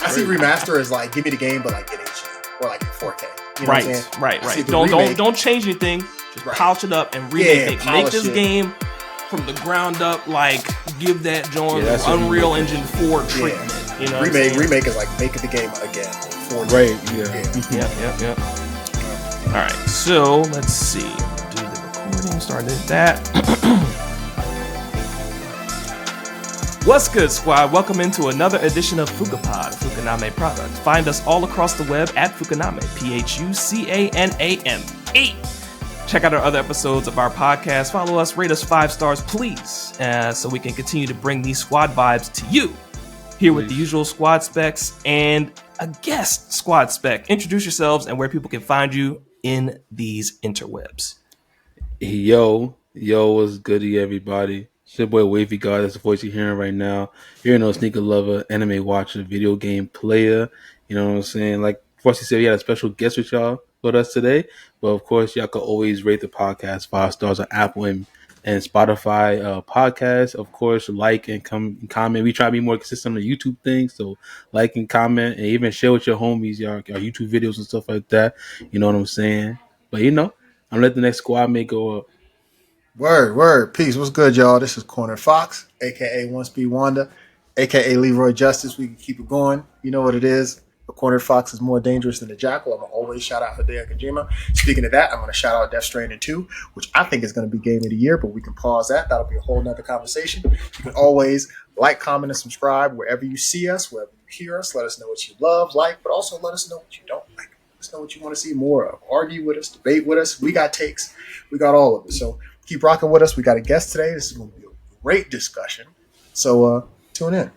I see remaster as like, give me the game, but like in HD or like in 4K. You know right, what I'm saying? right. Don't change anything. Just polish it up and remake it. Make this game from the ground up. Like, give that joint Unreal Engine 4 treatment. Yeah. You know, remake is like making the game again. Yep. All right, so let's see. Do the recording. Started that. What's good, squad? Welcome into another edition of Phuca-Pod, a Phucaname product. Find us all across the web at Phucaname, Phucaname. Check out our other episodes of our podcast. Follow us, rate us 5 stars, please, so we can continue to bring these squad vibes to you. Here with the usual squad specs and a guest squad spec. Introduce yourselves and where people can find you in these interwebs. Yo, what's goody, everybody? It's your boy Wavy God. That's the voice you're hearing right now. You're no sneaker lover, anime watcher, video game player. You know what I'm saying? Like Frosty said, we had a special guest with us today. But of course, y'all can always rate the podcast 5 stars on Apple and Spotify podcasts. Of course, like and comment. We try to be more consistent on the YouTube thing. So like and comment and even share with your homies, our YouTube videos and stuff like that. You know what I'm saying? But I'm gonna let the next squad mate go up. Word. Peace. What's good, y'all? This is Corner Fox, a.k.a. One Speed Wanda, a.k.a. Leroy Justice. We can keep it going. You know what it is. The Corner Fox is more dangerous than the Jackal. I'm going to always shout out Hideo Kojima. Speaking of that, I'm going to shout out Death Stranding 2, which I think is going to be Game of the Year, but we can pause that. That'll be a whole nother conversation. You can always like, comment, and subscribe wherever you see us, wherever you hear us. Let us know what you love, like, but also let us know what you don't like. Let us know what you want to see more of. Argue with us, debate with us. We got takes. We got all of it. So keep rocking with us. We got a guest today. This is going to be a great discussion. So tune in. I'm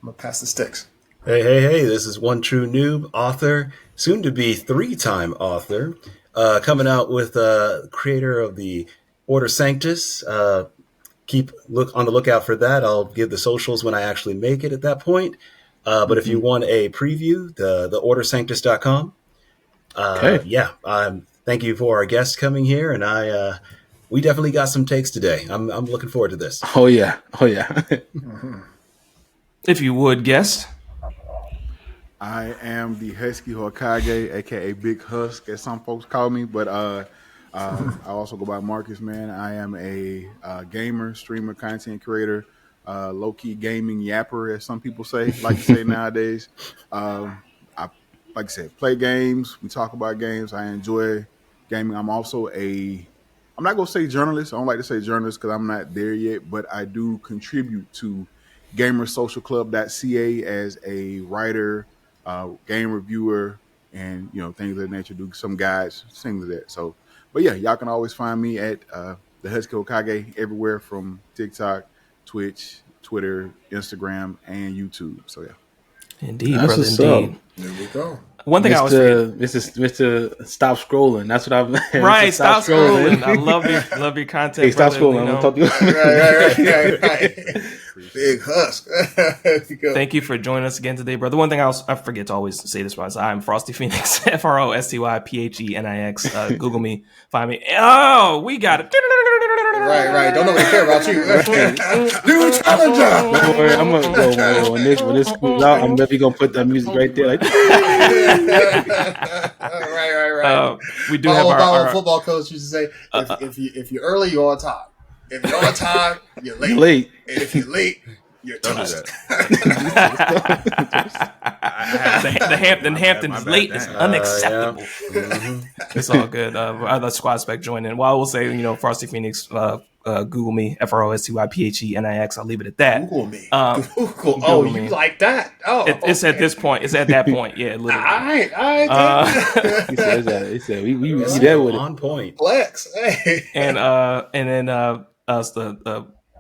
going to pass the sticks. Hey, this is One True Noob, author, soon to be 3-time author, coming out with creator of the Order Sanctus. Keep on the lookout for that. I'll give the socials when I actually make it at that point. But if you want a preview, the ordersanctus.com. Thank you for our guests coming here, and we definitely got some takes today. I'm looking forward to this. Oh yeah. If you would, guest. I am the Husky Hokage, a.k.a. Big Husk, as some folks call me. But I also go by Marcus, man. I am a gamer, streamer, content creator, low-key gaming yapper, as some people like to say nowadays. I like I said, play games. We talk about games. I enjoy gaming. I'm also I'm not going to say journalist. I don't like to say journalist because I'm not there yet. But I do contribute to gamersocialclub.ca as a writer, game reviewer, and things of that nature. Do some guides, things like that. So, but yeah, y'all can always find me at the Husky Hokage everywhere from TikTok, Twitch, Twitter, Instagram, and YouTube. So yeah, indeed, that's brother. Indeed. There we go. One thing Mr. Stop Scrolling. That's what I'm. Right, stop scrolling. I love your content. Hey, stop brother, scrolling. I'm gonna talk to you. Right. Big Husk. Thank you for joining us again today, brother. One thing I forget to always say this once. I'm Frosty Phoenix, FROSTYPHENIX. Google me, find me. Oh, we got it. Right. Don't nobody care about you. New challenger. Don't worry, I'm gonna go when this comes out. I'm definitely gonna put that music right there. Right. We do have our football coach used to say, if you're early, you're on time. If you're on time, you're late. And if you're late, you're toast. The Hamptons late is unacceptable. It's all good. Other squad spec join in. Well, I will say, Frosty Phoenix, Google me, FROSTYPHENIX. I'll leave it at that. Google me. Google me. You like that? Oh, it's at this point. It's at that point. Yeah, literally. All right. He said we there with it. On point. Flex. Hey. And then the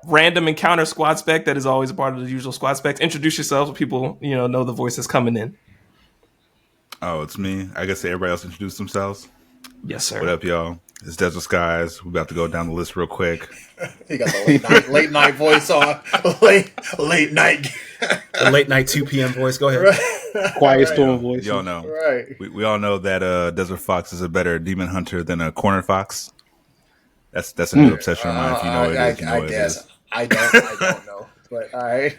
random encounter squad spec that is always a part of the usual squad specs. Introduce yourselves so people know the voices coming in. Oh, it's me. I guess everybody else introduce themselves. Yes, sir. What up, y'all? It's Desert Skies. We're about to go down the list real quick. He got the late night voice on. Late night. The late night 2 p.m. voice. Go ahead. Right. Quiet storm voice. Y'all know. Right. We all know that Desert Fox is a better demon hunter than a corner fox. That's a new obsession of mine. If you know it is, you know I what guess. it is. I don't know. But all right.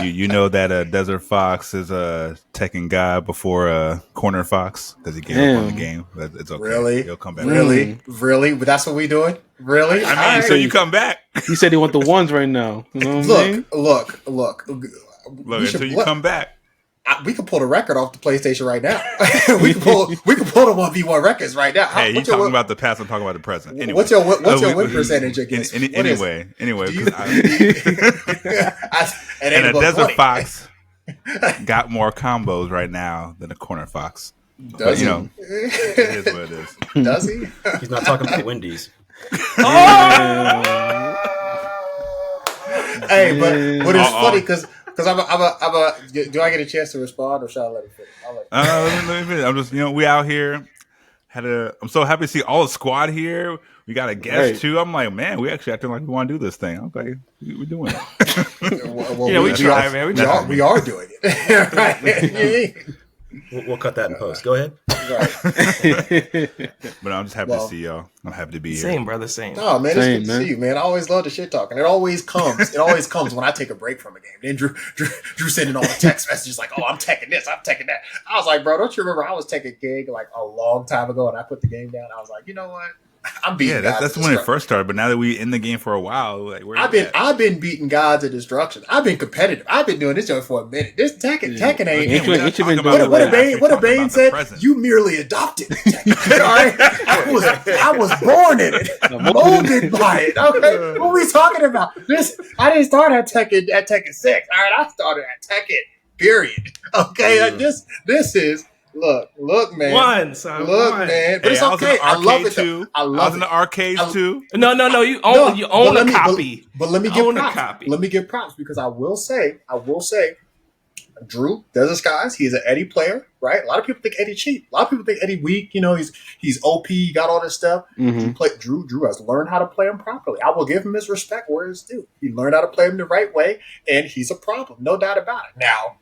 You know that Desert Fox is Tekken guy before Corner Fox because he gave up on the game. But it's okay. Really? He'll come back. Really? But that's what we doing? Really? I mean, so you come back. He said he want the ones right now. You know what I mean? Look. Look, until you come back. We can pull the record off the PlayStation right now. we can pull the 1v1 records right now. Hey, you talking about the past? I'm talking about the present. Anyway, what's your win percentage against? Anyway, and a Desert Fox got more combos right now than a Corner Fox. Does he? It is what it is. Does he? He's not talking about Wendy's. Hey, but it's funny because I'm a. Do I get a chance to respond or shall I let it finish? I'll let let me finish. I'm just we out here. I'm so happy to see all the squad here. We got a guest too. I'm like, man, we actually acting like we want to do this thing. Okay, we're doing it. We try, man. We are doing it. Right. We'll cut that in post. Go ahead. Right. But I'm just happy to see y'all. I'm happy to be here. Same, brother. Same. Oh man, it's good to see you, man. I always love the shit talking. It always comes. It always comes when I take a break from a game. Then Drew sending all the text messages like, "Oh, I'm taking this. I'm taking that." I was like, "Bro, don't you remember I was taking a gig like a long time ago and I put the game down?" I was like, "You know what? I'm beating gods. That's when it first started. But now that we in the game for a while, like I've been beating gods of destruction. I've been competitive. I've been doing this joint for a minute. This Tekken ain't. What Bane said? You merely adopted Tekken. All right, I was born in it, molded by it. Okay, what are we talking about? I didn't start at Tekken 6. All right, I started at Tekken. Period. Okay, this is. Look, man. Man. Man. But it's okay. I love it too. I was in the arcades too. No. You own a copy. But let me get props. Let me get props because I will say, Drew Desert Skies. He's an Eddie player, right? A lot of people think Eddie cheap. A lot of people think Eddie weak. You know, he's OP. He got all this stuff. Mm-hmm. Drew has learned how to play him properly. I will give him his respect where it's due. He learned how to play him the right way, and he's a problem, no doubt about it. Now,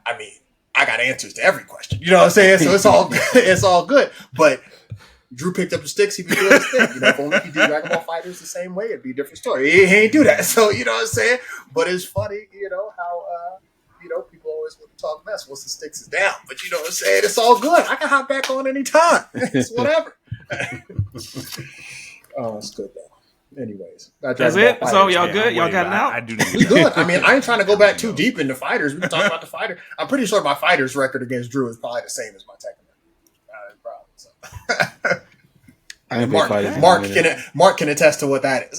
I mean, I got answers to every question. You know what I'm saying? So it's all good. It's all good. But Drew picked up the sticks. He be doing his thing. You know, if only he did Dragon Ball Fighters the same way, it'd be a different story. He ain't do that. So you know what I'm saying? But it's funny, you know, how people always want to talk mess once the sticks is down. But you know what I'm saying? It's all good. I can hop back on anytime. It's whatever. Oh, it's good though. Anyways, that's it. So y'all good? Y'all got it out? I do. We good. I mean, I ain't trying to go back too deep into fighters. We can talk about the fighter. I'm pretty sure my fighters record against Drew is probably the same as my Tekken record. Probably. So. I ain't Mark can attest to what that is.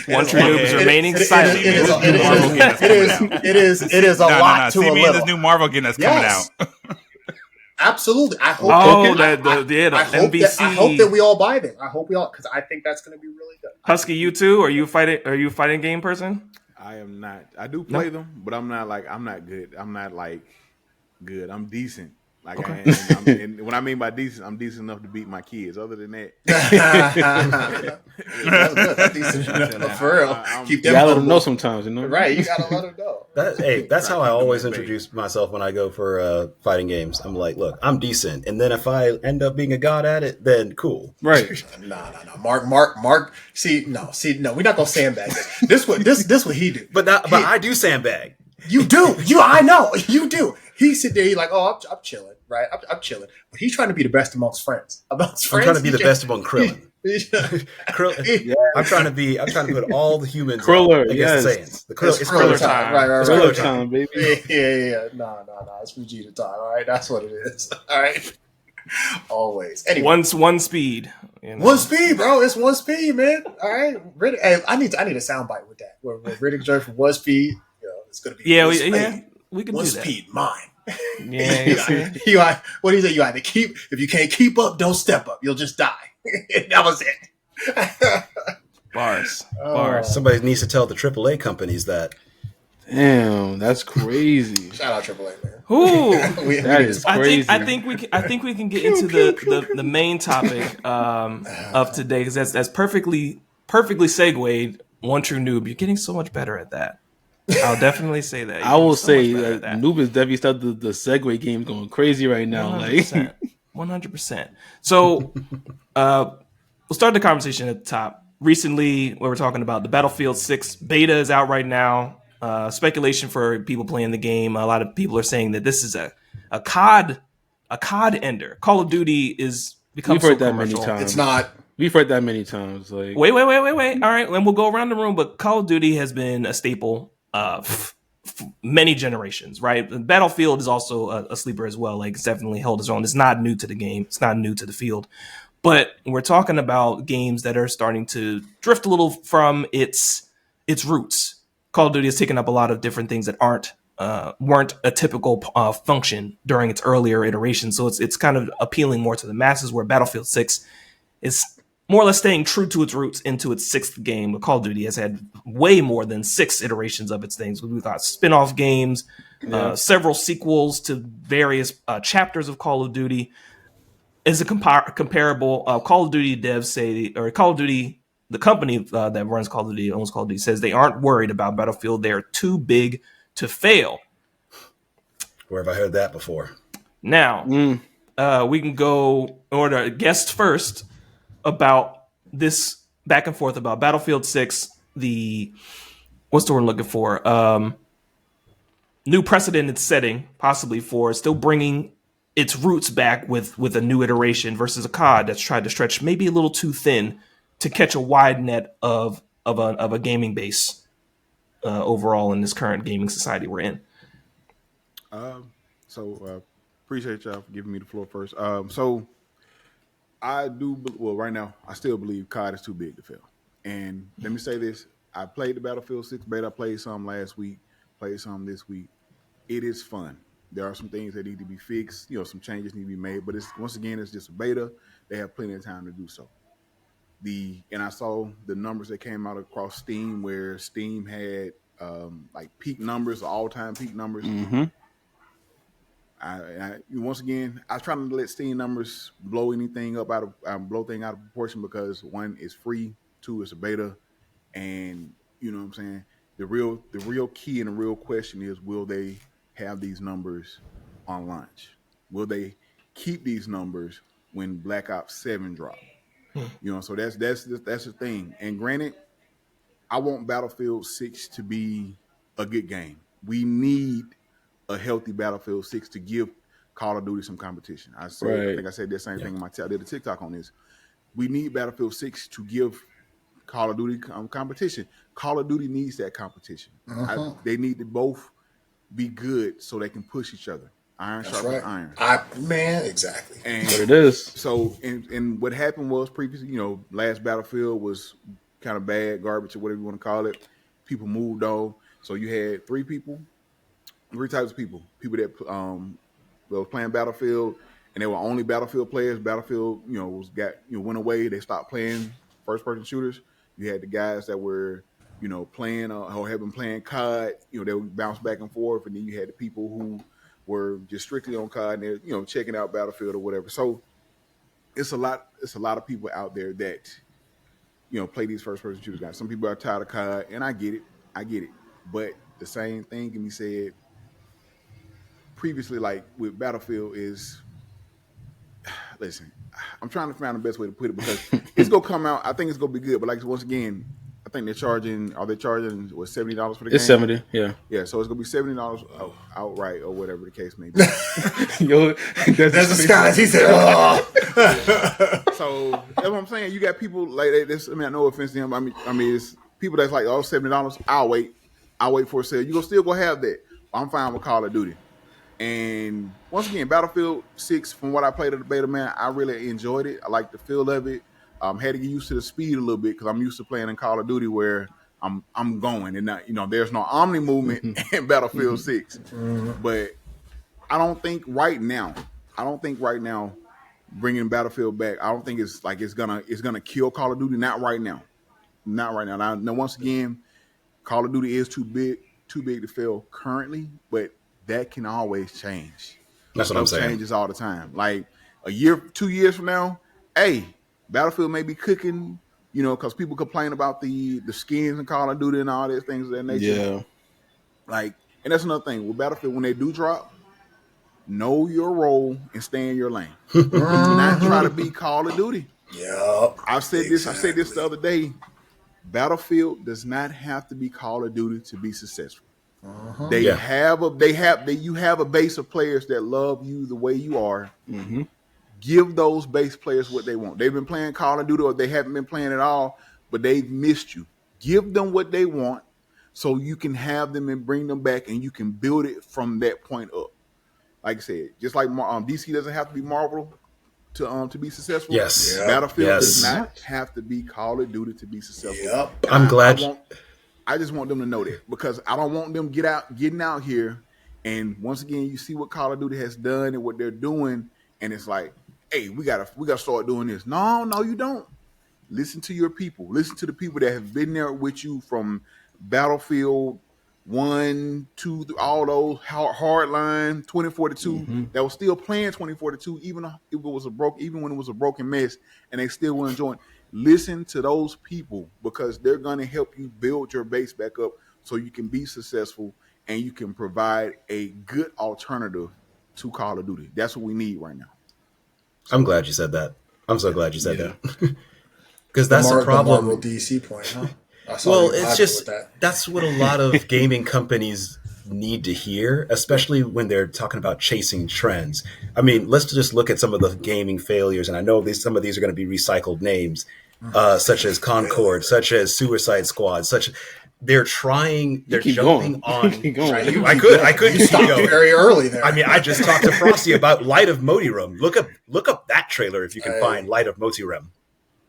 One true noob is remaining silent. It is a lot to a little. This new Marvel game that's coming out. Absolutely. I hope. NBC. I hope that we all buy them. I hope we all, because I think that's going to be really good. Husky, you too? Are you a fighting game person? I am not. I do play them, but I'm not good. I'm not good. I'm decent. Okay. And when I mean by decent, I'm decent enough to beat my kids. Other than that, that's good. That's decent enough for real. Keep them. You gotta let them know sometimes, you know. Right, you gotta let them know. That's how I always introduce myself when I go for fighting games. I'm like, look, I'm decent, and then if I end up being a god at it, then cool. Right? No. Mark. See, no. We're not gonna sandbag this. This what he do. But I do sandbag. You do. I know you do. He sit there. He like, oh, I'm chilling. Right, I'm chilling, but he's trying to be the best amongst friends. I'm trying to be the best among Krillin. I'm trying to put all the humans Kriller, against the Saiyans. It's Kriller time. Right. Kriller time, baby. Yeah. No. It's Vegeta time. All right, that's what it is. All right, always. Anyway, one speed. You know? One speed, bro. It's one speed, man. All right, Riddick. Hey, I need a soundbite with that. Where Riddick joined from one speed. You know, it's gonna be we can one do that. Speed, mine. Yeah, what do you say? You either if you can't keep up, don't step up. You'll just die. That was it. Bars. Somebody needs to tell the AAA companies that. Damn, that's crazy. Shout out AAA, man. Ooh, that is crazy. I think we can get into the main topic of today because that's perfectly segued. One true noob. You're getting so much better at that. I'll definitely say that. I will say that Noob is definitely started the segue game going crazy right now. 100%. So we'll start the conversation at the top. recently, we were talking about the Battlefield 6 beta is out right now. Speculation for people playing the game. A lot of people are saying that this is a COD ender. Call of Duty is become We've so heard that many commercial. times. It's not. We've heard that many times. Like, Wait. All right, and we'll go around the room. But Call of Duty has been a staple many generations, right? Battlefield is also a sleeper as well. Like, it's definitely held its own. It's not new to the game. It's not new to the field. But we're talking about games that are starting to drift a little from its roots. Call of Duty has taken up a lot of different things that weren't a typical function during its earlier iterations. So it's kind of appealing more to the masses, where Battlefield 6 is more or less staying true to its roots into its sixth game. But Call of Duty has had way more than 6 iterations of its things. We've got spin-off games, several sequels to various chapters of Call of Duty. Is a comparable. Call of Duty devs say, or Call of Duty, the company that runs Call of Duty, owns Call of Duty, says they aren't worried about Battlefield. They're too big to fail. Where have I heard that before? Now, we can go order guest first about this back and forth about Battlefield 6. What's the word I'm looking for? New precedent it's setting, possibly, for still bringing its roots back with a new iteration versus a COD that's tried to stretch maybe a little too thin to catch a wide net of a gaming base overall in this current gaming society we're in. Appreciate y'all for giving me the floor first. So I do, well, right now, I still believe COD is too big to fail. And let me say this. I played the Battlefield 6 beta. I played some last week, played some this week. It is fun. There are some things that need to be fixed. Some changes need to be made. But it's just a beta. They have plenty of time to do so. And I saw the numbers that came out across Steam, where Steam had like peak numbers, all-time peak numbers. Mm-hmm. Once again, I was trying to let Steam numbers blow things out of proportion, because one, it's free, two, it's a beta, and you know what I'm saying. The real key and the real question is, will they have these numbers on launch? Will they keep these numbers when Black Ops 7 drop? So that's the thing. And granted, I want Battlefield 6 to be a good game. We need a healthy Battlefield 6 to give Call of Duty some competition. I think I said the same thing in I did a TikTok on this. We need Battlefield 6 to give Call of Duty competition. Call of Duty needs that competition. They need to both be good so they can push each other. Iron sharpens iron. Exactly. And what it is. So, and what happened was previously, last Battlefield was kind of bad, garbage, or whatever you want to call it. People moved on. So you had three types of people. People that was playing Battlefield, and they were only Battlefield players. Battlefield, went away. They stopped playing first-person shooters. You had the guys that were, playing or have been playing COD. They would bounce back and forth, and then you had the people who were just strictly on COD, and they're, checking out Battlefield or whatever. So it's a lot of people out there that, play these first-person shooters guys. Some people are tired of COD, and I get it. But the same thing can be said previously, like with Battlefield, is, listen, I'm trying to find the best way to put it, because it's gonna come out. I think it's gonna be good, but like, once again, I think they're charging. Are they charging what, $70 for the game? It's $70, yeah. Yeah, so it's gonna be $70 outright, or whatever the case may be. Yo, that's the skies. He said, "Oh." So that's what I'm saying. You got people like this. I mean, no offense to him. I mean, it's people that's like, oh, $70. I'll wait for a sale. You gonna still gonna have that. I'm fine with Call of Duty. And once again, Battlefield 6, from what I played at the beta, man, I really enjoyed it. I like the feel of it. Had to get used to the speed a little bit, because I'm used to playing in Call of Duty where I'm going, and not, there's no omni movement in Battlefield 6. But I don't think right now bringing Battlefield back, I don't think it's gonna kill Call of Duty. Not right now. Now, once again, Call of Duty is too big to fail currently, but that can always change. That's what I'm saying. Changes all the time. Like a year, 2 years from now, hey, Battlefield may be cooking, because people complain about the skins in Call of Duty and all these things of that nature. Yeah. Like, and that's another thing with Battlefield, when they do drop, know your role and stay in your lane. Do not try to be Call of Duty. Yep. I've said this the other day. Battlefield does not have to be Call of Duty to be successful. You have a base of players that love you the way you are. Mm-hmm. Give those base players what they want. They've been playing Call of Duty or they haven't been playing at all, but they've missed you. Give them what they want so you can have them and bring them back, and you can build it from that point up. Like I said, just like DC doesn't have to be Marvel to be successful. Yes. Battlefield does not have to be Call of Duty to be successful. Yep. I'm glad. I just want them to know that, because I don't want them getting out here, and once again you see what Call of Duty has done and what they're doing, and it's like, hey, we gotta start doing this. No, you don't. Listen to your people. Listen to the people that have been there with you from Battlefield 1, 2, all those Hardline, 2042 that was still playing 2042, even when it was a broken mess, and they still were enjoying. Listen to those people, because they're going to help you build your base back up so you can be successful and you can provide a good alternative to Call of Duty. That's what we need right now. I'm glad you said that. I'm so glad you said that. Because that's the problem. The Marvel DC point, huh? Well, it's just that's what a lot of gaming companies need to hear, especially when they're talking about chasing trends. I mean, let's just look at some of the gaming failures, and I know some of these are going to be recycled names, such as Concord, such as Suicide Squad, they're jumping on. I could keep going very early there. I mean, I just talked to Frosty about Light of Motirum. Look up that trailer if you can find Light of Motirum,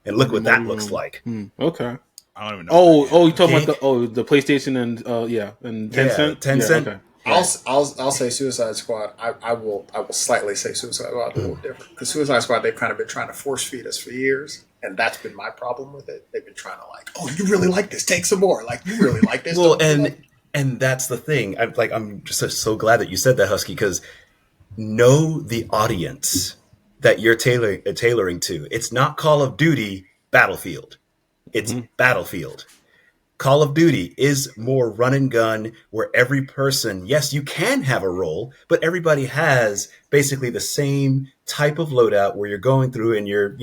and look what that looks like. Okay. I don't even know. Oh, you talking about the PlayStation and Tencent? Tencent. Okay. I'll say Suicide Squad. I will slightly say Suicide Squad a little different, because Suicide Squad, they've kind of been trying to force feed us for years, and that's been my problem with it. They've been trying to oh, you really like this? Take some more. You really like this? Well, and that's the thing. I'm just so glad that you said that, Husky, because know the audience that you're tailoring to. It's not Call of Duty Battlefield. It's Battlefield. Call of Duty is more run and gun, where every person, yes, you can have a role, but everybody has basically the same type of loadout where you're going through and you're,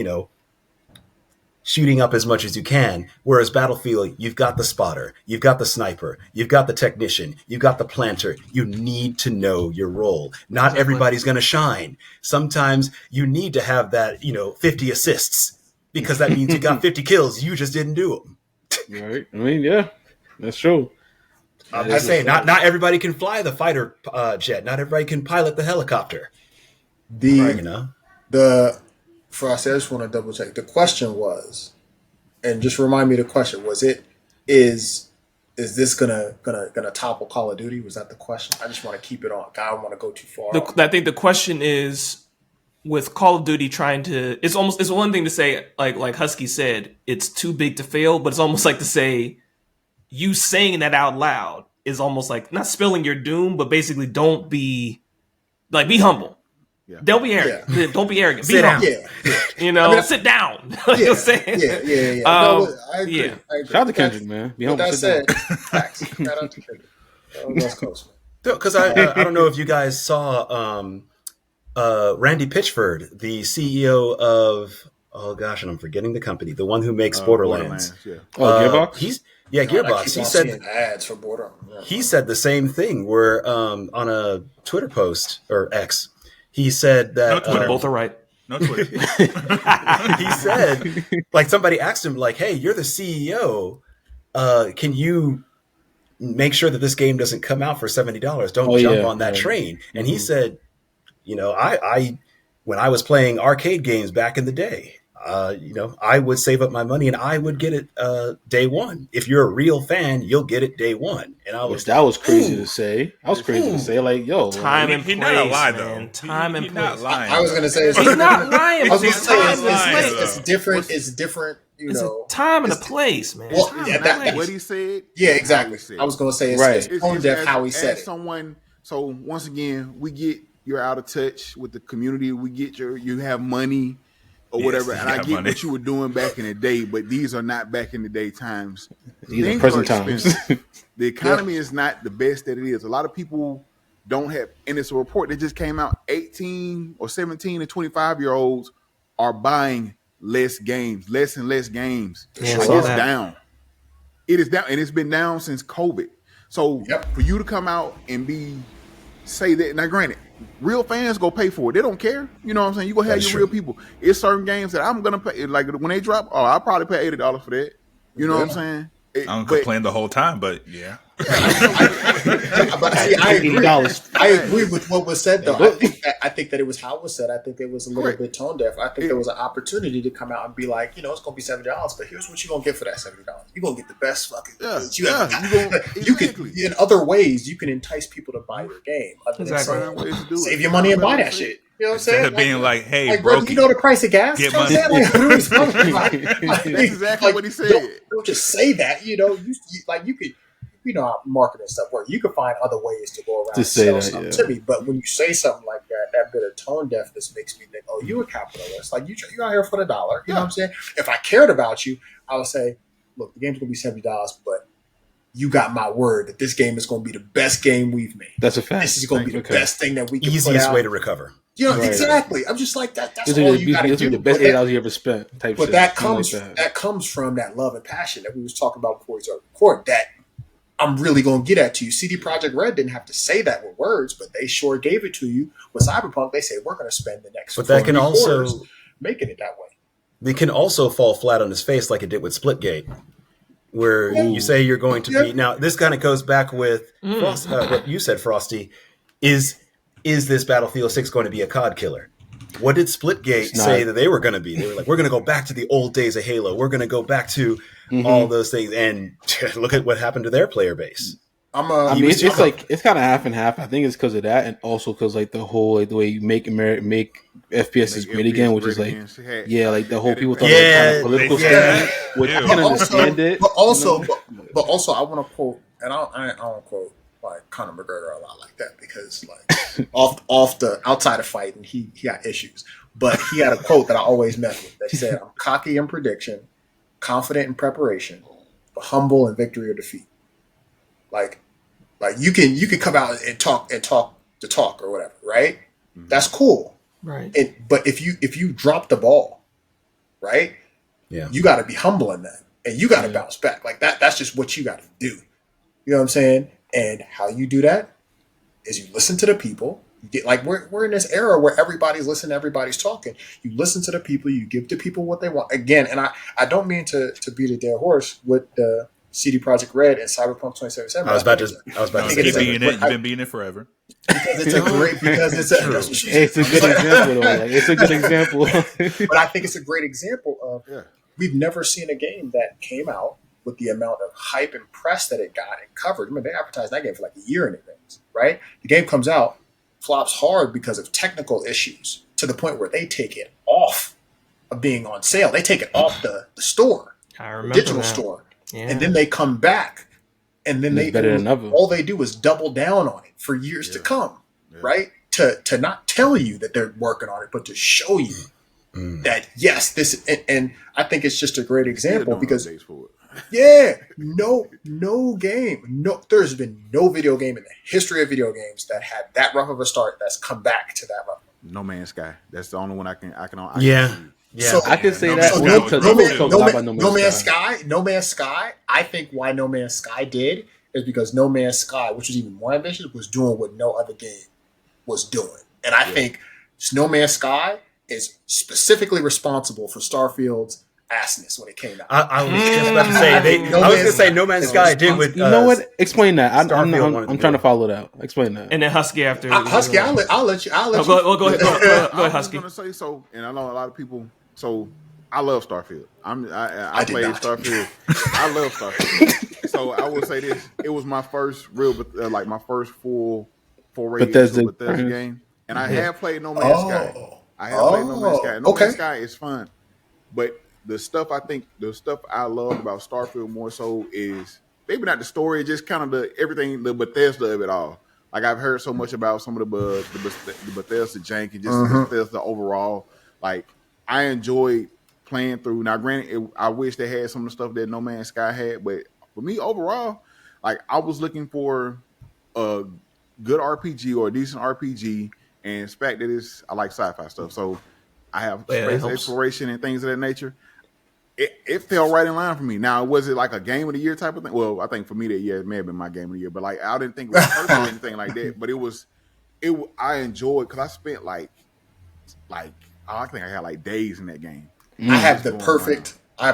shooting up as much as you can. Whereas Battlefield, you've got the spotter, you've got the sniper, you've got the technician, you've got the planter. You need to know your role. Not everybody's going to shine. Sometimes you need to have that, 50 assists, because that means you got 50 kills. You just didn't do them. Right. I mean, yeah, that's true. I'm just saying, not everybody can fly the fighter jet. Not everybody can pilot the helicopter. For us, I just want to double check. The question was, and just remind me the question, is this gonna topple Call of Duty? Was that the question? I just want to keep it on. I don't want to go too far. I think the question is, with Call of Duty it's one thing to say, like Husky said, it's too big to fail, but it's almost like to say, you saying that out loud is almost like not spilling your doom, but basically be humble. Yeah. Don't be arrogant. Yeah. Don't be arrogant. Sit down. Yeah. Sit down. You know what I'm saying? Yeah. I agree. Shout out to Kendrick, man. Be humble. That said, facts. Shout out to Kendrick. West Coast, man. Because I don't know if you guys saw Randy Pitchford, the CEO of, and I'm forgetting the company, the one who makes Borderlands. Yeah. Gearbox? Gearbox. He said ads for Borderlands. Yeah. He said the same thing. Where on a Twitter post or X, he said that no Twitter. Both are right. No Twitter. He said, somebody asked him, hey, you're the CEO. Can you make sure that this game doesn't come out for $70? Don't jump on that train. And he said, I when I was playing arcade games back in the day, I would save up my money and I would get it day one. If you're a real fan, you'll get it day one. And that was crazy to say. I was crazy to say, time and place. He's not lying, man. though. Time and place. Not lying. I was going to say he's not lying. I was going to say it's different. It's different. It's a time and a place, man. Well, what he said. Yeah, exactly. I was going to say it's tone deaf how he said it. So once again, we get you're out of touch with the community. We get you have money. Or whatever, and I get what you were doing back in the day, but these are not back in the day times. These are present times. The economy is not the best that it is. A lot of people don't have, and it's a report that just came out, 18 or 17 and 25-year-olds are buying less and less games. Yeah, Like saw it's that. down. It is down, and it's been down since COVID. So for you to come out and say that, now granted, real fans go pay for it. They don't care. You know what I'm saying? You go have your real people. It's certain games that I'm gonna pay. Like when they drop, I'll probably pay $80 for that. You know what I'm saying? I don't complain the whole time, but yeah. But see, I agree with what was said, though. I think that it was how it was said. I think it was a little bit tone deaf. I think there was an opportunity to come out and be like, it's going to be $70, but here's what you're going to get for that $70. You're going to get the best fucking goods. You can, in other ways, you can entice people to buy your game. Exactly. Save your money and buy that shit. You know what I'm saying? Instead of being like, hey, like, bro, you know the price of gas? Get you know money. What I'm saying? That's exactly what he said. Don't just say that. You could, how marketing stuff works. You could find other ways to go around and sell something to me. But when you say something like that bit of tone deafness makes me think, oh, you a capitalist. Like, you out here for the dollar. You know what I'm saying? If I cared about you, I would say, look, the game's going to be $70, but you got my word that this game is going to be the best game we've made. That's a fact. This is going to be the best thing that we can Easiest put out. way to recover. Exactly. I'm just like that. That's all you got to do. The best $8 you ever spent. But that comes from that love and passion that we was talking about before we started recording. That I'm really going to get at to you. CD Projekt Red didn't have to say that with words, but they sure gave it to you with Cyberpunk. They say we're going to spend the next. But that can also making it that way. They can also fall flat on his face like it did with Splitgate, where you say you're going to be. Now this kind of goes back with what you said, Frosty. Is this Battlefield 6 going to be a COD killer? What did Splitgate say that they were going to be? They were like, we're going to go back to the old days of Halo. We're going to go back to all those things. And look at what happened to their player base. It's kind of half and half. I think it's because of that, and also because like the whole the way you make FPS is great again, which is like like the whole people talking about kind of political stuff, which I can understand it. But also, I want to quote, and I don't quote like Conor McGregor a lot like that because like off the outside of fighting he got issues. But he had a quote that I always mess with that said, "I'm cocky in prediction, confident in preparation, but humble in victory or defeat." Like you can come out and talk or whatever, right? Mm-hmm. That's cool, right? But if you drop the ball, right? Yeah, you got to be humble in that, and you got to bounce back. Like that. That's just what you got to do. You know what I'm saying? And how you do that is you listen to the people. You get like we're in this era where everybody's listening, everybody's talking. You listen to the people. You give the people what they want. Again, and I don't mean to beat a dead horse with the CD Projekt Red and Cyberpunk 2077. I was about to say you've been beating it forever. It's a great it's a good example. It's a good example. But I think it's a great example of we've never seen a game that came out with the amount of hype and press that it got and covered. I mean, they advertised that game for like a year in advance, right? The game comes out, flops hard because of technical issues to the point where they take it off of being on sale. They take it off the store, the digital store. Yeah. And then they come back and then all they do is double down on it for years to come, right? To not tell you that they're working on it, but to show you that, yes, this, and I think it's just a great example because there's been no video game in the history of video games that had that rough of a start that's come back to that level. No Man's Sky. That's the only one I can. Yeah. So, I can say No Man's Sky. I think why No Man's Sky did is because No Man's Sky, which was even more ambitious, was doing what no other game was doing, and I think No Man's Sky is specifically responsible for Starfield's assness when it came out. I was just about to say I was going to say No Man's Sky did with. You know what? Explain that. I'm trying to follow it out. Explain that. And then Husky after. Husky, I'll let you. Go ahead. Go ahead, Husky. I was going to say so, and I know a lot of people. So I love Starfield. I played Starfield. I love Starfield. So I will say this: it was my first my first full foray into a Bethesda game, and I have played No Man's Sky. I have played No Man's Sky. No Man's Sky is fun, but the stuff I love about Starfield more so is maybe not the story, just kind of the Bethesda of it all. Like I've heard so much about some of the Bethesda jank and just Bethesda overall. Like I enjoyed playing through. Now, granted, I wish they had some of the stuff that No Man's Sky had, but for me overall, like I was looking for a good RPG or a decent RPG, and the fact that I like sci-fi stuff, so I have Yeah, that space helps. exploration and things of that nature. It fell right in line for me. Now, was it like a game of the year type of thing? Well, I think for me that year it may have been my game of the year, but like I didn't think it was perfect or anything like that. But I enjoyed because I spent like I think I had like days in that game. I have the perfect. I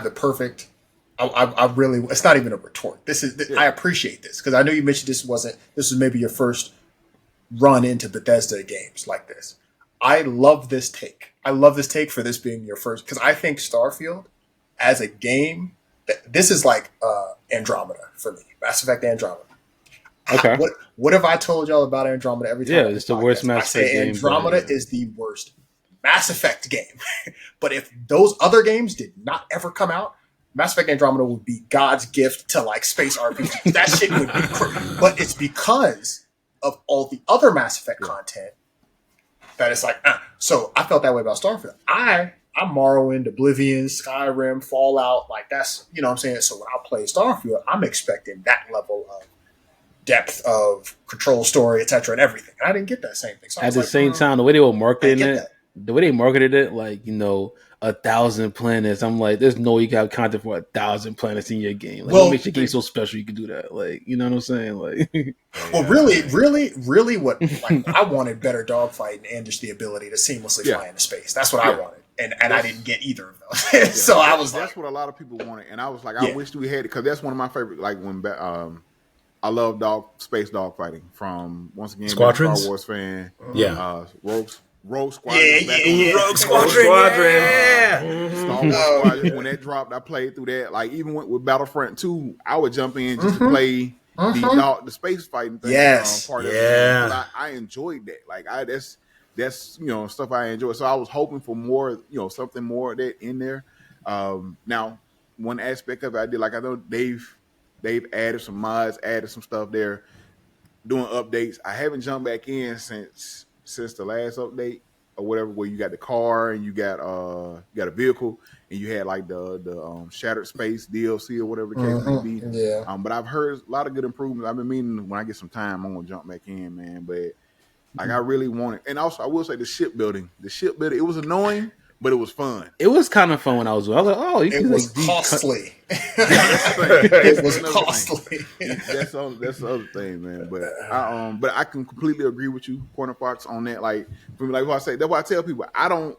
really. It's not even a retort. This is. I appreciate this because I know you mentioned this was maybe your first run into Bethesda games like this. I love this take. I love this take for this being your first because I think Starfield as a game, this is like Andromeda for me. Mass Effect Andromeda. Okay. What have I told y'all about Andromeda every time? Yeah, it's the worst Mass Effect I say game. Andromeda is the worst Mass Effect game. But if those other games did not ever come out, Mass Effect Andromeda would be God's gift to like space RPG. That shit would be crazy. But it's because of all the other Mass Effect content that it's like, So I felt that way about Starfield. I'm Morrowind, Oblivion, Skyrim, Fallout. Like that's, you know what I'm saying? So when I play Starfield, I'm expecting that level of depth of control story, etc., and everything. And I didn't get that same thing. So At the same time, the way they were marketing it, like, 1,000 planets. I'm like, there's no way you can have content for 1,000 planets in your game. Like, what makes your game so special? You can do that. Like, you know what I'm saying? Like, well, really, what like I wanted better dogfighting and just the ability to seamlessly fly into space. That's what I wanted, and I didn't get either of those. So that's what a lot of people wanted, and I was like, I wish we had it because that's one of my favorite. Like when I love space dogfighting from once again Squadrons? Star Wars fan. Yeah, Rogue Squadron. Rogue Squadron. Yeah. Star Wars Squadron. When that dropped, I played through that. Like even with Battlefront 2, I would jump in just to play the space fighting thing. Part of it. I enjoyed that. Like that's stuff I enjoy. So I was hoping for more, something more of that in there. Now, one aspect of it I did, like I know they've added some mods, added some stuff there, doing updates. I haven't jumped back in since the last update or whatever, where you got the car and you got a vehicle and you had like the Shattered Space DLC or whatever the case may be. Yeah. But I've heard a lot of good improvements. I've been meaning when I get some time, I'm gonna jump back in, man. But like I really want it. And also I will say the shipbuilding, it was annoying, but it was fun. It was kind of fun when I was like, oh, it was costly. It was costly. That's the other thing, man. But I can completely agree with you, Corner Fox, on that. Like for me, like what I say, that's why I tell people I don't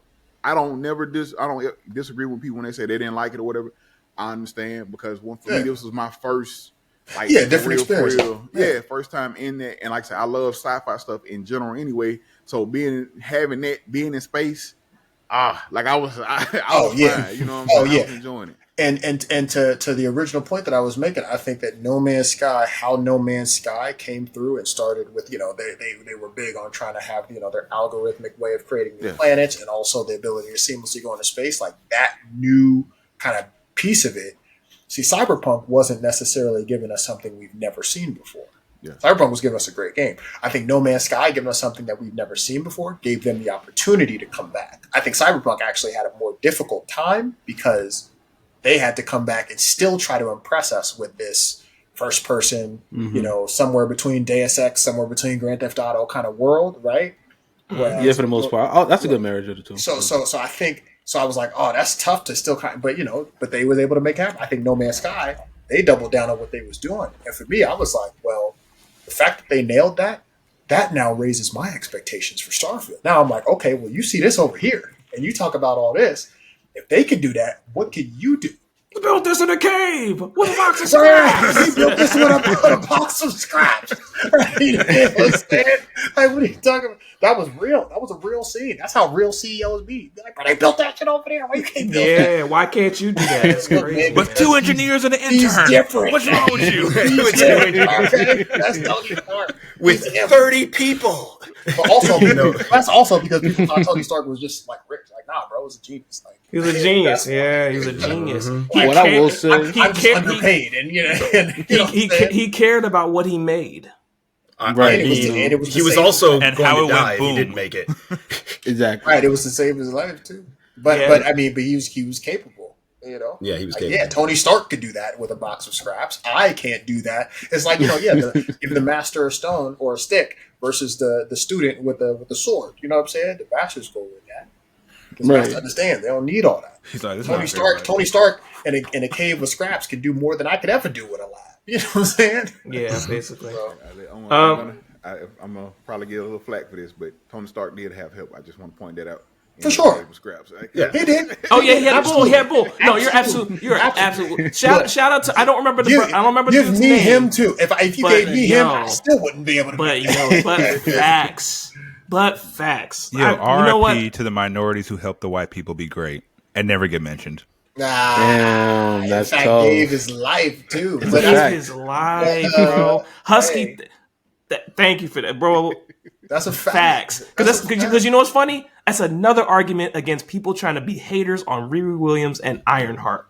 disagree with people when they say they didn't like it or whatever. I understand because for me this was my first different experience. First time in there, and like I said, I love sci-fi stuff in general anyway. So being in space. Like I was fine, you know what I'm saying? I was enjoying it. And to the original point that I was making, I think that No Man's Sky came through and started with, they were big on trying to have, their algorithmic way of creating new planets and also the ability to seamlessly go into space, like that new kind of piece of it. See, Cyberpunk wasn't necessarily giving us something we've never seen before. Yeah. Cyberpunk was giving us a great game. I think No Man's Sky giving us something that we've never seen before, gave them the opportunity to come back. I think Cyberpunk actually had a more difficult time because they had to come back and still try to impress us with this first person, somewhere between Deus Ex, somewhere between Grand Theft Auto kind of world, right? Whereas, for the most part. Oh, that's a good marriage of the two. So I think I was like, oh, that's tough to still kind of, but they was able to make it happen. I think No Man's Sky, they doubled down on what they was doing. And for me, I was like, well, the fact that they nailed that now raises my expectations for Starfield. Now I'm like, okay, well, you see this over here, and you talk about all this. If they can do that, what can you do? You built this in a cave with a box of scraps. You built this with a box of scraps. Right? You know what I'm saying? Like, what are you talking about? That was real. That was a real scene. That's how real CEOs be. Like, but they built that shit over there. Why you can't build that? Yeah, why can't you do that? That's crazy. But two engineers and an intern. He's different. What's wrong with you? He's different. Okay? That's Tony Stark. With 30 people. But also, that's also because people thought Tony Stark was just like rich. Like, nah, bro, he was a genius. Like, he was a genius. Yeah, he was a genius. What I will say, I'm just underpaid, and he cared about what he made. Right. He was also and going how to it die went if boom. he didn't make it. Exactly. Right. It was to save his life too. But he was capable. Yeah, he was capable. Yeah, Tony Stark could do that with a box of scraps. I can't do that. It's like give the master a stone or a stick versus the student with the sword. You know what I'm saying? The bastard's go with that. Because you have to understand, they don't need all that. He's like, Tony Stark in a cave with scraps can do more than I could ever do with a lab. You know what I'm saying? Yeah, basically. I'm gonna probably get a little flack for this, but Tony Stark did have help. I just want to point that out. For sure. Scraps. Yeah, he did. Oh yeah, he had bull. He had bull. No, you're absolutely. Shout out to. I don't remember the Give me name. him too. If you gave me him, I still wouldn't be able to. But facts. But facts. Yo, R.I.P. to the minorities who helped the white people be great and never get mentioned. Damn, that's tough. Gave his life too. Gave his life, bro. Husky. Thank you for that, bro. That's a fact. Facts. Because you know what's funny? That's another argument against people trying to be haters on Riri Williams and Ironheart.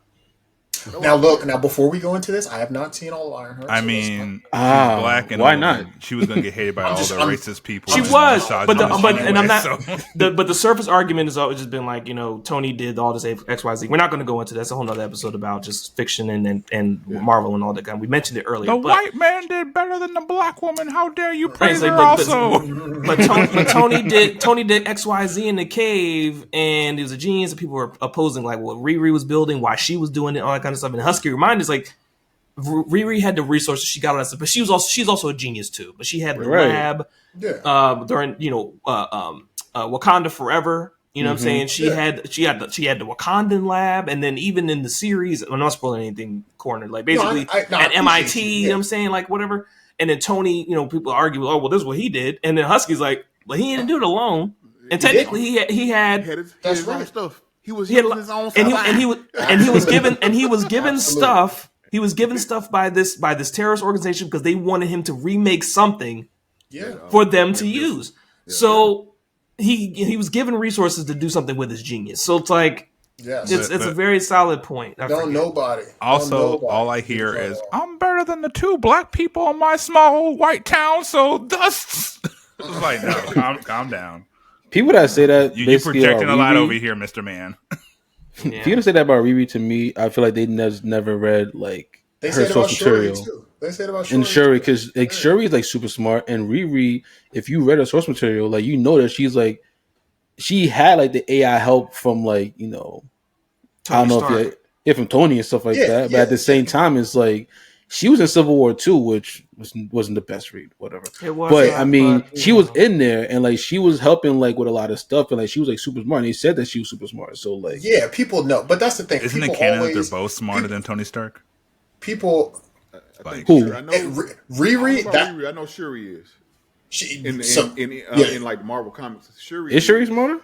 Now before we go into this, I have not seen all of Ironheart. I mean, she's black, and why not? She was going to get hated by all the racist people. She was, but the surface argument has always just been like, Tony did all this XYZ. We're not going to go into that. That's a whole nother episode about just fiction and Marvel and all that kind. We mentioned it earlier. White man did better than the black woman. How dare you praise her also? But Tony did XYZ in the cave, and he was a genius. And people were opposing like what Riri was building, why she was doing it, all that kind of stuff. And Husky reminded us like Riri had the resources, she got all that stuff, but she's also a genius too. But she had the lab during Wakanda Forever. You know what I'm saying? She had the Wakandan lab, and then even in the series, I'm not spoiling anything, cornered like basically at MIT. You know what I'm saying? Like whatever. And then Tony, people argue, oh well, this is what he did, and then Husky's like, well, he didn't do it alone, and technically he had his own stuff. He was using his own stuff, and he was given stuff. He was given stuff by this terrorist organization because they wanted him to remake something for them to use. Yeah. So he was given resources to do something with his genius. So it's like it's a very solid point. Nobody. Also, all I hear is I'm better than the two black people in my small white town. So thus, it's like no, calm down. People that say that you're projecting a lot over here, Mr. Man. People that say that about Riri, to me, I feel like they never read like her source material. They said about Shuri. And Shuri, because Shuri is like super smart, and Riri, if you read her source material, like that she's like she had like the AI help from like I don't know if from Tony and stuff like that, but at the same time, it's like she was in Civil War 2, which wasn't the best read, whatever. It was, but I mean, she was in there, and like she was helping like with a lot of stuff, and like she was like super smart. And they said that she was super smart, so like people know. But that's the thing. Isn't it canon that they're both smarter than Tony Stark? People, who? Riri. I know Shuri is. In like Marvel comics, Shuri is Shuri smarter?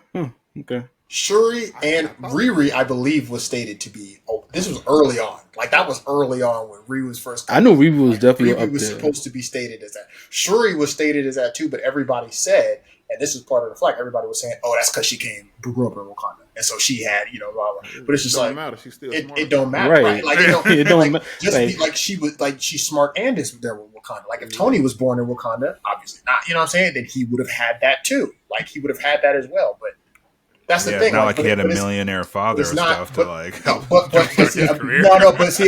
Okay. Shuri and Riri, I believe, was stated to be. Oh, this was early on. Like that was early on when Riri was first. I know Riri was definitely Riri was supposed to be stated as that. Shuri was stated as that too, but everybody said, and this is part of the flag. Everybody was saying, "Oh, that's because she grew up in Wakanda, and so she had, blah, blah." But it's just like it don't matter, right? Like it don't matter. Like she was like she's smart and is there with Wakanda. Like if Tony was born in Wakanda, obviously not. You know what I'm saying? Then he would have had that too. Like he would have had that as well, but. That's the thing. Not like he had a millionaire father or stuff to like help. But see,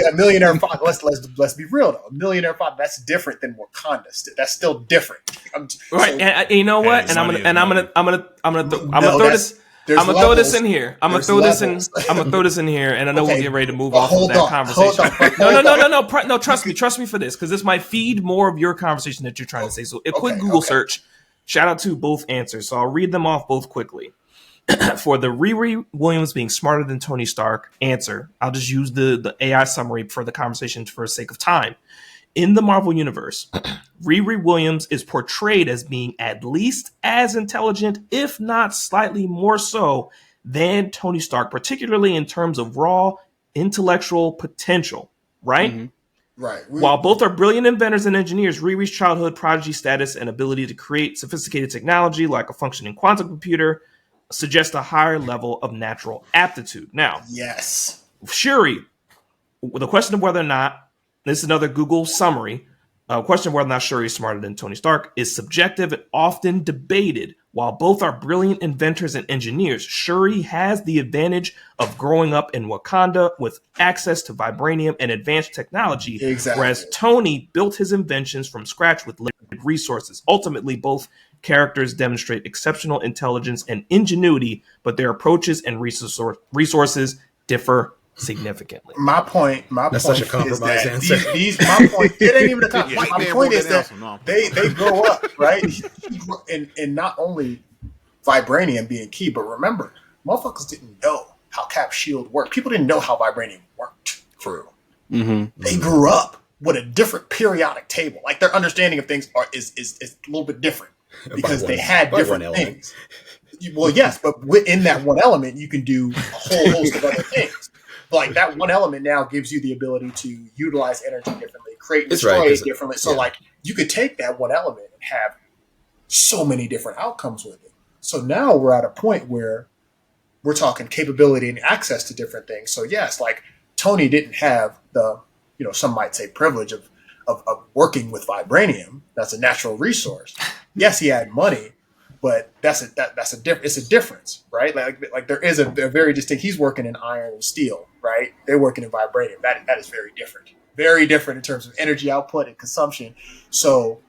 a millionaire father. Let's be real though. A millionaire father. That's different than Wakanda. That's still different. Right, and you know what? And I'm gonna throw this in here. I'm gonna throw this in here, and I know we'll get ready to move off of that conversation. No. Trust me for this, because this might feed more of your conversation that you're trying to say. So a quick Google search. Shout out to both answers. So I'll read them off both quickly. For the Riri Williams being smarter than Tony Stark answer, I'll just use the AI summary for the conversation for the sake of time. In the Marvel Universe, Riri Williams is portrayed as being at least as intelligent, if not slightly more so, than Tony Stark, particularly in terms of raw intellectual potential, right? Mm-hmm. Right. While both are brilliant inventors and engineers, Riri's childhood prodigy status and ability to create sophisticated technology like a functioning quantum computer suggest a higher level of natural aptitude. Now, yes, Shuri, the question of whether or not, this is another Google summary, question of whether or not Shuri is smarter than Tony Stark is subjective and often debated. While both are brilliant inventors and engineers, Shuri has the advantage of growing up in Wakanda with access to vibranium and advanced technology, whereas Tony built his inventions from scratch with limited resources. Ultimately, both characters demonstrate exceptional intelligence and ingenuity, but their approaches and resources differ significantly. My point such a compromise answer. My point, it ain't even a compromise. White My man point wrote is that that answer. No. they grow up, right? And not only vibranium being key, but remember, motherfuckers didn't know how Cap's shield worked. People didn't know how vibranium worked for real. Mm-hmm. They grew up with a different periodic table. Like their understanding of things is a little bit different because they had different things. Well, yes, but within that one element, you can do a whole host of other things. Like that one element now gives you the ability to utilize energy differently, create and destroy it differently. So like you could take that one element and have so many different outcomes with it. So now we're at a point where we're talking capability and access to different things. So yes, like Tony didn't have the, some might say privilege of working with vibranium. That's a natural resource. Yes, he had money, but it's a difference, right? Like there is a very distinct. He's working in iron and steel, right? They're working in vibranium. That is very different in terms of energy output and consumption. So,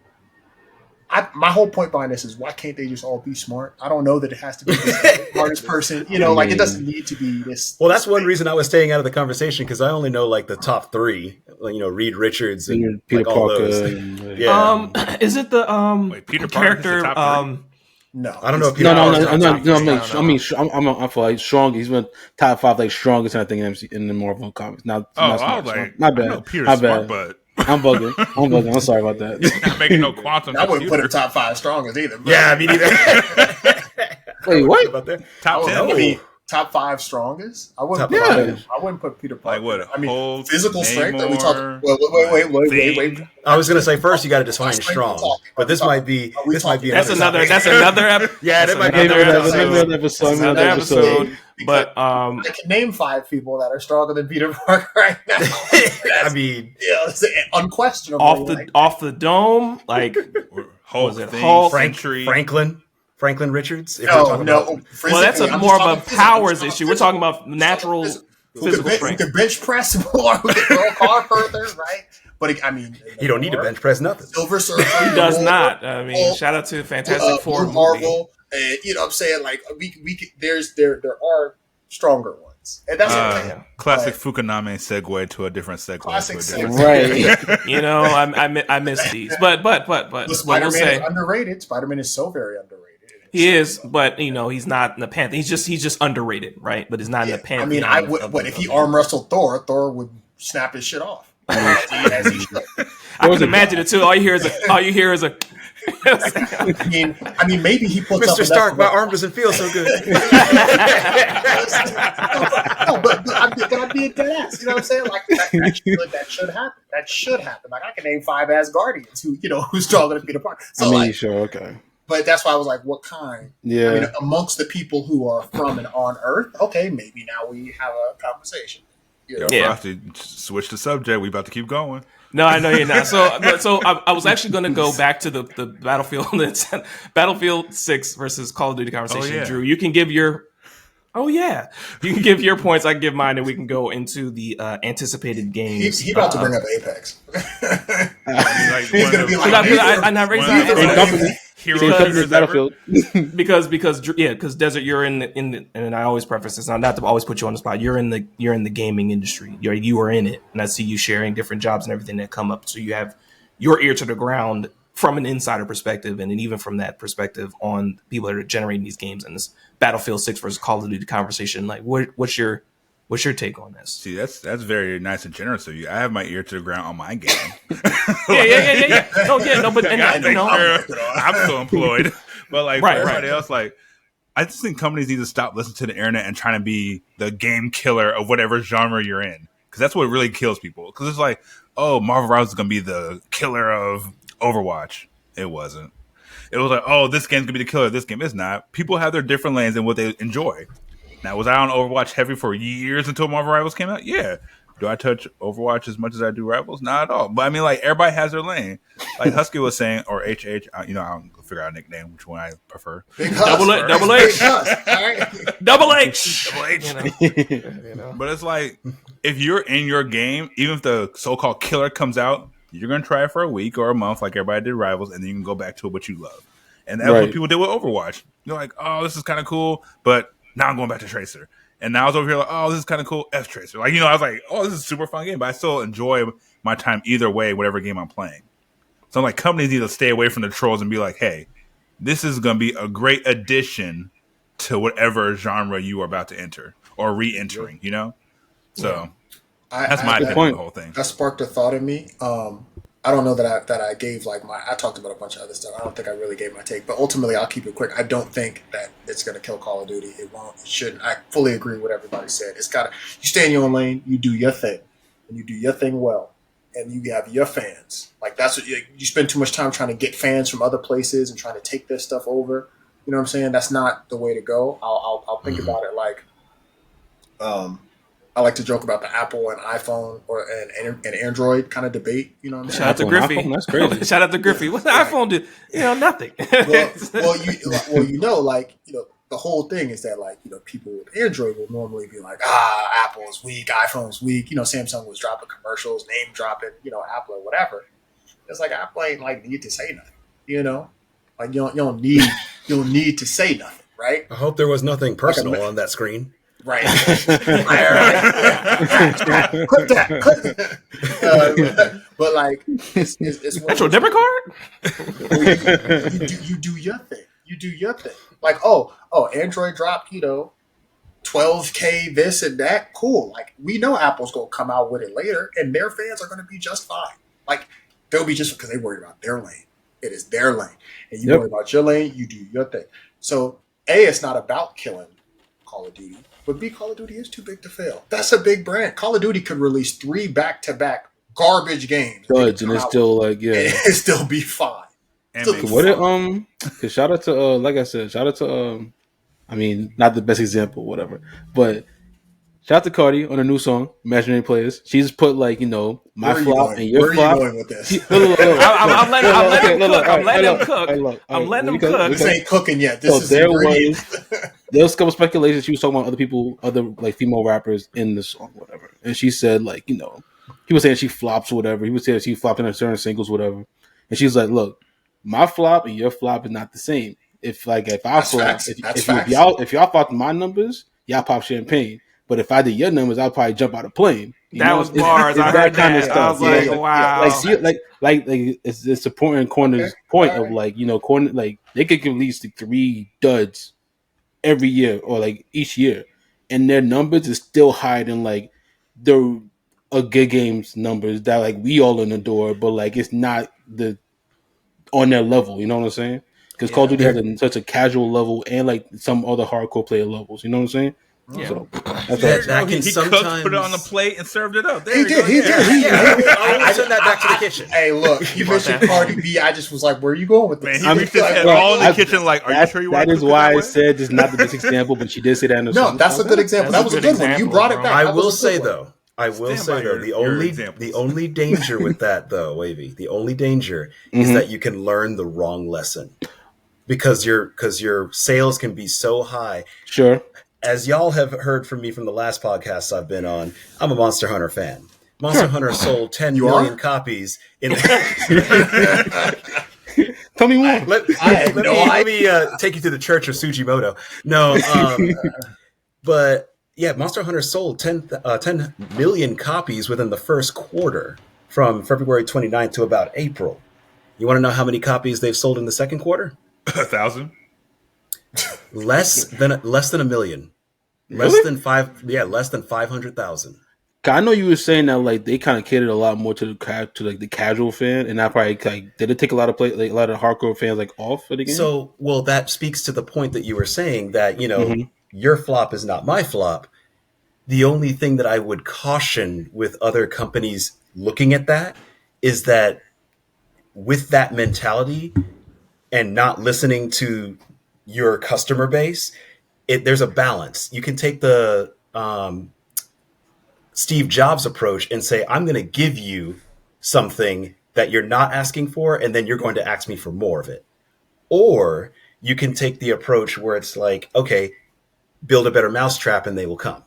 my whole point behind this is why can't they just all be smart? I don't know that it has to be the smartest person. Like it doesn't need to be this. Well, that's one reason I was staying out of the conversation because I only know like the top three. Reed Richards and Peter like all Parker. those. Yeah. Is it the Peter character? No, I don't know if Peter I feel like strong. He's been top 5 like strongest I think in the Marvel comics. Not bad. Peter's smart, but I'm bugging. I'm sorry about that. Not making no quantum. I wouldn't put him top 5 strongest either. Yeah, me neither. Wait, what? About that? Top 10. Top 5 strongest. I wouldn't. I wouldn't put Peter Parker. Like what? I mean, Hulk, physical strength. Are we Namor, talking? Wait. I was gonna say first you got to define strong, but this might be That's another episode. Yeah, that might be another episode. But I can name 5 people that are stronger than Peter Parker right now. I mean, it's unquestionable. Off the dome, like Hulk, Franklin Richards. No. Well, that's more of a powers issue. We're talking about natural physical strength. Who can bench press more? Who can throw a car further? Right? But I mean, you don't need to bench press nothing. Silver Surfer. He does not. I mean, shout out to Fantastic Four, Marvel, and what I'm saying, like there are stronger ones, and that's classic Fukuname segue to a different segue. Right. I miss these, but Spider-Man is underrated. Spider-Man is so very underrated. He is, but he's not in the Pantheon. He's just underrated, right? But he's not in the Pantheon. I mean, I would. But if he arm wrestled Thor would snap his shit off. As he should. I can imagine it too. All you hear is a. I mean, maybe he puts Mr. up Stark, my arm doesn't feel so good. but I'm being dead ass. You know what I'm saying? Like that should happen. That should happen. Like I can name 5 Asgardians who's stronger than Peter Parker. So sure, okay. But that's why I was like, what kind? Yeah. I mean, amongst the people who are from and on Earth, okay, maybe now we have a conversation. Yeah. We have to switch the subject. We about to keep going. No, I know you're not. So I was actually going to go back to the Battlefield 6 versus Call of Duty conversation. Oh, yeah. Drew, you can give your points. I can give mine, and we can go into the anticipated games. He about to bring up Apex. He's going to be like, because Desert, you're in and I always preface this, not to always put you on the spot. You're in the gaming industry. You are in it, and I see you sharing different jobs and everything that come up. So you have your ear to the ground from an insider perspective, and then even from that perspective on people that are generating these games and this Battlefield 6 versus Call of Duty conversation. Like, what's your take on this? See, that's very nice and generous of you. I have my ear to the ground on my game. Yeah. But I'm still employed. But like for everybody else, like I just think companies need to stop listening to the internet and trying to be the game killer of whatever genre you're in, because that's what really kills people. Because it's like, oh, Marvel Rivals is gonna be the killer of Overwatch. It wasn't. It was like, oh, this game's gonna be the killer of this game. It's not. People have their different lanes and what they enjoy. Now, was I on Overwatch heavy for years until Marvel Rivals came out? Yeah. Do I touch Overwatch as much as I do Rivals? Not at all. But I mean, like, everybody has their lane. Like Husky was saying, or HH, I'll figure out a nickname, which one I prefer. Double H. Double H. But it's like, if you're in your game, even if the so-called killer comes out, you're going to try it for a week or a month like everybody did Rivals, and then you can go back to what you love. And that's what people did with Overwatch. You're like, oh, this is kind of cool, but now I'm going back to Tracer. And now I was over here like, oh, this is kind of cool, F Tracer. Like, I was like, oh, this is a super fun game, but I still enjoy my time either way, whatever game I'm playing. So like companies need to stay away from the trolls and be like, hey, this is going to be a great addition to whatever genre you are about to enter or re-entering, So that's my opinion on the whole thing. That sparked a thought in me. I don't know that I gave I talked about a bunch of other stuff. I don't think I really gave my take, but ultimately I'll keep it quick. I don't think that it's going to kill Call of Duty. It won't. It shouldn't. I fully agree with what everybody said. It's got to. You stay in your own lane. You do your thing, and you do your thing well, and you have your fans. Like that's what you spend too much time trying to get fans from other places and trying to take their stuff over. You know what I'm saying? That's not the way to go. I'll think about it like, I like to joke about the Apple and iPhone and Android kind of debate. You know what I'm saying? Shout out to Griffey. iPhone, that's crazy. Shout out to Griffey. What's the iPhone do? Nothing. The whole thing is that people with Android will normally be like, Apple's weak, iPhone's weak. Samsung was dropping commercials, name dropping, Apple or whatever. It's like Apple ain't need to say nothing. Like you don't need to say nothing, right? I hope there was nothing personal on that screen. Right. Clip that. But it's that's your debit card. You do your thing. You do your thing. Like Android dropped 12K this and that. Cool. Like we know Apple's gonna come out with it later, and their fans are gonna be just fine. Like they'll be just because they worry about their lane. It is their lane, and you worry about your lane. You do your thing. So it's not about killing Call of Duty. But B, Call of Duty is too big to fail. That's a big brand. Call of Duty could release 3 back-to-back garbage games. And it's still and it still be fine. Shout out to like I said, shout out to not the best example, whatever. But shout out to Cardi on a new song, Imaginary Players. She just put my flop and your flop. Where are you going with this? I'm letting them cook. I'm letting them cook. This ain't cooking yet. There was a couple speculations. She was talking about other female rappers in the song, whatever. And she said he was saying she flops, whatever. He was saying she flopped in certain singles, whatever. And she's like, look, my flop and your flop is not the same. If I flop, if y'all flopped my numbers, y'all pop champagne. But if I did your numbers, I'd probably jump out of a plane. That was bars. I heard that. Of stuff. I was like, wow. It's supporting Corner's point of Corner they could give at least 3 duds every year or each year, and their numbers is still higher than the good games numbers that we all in the door, but it's not on their level. You know what I'm saying? Because Call of Duty has such a casual level and some other hardcore player levels. You know what I'm saying? Yeah. So he cooked, put it on the plate, and served it up. He did. I sent that back to the kitchen. Hey, look, you mentioned Cardi B. I just was like, where are you going with this? Man, he reached his head all in the kitchen like, are you sure you want to cook it that way? That is why I said this is not the best example, but she did say that in the song. No, that's a good example. That was a good one. You brought it back. I will say, though, the only danger with that, though, Wavy, the only danger is that you can learn the wrong lesson. Because your sales can be so high. Sure. As y'all have heard from me from the last podcasts I've been on, I'm a Monster Hunter fan. Monster Hunter sold 10 million copies. Tell me more. Let me take you to the Church of Sujimoto. No, but yeah, Monster Hunter sold 10 million copies within the first quarter from February 29th to about April. You want to know how many copies they've sold in the second quarter? 1,000. Less than a million. Really? Less than 500,000. I know you were saying that they kind of catered a lot more to the casual fan, and that probably did it take a lot of a lot of hardcore fans off of the game. So, that speaks to the point that you were saying that your flop is not my flop. The only thing that I would caution with other companies looking at that is that with that mentality and not listening to your customer base, there's a balance. You can take the Steve Jobs approach and say, I'm going to give you something that you're not asking for, and then you're going to ask me for more of it. Or you can take the approach where it's like, okay, build a better mousetrap and they will come.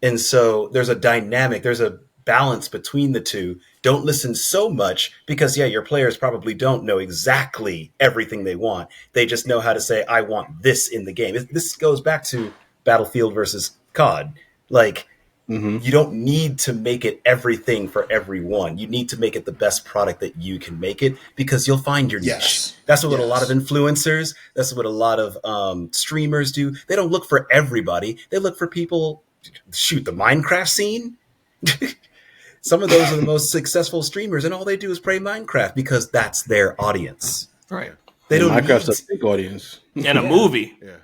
And so there's a dynamic, there's a balance between the two. Don't listen so much because, yeah, your players probably don't know exactly everything they want. They just know how to say, I want this in the game. This goes back to Battlefield versus COD. Like, you don't need to make it everything for everyone. You need to make it the best product that you can make it because you'll find your niche. That's what a lot of influencers, that's what a lot of streamers do. They don't look for everybody. They look for people, shoot, the Minecraft scene. Some of those are the most successful streamers, and all they do is play Minecraft because that's their audience. Right. They don't Minecraft's a big audience. And a movie. Yeah.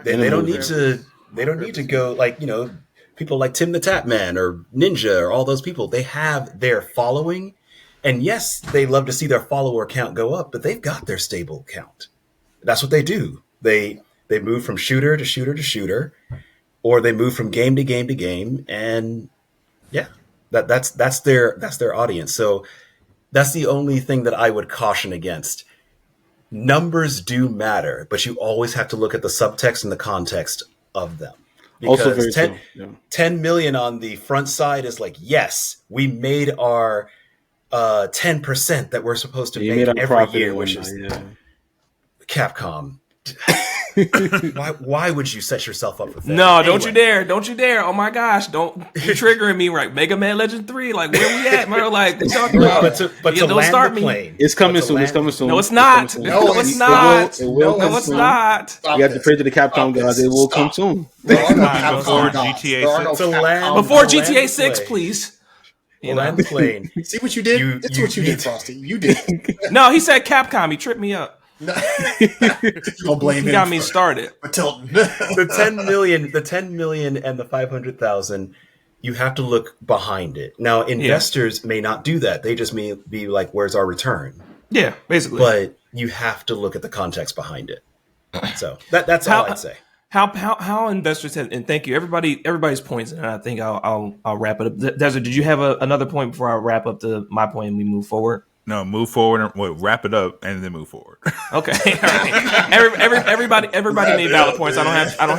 They don't need to. They don't need to go like, you know, people like Tim the Tap Man or Ninja or all those people. They have their following, and yes, they love to see their follower count go up, but they've got their stable count. That's what they do. They move from shooter to shooter to shooter, or they move from game to game to game, and yeah. That's their audience. So that's the only thing that I would caution against. Numbers do matter, but you always have to look at the subtext and the context of them. Because Also very 10, true. 10 million on the front side is like, yes, we made our 10% that we're supposed to make every year, which is Capcom. Why would you set yourself up for that? No, anyway. Don't you dare. Oh my gosh, you're triggering me, right? Mega Man Legend 3, like where we at, man? Like, what you talking about? But to don't land start the plane. It's coming soon. No, it's not. No, it's not. No, it's not. You have to pray to the Capcom guys. It will come soon. Before GTA 6. Before GTA 6, please. You land the plane. See what you did? It's what you did, Frosty. You did. No, he said Capcom. He tripped me up. Don't blame him. He got me started. The 10 million and the 500,000, you have to look behind it. Now, investors may not do that. They just may be like, where's our return? Yeah, basically. But you have to look at the context behind it. So that's all I'd say. How investors have, and thank you, everybody's points, and I think I'll wrap it up. Desert, did you have another point before I wrap up my point and we move forward? No, move forward. Wrap it up and then move forward. Okay. Everybody made valid points. I don't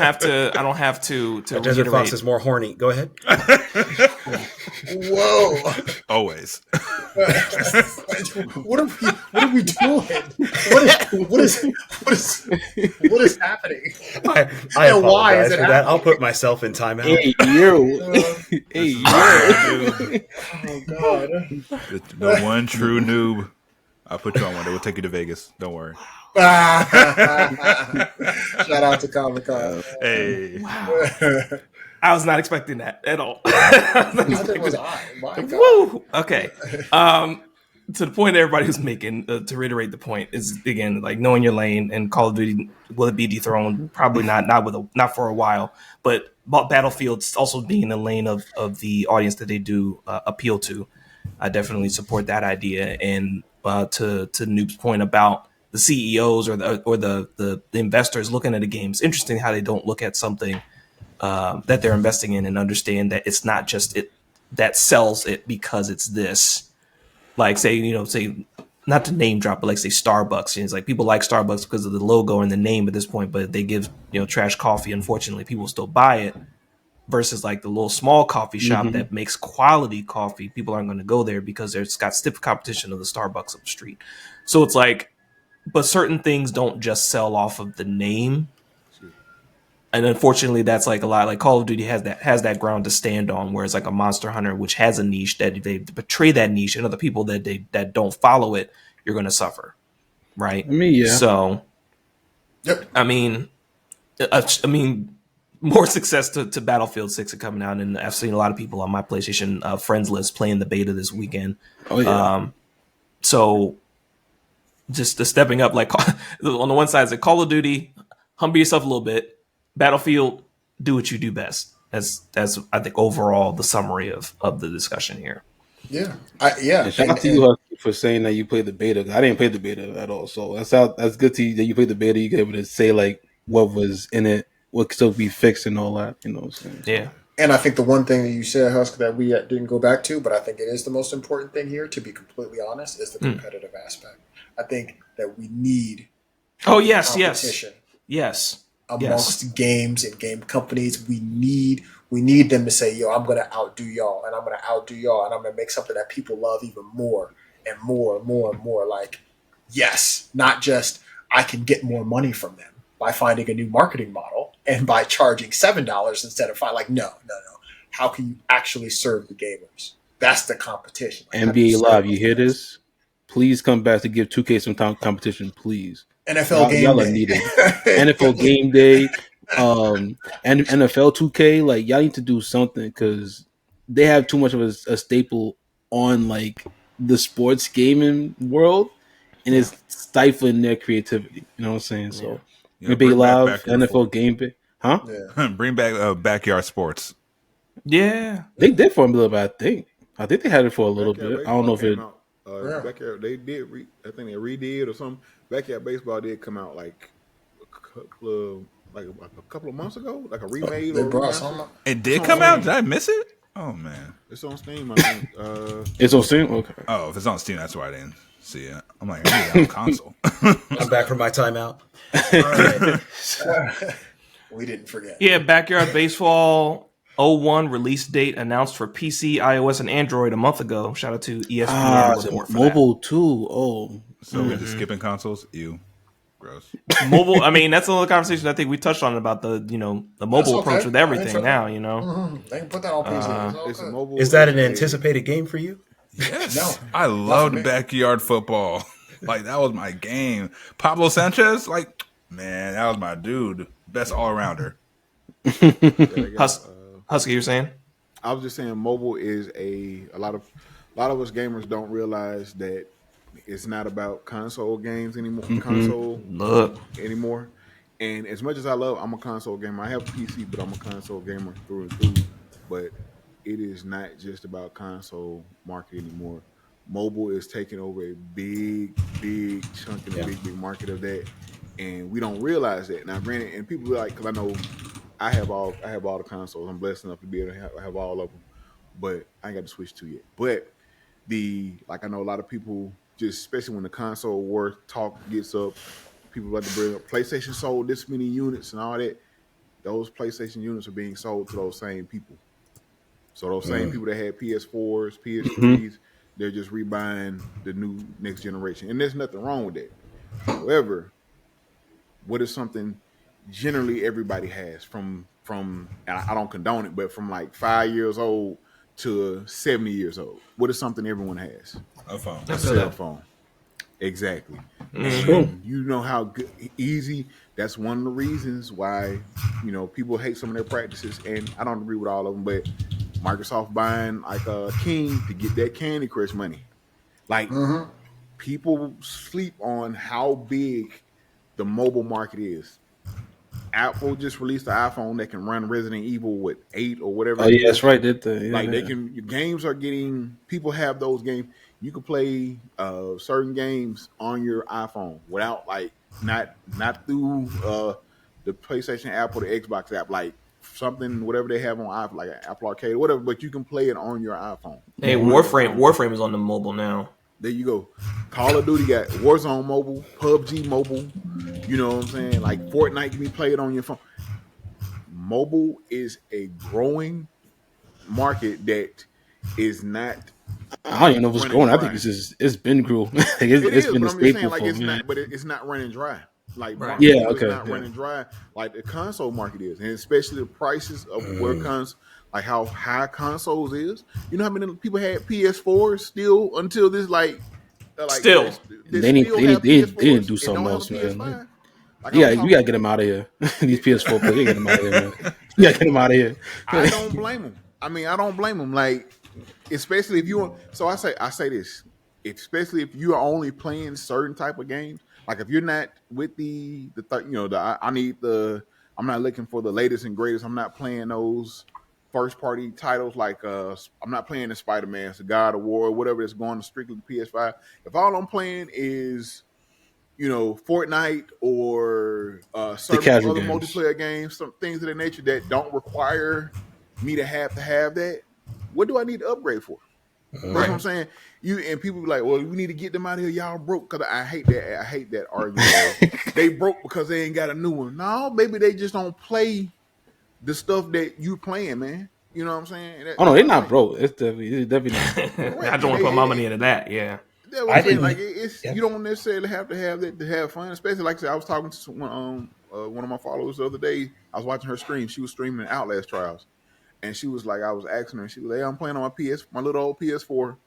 have to. Desert Fox is more horny. Go ahead. Whoa! Always. What are we doing? What is happening? I apologize why is it for that. I'll put myself in timeout. Hey you. Oh God! The one true noob. I'll put you on one day. We'll take you to Vegas. Don't worry. Shout out to Comic-Con. Hey. Wow. I was not expecting that at all. Woo! Okay. To the point that everybody was making, to reiterate the point, is again like knowing your lane. And Call of Duty, will it be dethroned? Probably not for a while. But Battlefield's also being in the lane of the audience that they do appeal to. I definitely support that idea. And to Noob's point about the CEOs or the investors looking at a game, it's interesting how they don't look at something that they're investing in and understand that it's not just it that sells it because it's this. Like say not to name drop, but like say Starbucks. And it's like people like Starbucks because of the logo and the name at this point, but they give trash coffee. Unfortunately, people still buy it. Versus like the little small coffee shop that makes quality coffee, people aren't going to go there because it's got stiff competition of the Starbucks up the street. So it's like, but certain things don't just sell off of the name. And unfortunately, that's like a lot. Like Call of Duty has that ground to stand on, whereas like a Monster Hunter, which has a niche that they betray that niche, and other people that don't follow it, you're going to suffer, right? So, yep. I mean, more success to Battlefield 6 coming out, and I've seen a lot of people on my PlayStation friends list playing the beta this weekend. Oh yeah. So just the stepping up, like on the one side, it's like Call of Duty, humble yourself a little bit. Battlefield, do what you do best. That's I think overall the summary of the discussion here. Yeah, And shout out to you Husky, for saying that you played the beta. I didn't play the beta at all, so that's good to you that you played the beta. You get able to say like what was in it, what could still be fixed, and all that. You know what I'm saying? Yeah. And I think the one thing that you said, Husk, that we didn't go back to, but I think it is the most important thing here, to be completely honest, is the competitive aspect. I think that we need competition. Yes. amongst games and game companies. We need them to say, yo, I'm gonna outdo y'all, and I'm gonna outdo y'all, and I'm gonna make something that people love even more and more and more and more. Like, yes, not just I can get more money from them by finding a new marketing model and by charging $7 instead of $5. Like, no. How can you actually serve the gamers? That's the competition. Like, NBA Live, you hear this? Please come back to give 2K some competition, please. NFL Game y'all Day. Are needed. NFL Game Day, and NFL 2K. Like, y'all need to do something because they have too much of a staple on like the sports gaming world, and it's stifling their creativity. You know what I'm saying? So, NBA Live, NFL Game Day, huh? Yeah. Bring back backyard sports. Yeah, they did for a little bit. I think they had it for a little bit. I don't know if it. Backyard, they did. I think they redid or something. Backyard baseball did come out like a couple of months ago, like a remade or remaster. It did come out. Did I miss it? Oh man, it's on Steam. I think. It's on Steam. Okay. Oh, if it's on Steam, that's why I didn't see it. I'm like, I need it on console. I'm back from my timeout. We didn't forget. Yeah, Backyard Baseball 01 release date announced for PC, iOS, and Android a month ago. Shout out to ESPN. Mobile too. Oh, so we're just skipping consoles. Ew, gross. Mobile. I mean, that's another conversation I think we touched on about the mobile approach with everything now. They can put that on PC. Is that an anticipated game for you? Yes. No, I loved backyard football. Like, that was my game. Pablo Sanchez, like, man, that was my dude. Best all-arounder. Husky, you're saying? I was just saying mobile is a lot of us gamers don't realize that it's not about console games anymore. Anymore. And as much as I'm a console gamer. I have a PC, but I'm a console gamer through and through. But it is not just about console market anymore. Mobile is taking over a big chunk of the big market of that, and we don't realize that. Now, granted, and people be like, because I know I have all the consoles. I'm blessed enough to be able to have all of them, but I ain't got to switch to yet. But I know a lot of people, just especially when the console war talk gets up, people like to bring up PlayStation sold this many units and all that. Those PlayStation units are being sold to those same people. So those same people that had PS4s, PS3s, they're just rebuying the new next generation. And there's nothing wrong with that. However, what is something generally everybody has from and I don't condone it, but from like 5 years old to 70 years old? What is something everyone has? A phone. A cell phone. Exactly. And you know how easy. That's one of the reasons why, people hate some of their practices, and I don't agree with all of them, but Microsoft buying like King to get that Candy Crush money. Like, people sleep on how big the mobile market is. Apple just released the iPhone that can run Resident Evil 8 or whatever. Oh yeah, that's right. They can. Games are getting. People have those games. You can play certain games on your iPhone without not through the PlayStation app or the Xbox app, like something whatever they have on iPhone, like Apple Arcade or whatever. But you can play it on your iPhone. Hey, Warframe is on the mobile now. There you go. Call of Duty got Warzone mobile, PUBG mobile. You know what I'm saying? Like Fortnite can be played on your phone. Mobile is a growing market that is not. I don't even know what's growing. I think it's been grew. it's been a staple for me. But it's not running dry. Like it's not running dry like the console market is, and especially the prices of where like how high consoles is. You know how many people had PS4s still until this still they didn't do something else, man. We gotta get them out of here. These PS4 players, you gotta get them out of here, man. You gotta get them out of here. I don't blame them. I don't blame them. Like, especially if you want. So I say this, especially if you are only playing certain type of games. Like if you're not with I'm not looking for the latest and greatest. I'm not playing those first party titles like I'm not playing the Spider-Man, the God of War, whatever that's going to strictly to PS5. If all I'm playing is Fortnite or certain other multiplayer games, some things of that nature that don't require me to have that, what do I need to upgrade for? That's what I'm saying. You and people be like, well, we need to get them out of here. Y'all broke, because I hate that. I hate that argument. They broke because they ain't got a new one. No, maybe they just don't play the stuff that you playing, man. You know what I'm saying? Oh no, they're not broke. It's definitely not. I don't want to put my money into that. Yeah. That's what I'm saying. Like you don't necessarily have to have that to have fun. Especially like I said, I was talking to one of my followers the other day. I was watching her stream. She was streaming Outlast Trials, and she was like, I was asking her. She was like, hey, I'm playing on my little old PS4,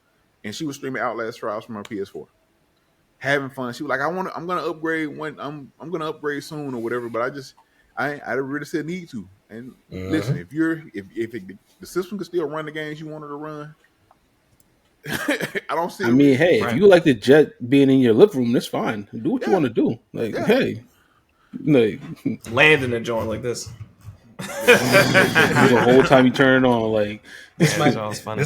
and she was streaming Outlast Trials from her PS4, having fun. She was like, I'm gonna upgrade when I'm gonna upgrade soon or whatever. But I really said need to. And listen, if the system can still run the games you want it to run. I don't see. I mean, hey, if you like the jet being in your living room, that's fine. Do what you want to do. Like, hey, like land in a joint like this. The whole time you turn it on, like this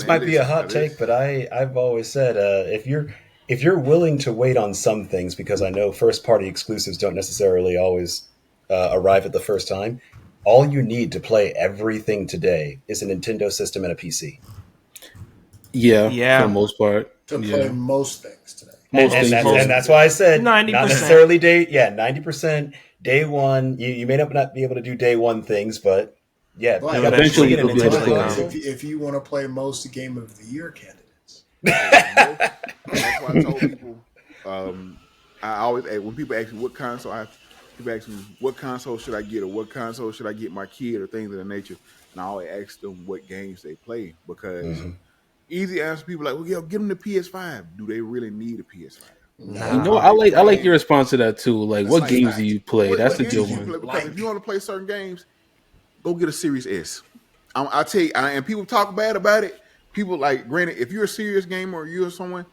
might be a hot take, but I've always said if you're willing to wait on some things, because I know first party exclusives don't necessarily always arrive at the first time. All you need to play everything today is a Nintendo system and a PC. Yeah, for the most part. To play most things today. And that's why I said 90%. Not necessarily 90% day one. You may not be able to do day one things, but eventually it'll be able to come. If you want to play most Game of the Year candidates. That's why I told people, I always, when people ask me what console, people ask me, what console should I get, or what console should I get my kid, or things of that nature. And I always ask them what games they play, because easy answer, people like, well, yeah, give them the PS5. Do they really need a PS5? Nah. You know, I like your response to that too. Like, what games do you play? That's the good one. Because if you want to play certain games, go get a Series S. I tell you, and people talk bad about it. People like, granted, if you're a serious gamer or you're someone,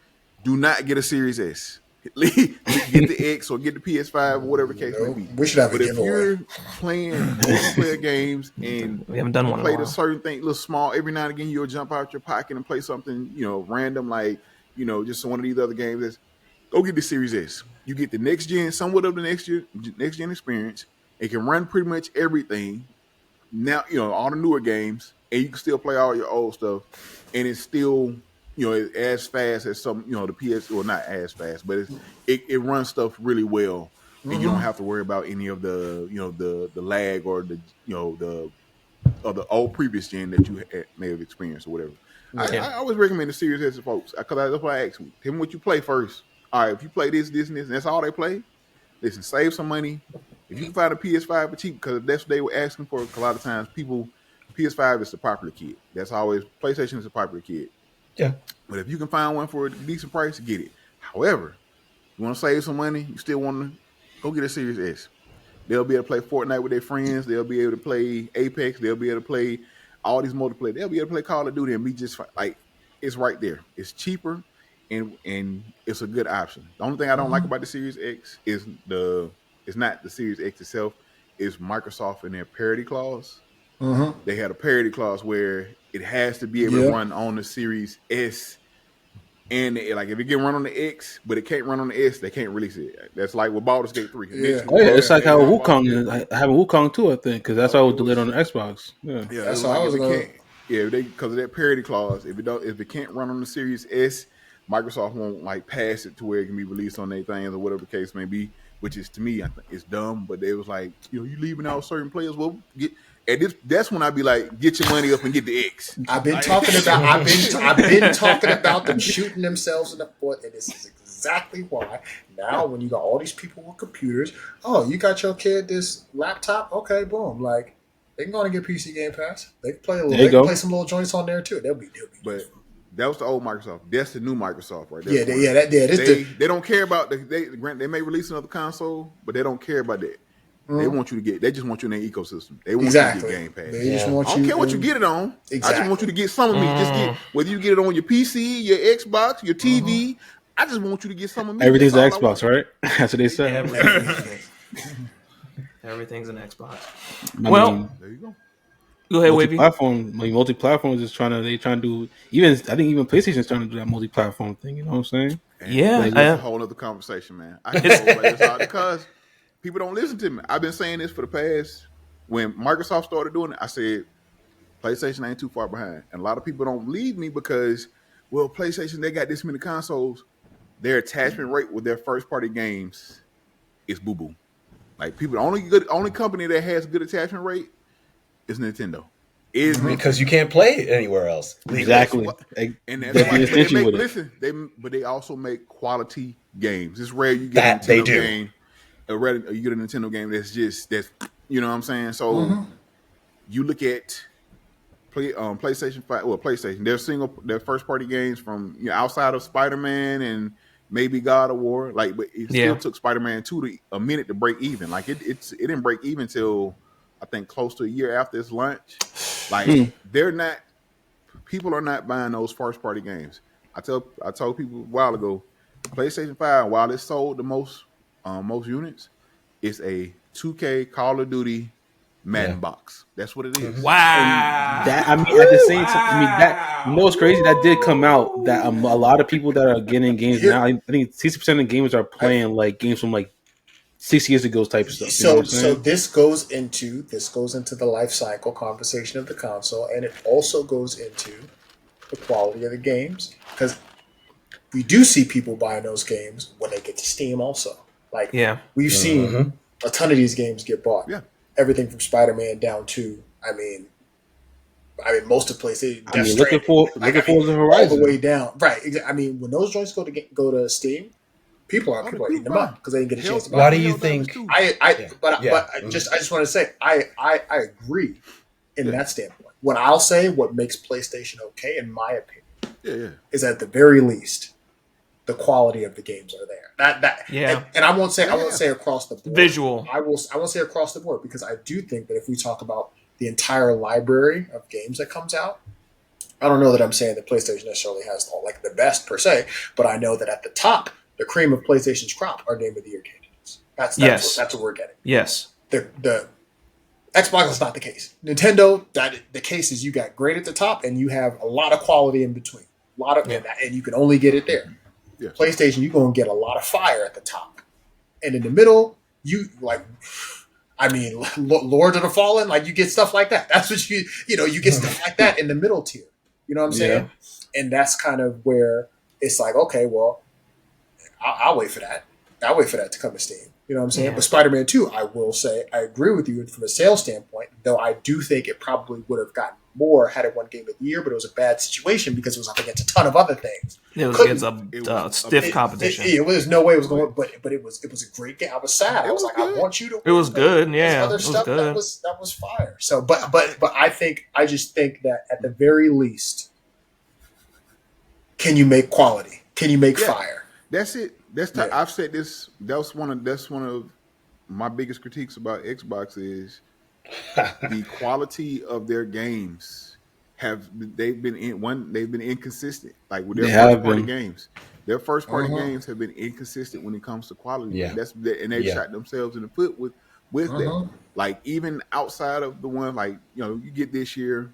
do not get a Series S. Get the X or get the PS5 or whatever the case may be. We should have but a if giveaway. you're playing multiplayer games and we haven't done one played a certain thing, little small, every now and again you'll jump out your pocket and play something, random, like, just one of these other games. Go get the Series S. You get the next gen, somewhat of the next gen experience. It can run pretty much everything. Now, all the newer games, and you can still play all your old stuff, and it's still, as fast as some, the PS, or not as fast, but it runs stuff really well, and you don't have to worry about any of the, the lag or the old previous gen that you may have experienced or whatever. I always recommend the Series S to folks, because that's why I ask them. Tell me what you play first. All right, if you play this, and this, and that's all they play, listen, save some money. If you can find a PS5 for cheap, because that's what they were asking for, a lot of times PS5 is the popular kid. That's always, PlayStation is the popular kid. Yeah. But if you can find one for a decent price, get it. However, you want to save some money, you still want to go get a Series S. They'll be able to play Fortnite with their friends. They'll be able to play Apex. They'll be able to play all these multiplayer. They'll be able to play Call of Duty and be just fine. Like, it's right there. It's cheaper, and it's a good option. The only thing I don't like about the Series X is it's not the Series X itself. It's Microsoft and their parity clause. They had a parity clause where it has to be able to run on the Series S, and like if it can run on the X, but it can't run on the S, they can't release it. That's like with Baldur's Gate 3. It's like how Wukong having Wukong too, I think, because that's how it was delayed on the Xbox. Yeah, that's how I was going. Yeah, because of that parity clause, if it can't run on the Series S, Microsoft won't like pass it to where it can be released on their things or whatever the case may be. Which is, to me, I think it's dumb. But they was like, you leaving out certain players. Well, that's when I'd be like, get your money up and get the X. I've been talking about them shooting themselves in the foot, and this is exactly why. Now, when you got all these people with computers, you got your kid this laptop, okay, boom, like they can go and get PC Game Pass. They can play play some little joints on there too. They'll be. But that was the old Microsoft. That's the new Microsoft, right there. They don't care about they may release another console, but they don't care about that. They want you to get. They just want you in their ecosystem. They want you to get Game Pass. They just want I don't care what you get it on. Exactly. I just want you to get some of me. Just get whether you get it on your PC, your Xbox, your TV. I just want you to get some of me. Everything's an Xbox, right? That's what they say. Everything's an Xbox. There you go. Go ahead, Wavy. Multi-platform is just trying to do. I think even PlayStation's trying to do that multi-platform thing. You know what I'm saying? That's a whole other conversation, man. I can't go this out because people don't listen to me. I've been saying this for the past. When Microsoft started doing it, I said PlayStation ain't too far behind, and a lot of people don't believe me because well, PlayStation, they got this many consoles. Their attachment rate with their first party games is boo boo. Like people, the only company that has good attachment rate is Nintendo. Because you can't play it anywhere else. Exactly. And that's why they also make quality games. It's rare you get a Nintendo game. You get a Nintendo game that's you know what I'm saying? So you look at PlayStation 5, PlayStation, their first party games from outside of Spider-Man and maybe God of War, but it still took Spider-Man 2 a minute to break even. Like it didn't break even till I think close to a year after its launch. Like people are not buying those first party games. I told people a while ago, PlayStation 5, while it sold the most units, it's a 2K Call of Duty Madden box. That's what it is. Wow. And at the same time, what's crazy? That did come out that a lot of people that are getting games now, I think 60% of gamers are playing games from 6 years ago type of stuff. So this goes into the life cycle conversation of the console, and it also goes into the quality of the games, because we do see people buying those games when they get to Steam also. We've seen a ton of these games get bought. Yeah. Everything from Spider-Man down to, I mean, most of PlayStation. Looking for the Horizon all the way down. Right. I mean, when those joints go to Steam, people are eating them up because they didn't get a chance to buy them. Why do you think? I just want to say I agree in that standpoint. What I'll say, what makes PlayStation okay, in my opinion, is at the very least, the quality of the games are there. And I won't say across the board. Visual. I won't say across the board, because I do think that if we talk about the entire library of games that comes out, I don't know that I'm saying that PlayStation necessarily has the best per se, but I know that at the top, the cream of PlayStation's crop are Game of the Year candidates. That's what we're getting. Yes. The Xbox is not the case. Nintendo, the case is you got great at the top and you have a lot of quality in between. And you can only get it there. Yeah. PlayStation, you're going to get a lot of fire at the top. And in the middle, Lords of the Fallen, you get stuff like that. That's what you get stuff like that in the middle tier. You know what I'm saying? And that's kind of where it's okay, well, I'll wait for that. I'll wait for that to come to Steam. You know what I'm saying? Yeah. But Spider-Man 2, I will say, I agree with you from a sales standpoint, though I do think it probably would have gotten more had it won Game of the Year, but it was a bad situation because it was up against a ton of other things. It was against a stiff competition. There's no way it was going, but it was a great game. I was sad. I was like, good. I want you to win. It was good, yeah. Other stuff that was fire. So, but I just think that at the very least, can you make quality? Can you make fire? That's it. I've said this. That's one of my biggest critiques about Xbox is the quality of their games. They've been inconsistent. With their first party games, their first party games have been inconsistent when it comes to quality. Yeah. And they shot themselves in the foot with that. Even outside of the one you get this year,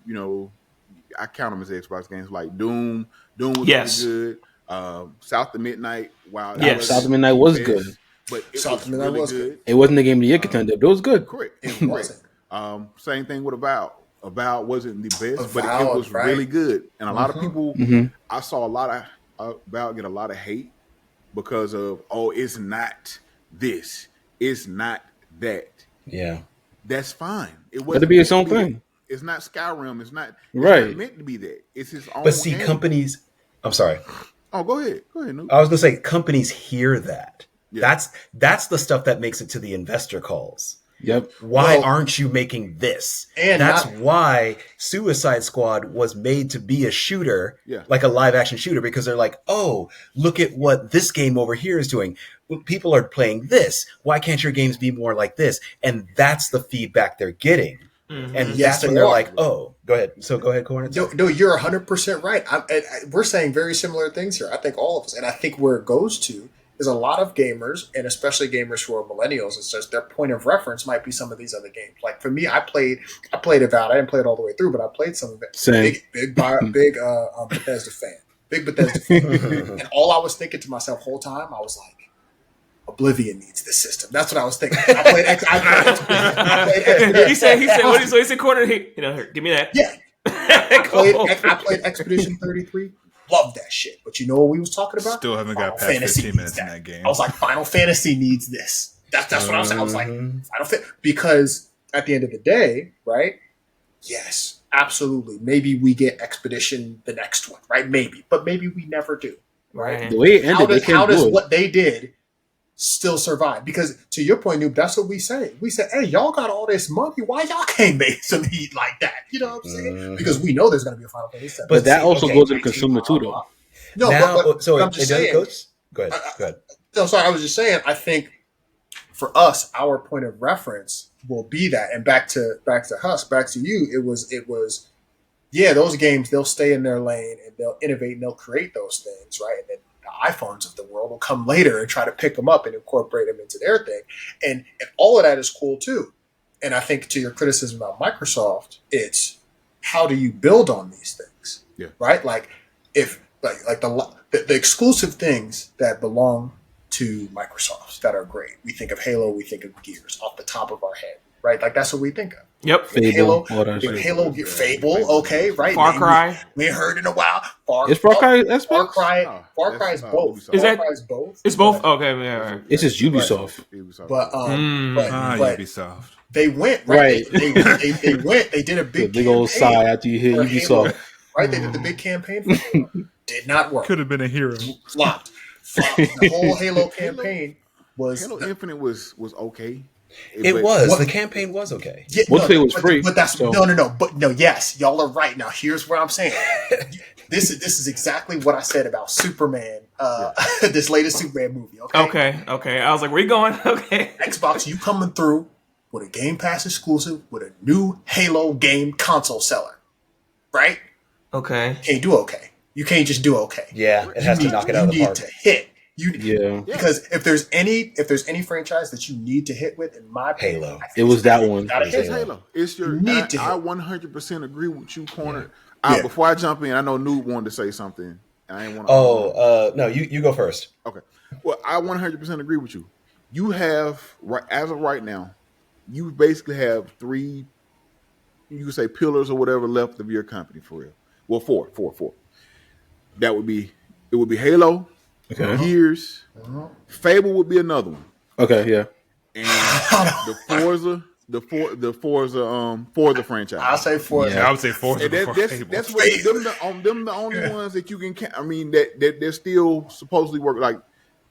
I count them as Xbox games Doom. Doom was really good. South of Midnight. Wow. South of Midnight was good. But South of Midnight was good. It wasn't the Game of the Year contender, but it was good. Correct. It wasn't. Same thing with Avowed. Avowed wasn't the best, but it was really good. And a lot of people, I saw a lot of Avowed get a lot of hate because of, it's not this, it's not that. Yeah. That's fine. It wasn't to be its own thing. It's not Skyrim. It's not meant to be that. It's his own. But see, game. Companies. I'm sorry. Oh, go ahead. Noob. I was going to say companies hear that. Yeah. That's the stuff that makes it to the investor calls. Yep. Why aren't you making this? And that's why Suicide Squad was made to be a shooter, like a live action shooter, because they're like, oh, look at what this game over here is doing. People are playing this. Why can't your games be more like this? And that's the feedback they're getting. Mm-hmm. And that's when they're like, oh, go ahead. So go ahead, Corner. No, you're 100% right. We're saying very similar things here. I think all of us. And I think where it goes to is a lot of gamers, and especially gamers who are millennials, it's just their point of reference might be some of these other games. Like for me, I played Avowed. I didn't play it all the way through, but I played some of it. Same. Big Bethesda fan. Big Bethesda fan. And all I was thinking to myself the whole time, I was like, Oblivion needs this system. That's what I was thinking. I played Expedition. He said, Corner, here, give me that. Yeah. I played Expedition 33. Love that shit. But you know what we was talking about? Still haven't got Final past Fantasy 15 needs minutes in that. that game. I was like, Final Fantasy needs this. That's what I was saying. I was like, because at the end of the day, right? Yes, absolutely. Maybe we get Expedition the next one, right? Maybe, but maybe we never do, right? The way it ended, How does what they did still survive? Because to your point, Noob, that's what we say. We say, hey, y'all got all this money. Why y'all can't make some heat like that? You know what I'm saying? Because we know there's going to be a Final Fantasy 7. But that also goes to the consumer too, though. No, now, but I'm just saying. Coach? Go ahead. No, sorry. I was just saying. I think for us, our point of reference will be that. And back to Husk, back to you. It was. Yeah, those games, they'll stay in their lane and they'll innovate and they'll create those things, right? And then the iPhones of the world will come later and try to pick them up and incorporate them into their thing. And all of that is cool too. And I think to your criticism about Microsoft, it's how do you build on these things? Yeah. Right? Like if like the exclusive things that belong to Microsoft that are great. We think of Halo, we think of Gears off the top of our head, right? Like that's what we think of. Yep. Halo, Fable, Fable, okay, right? Far Cry. We ain't heard in a while. Is Far Cry Xbox? Far Cry is that's both. Ubisoft. Is that- Far Cry is both? It's both. Okay, yeah. Right. It's just Ubisoft. But Ubisoft. they went right. They went. They did a big old campaign sigh after you hit for Ubisoft. Halo, right? They did the big campaign for Halo. Did not work. Could have been a hero. Flopped. The whole Halo campaign was Halo Infinite was okay. It was. The campaign was okay. Yeah, Multiplayer was free. But that's so. no. But no, yes, y'all are right. Now here's what I'm saying. This is exactly what I said about Superman. This latest Superman movie. Okay. I was like, where you going? Okay. Xbox, you coming through with a Game Pass exclusive with a new Halo game console seller, right? Okay. Can't do okay. You can't just do okay. Yeah, it has to knock it out of the park. You need to hit. Yeah. Because if there's any franchise that you need to hit with, in my opinion, Halo. It was that one. It's Halo. It's your. Need to I hit. 100% agree with you, Corner. Yeah. Before I jump in, I know Noob wanted to say something. I ain't want. No, you go first. Okay. Well, I 100% agree with you. You have as of right now, you basically have 3. You could say pillars or whatever left of your company for real. Well, four. That would be Halo. Okay. Gears, Fable would be another one, Okay, yeah. and the Forza franchise. I'll say Forza. Yeah, I would say Forza And before Fable. that's what them the only ones that you can. I mean that they're still supposedly work. Like,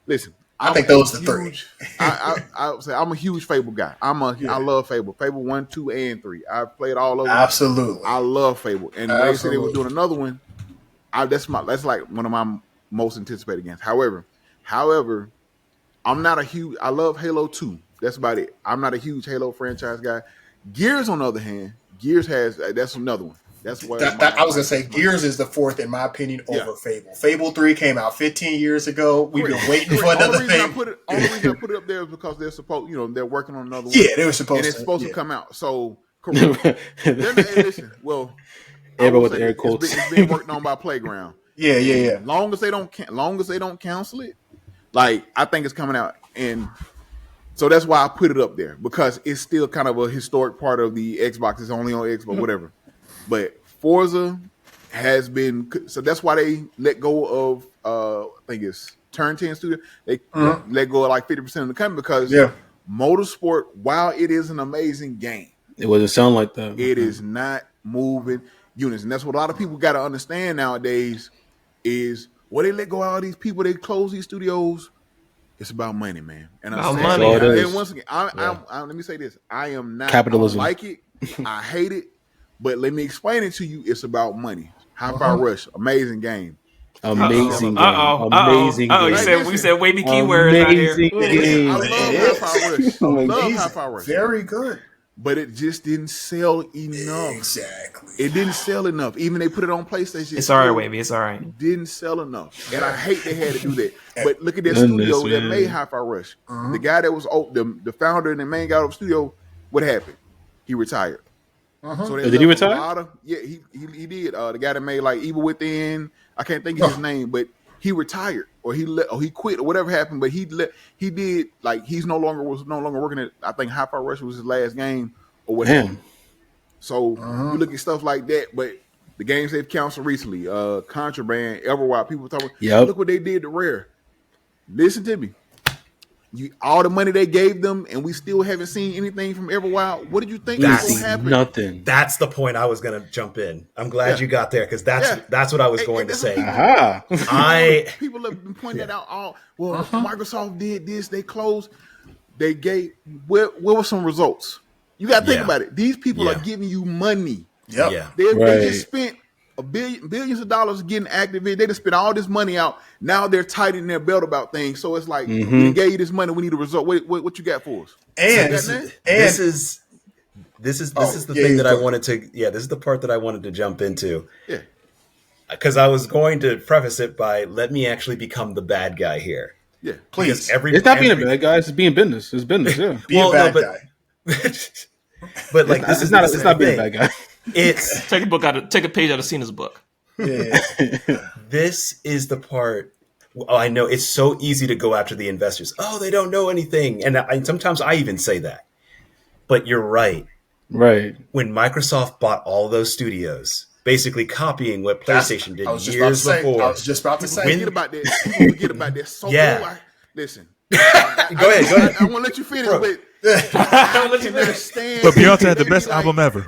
listen, I think those are the 3. I would say I'm a huge Fable guy. I love Fable. Fable 1, 2, and 3. I've played all of them. Absolutely. I love Fable, and when they said they were doing another one, that's like one of my most anticipated games. However, I'm not a huge. I love Halo 2. That's about it. I'm not a huge Halo franchise guy. Gears, on the other hand, that's another one. That's what I was gonna say. Gears is the 4th, in my opinion, over Fable. Fable 3 came out 15 years ago. We've been waiting for another thing. Only reason I put it up there is because they're supposed, they're working on another one. Yeah, they were supposed and to. It's supposed to come out. So, correct. Listen, well, everybody with the air quotes. It's being worked on by Playground. Yeah. Long as they don't cancel it, like, I think it's coming out, and so that's why I put it up there, because it's still kind of a historic part of the Xbox. It's only on Xbox, whatever. But Forza has been, so that's why they let go of I think it's Turn 10 Studio. They let go of like 50% of the company because Motorsport, while it is an amazing game, it doesn't sound like that. It is not moving units, and that's what a lot of people got to understand nowadays. Is they let go of all these people, they close these studios. It's about money, man. And about money. And once again, let me say this: I am not capitalism. I don't like it. I hate it. But let me explain it to you. It's about money. Hi-Fi Rush, amazing game. Amazing game. Amazing game. We said wavy keywords out here. Game. I love Hi-Fi Rush. I love Hi-Fi Rush. Very good. But it just didn't sell enough. Exactly. It didn't sell enough. Even they put it on PlayStation. It's all right, Wavy. It's all right. Didn't sell enough. And I hate they had to do that. But look at that studio that made Hi-Fi Rush. The guy that was the founder and the main guy of the studio, what happened? He retired. So did he retire? He did. The guy that made like Evil Within, I can't think of his name, but he retired or he quit or whatever happened. But he did, like, he's no longer working at, I think Hi-Fi Rush was his last game or whatever. So you look at stuff like that, but The games they've canceled recently, Contraband, Everwild, people talking. Yep. Look what they did to Rare. Listen to me. All the money they gave them, and we still haven't seen anything from Everwild. What did you think was going to happen? Nothing. That's the point I was going to jump in. I'm glad you got there because that's what I was going to say. People have been pointing that out. Microsoft did this. They closed. They gave. Where were some results? You got to think about it. These people are giving you money. Yep. Yeah. They just spent billions of dollars getting activated. They just spent all this money out. Now they're tightening their belt about things. So it's like, we gave you this money. We need a result. What you got for us? And this is the thing that I wanted to. Yeah, this is the part that I wanted to jump into. Yeah. Because I was going to preface it by let me actually become the bad guy here. Yeah, please. It's not being a bad guy. It's being business. It's business. Yeah. Be a bad guy. But like it's not being a bad guy. It's take a page out of Cena's book. Yeah. This is the part. Oh, I know it's so easy to go after the investors. Oh, they don't know anything, and sometimes I even say that. But you're right. Right. When Microsoft bought all those studios, basically copying what PlayStation did years before. I was just about to say. Forget about that. People forget about that. So listen. Go ahead. I want to let you finish, but I can understand. But Beyonce had the best album ever.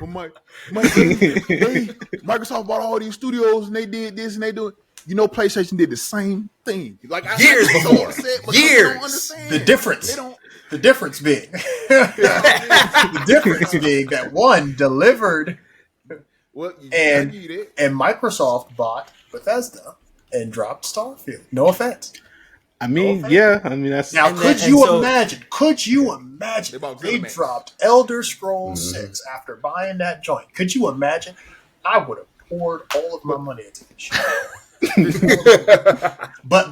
Microsoft bought all these studios and they did this and they do it. You know, PlayStation did the same thing. Like years before. Years. Don't understand. The difference being that one delivered, and Microsoft bought Bethesda and dropped Starfield. No offense. I mean, that's now. Could you imagine? They dropped Elder Scrolls 6 after buying that joint. Could you imagine? I would have poured all of my money into this shit. but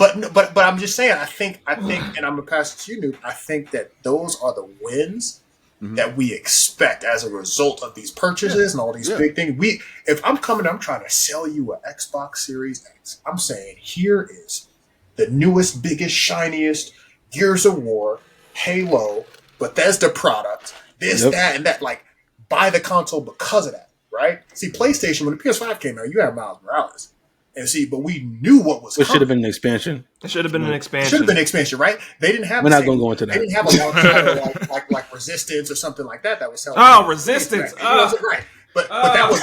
I'm just saying. I think, and I'm gonna pass it to you, Noob. I think that those are the wins that we expect as a result of these purchases and all these big things. If I'm trying to sell you an Xbox Series X. I'm saying here is the newest, biggest, shiniest Gears of War, Halo, Bethesda product, that, and that. Like, buy the console because of that, right? See, PlayStation, when the PS5 came out, you had Miles Morales. And see, but we knew what was coming. It should have been an expansion. It should have been an expansion. Should have been an expansion, right? They didn't have. We're not going to go into that. They didn't have a long title like Resistance or something like that was selling. Oh, Resistance! Right. But that was.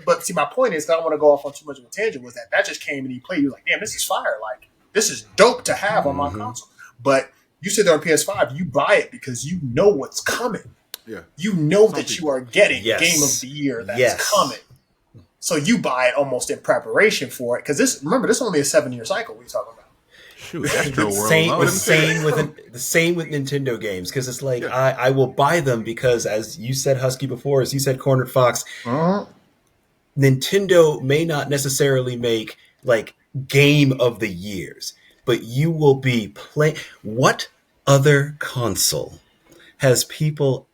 But see, my point is, I don't want to go off on too much of a tangent. Was that just came and you played? You're like, damn, this is fire! Like, this is dope to have on my console. But you sit there on PS5, you buy it because you know what's coming. Yeah, you know that you are getting Game of the Year that's coming. So you buy it almost in preparation for it because this is only a 7-year cycle we're talking about. Shoot, that's the same with Nintendo games because it's like I will buy them because, as you said, Husky before, as you said, Cornered Fox, Nintendo may not necessarily make like Game of the Years, but you will be playing. What other console has people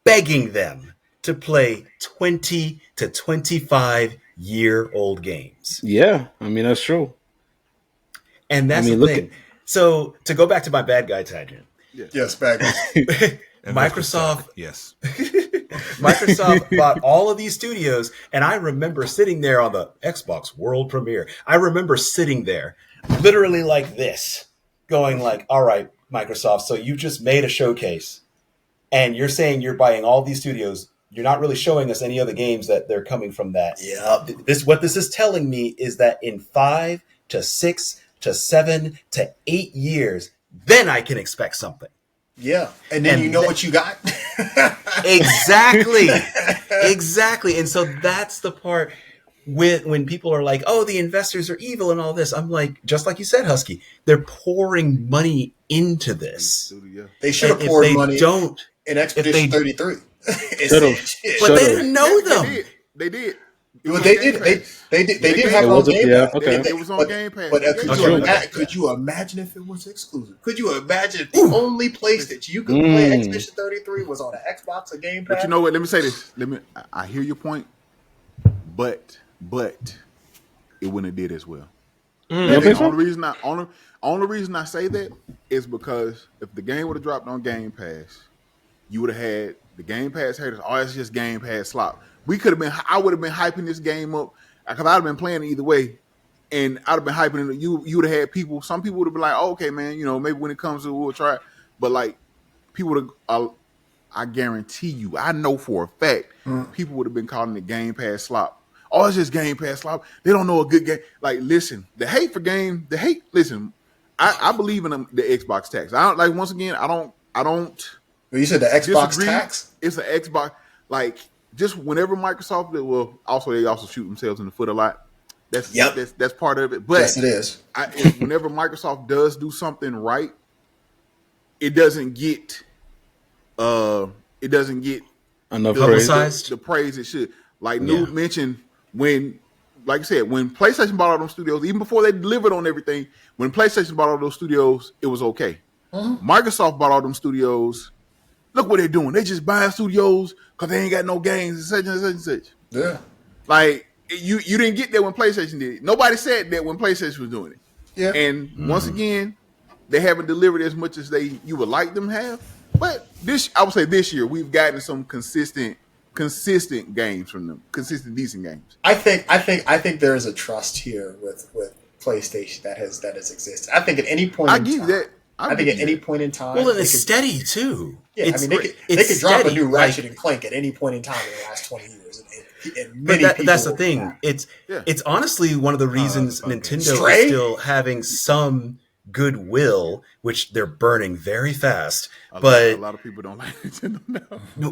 begging them to play 20 to 25-year-old games? Yeah, I mean, that's true. And that's the thing. So to go back to my bad guy tangent. Yes, bad guy. Microsoft. Yes. Microsoft bought all of these studios, and I remember sitting there on the Xbox World Premiere. I remember sitting there literally like this, going like, all right, Microsoft, so you just made a showcase, and you're saying you're buying all these studios. You're not really showing us any other games that they're coming from that. Yeah. What this is telling me is that in 5 to 6 to 7 to 8 years, then I can expect something. Yeah. And then you know what you got. Exactly. And so that's the part when people are like, oh, the investors are evil and all this. I'm like, just like you said, Husky, they're pouring money into this. They should have poured money in Expedition 33. But they didn't know them. They did. Well, they did have it on Game Pass. It was on Game Pass. But could you imagine if it was exclusive? Could you imagine if the only place that you could play Expedition 33 was on an Xbox or Game Pass? But you know what? Let me say this. I hear your point, but it wouldn't have did as well. The only reason I say that is because if the game would have dropped on Game Pass, you would have had the Game Pass haters, oh, it's just Game Pass slop. I would have been hyping this game up because I'd have been playing it either way, and I'd have been hyping it. You would have had people. Some people would have been like, oh, okay, man, maybe when it comes to it, we'll try it. But like people would have. I guarantee you, I know for a fact, people would have been calling it Game Pass slop. Oh, it's just Game Pass slop. They don't know a good game. Like, listen, listen, I believe in the Xbox tax. I don't, like, once again, I don't. Well, you said the Xbox disagree. tax? It's an Xbox. Like, just whenever Microsoft, they also shoot themselves in the foot a lot. That's part of it. But yes, it is. Whenever Microsoft does do something right, it doesn't get enough the praise it should. Like Noob mentioned, like I said, when PlayStation bought all those studios, even before they delivered on everything, when PlayStation bought all those studios, it was okay. Microsoft bought all them studios. Look what they're doing. They just buying studios because they ain't got no games and such and such and such. Yeah. Like you didn't get that when PlayStation did it. Nobody said that when PlayStation was doing it. Yeah. And once again, they haven't delivered as much as you would like them to have. But I would say this year we've gotten some consistent games from them, consistent decent games. I think there is a trust here with PlayStation that has existed. I think at any point I give that. I think at any point in time. Well, and it's steady too. Yeah, I mean they could drop a new Ratchet and Clank at any point in time in the last 20 years. That's the thing. It's honestly one of the reasons Nintendo is still having some goodwill, which they're burning very fast. But a lot of people don't like Nintendo now.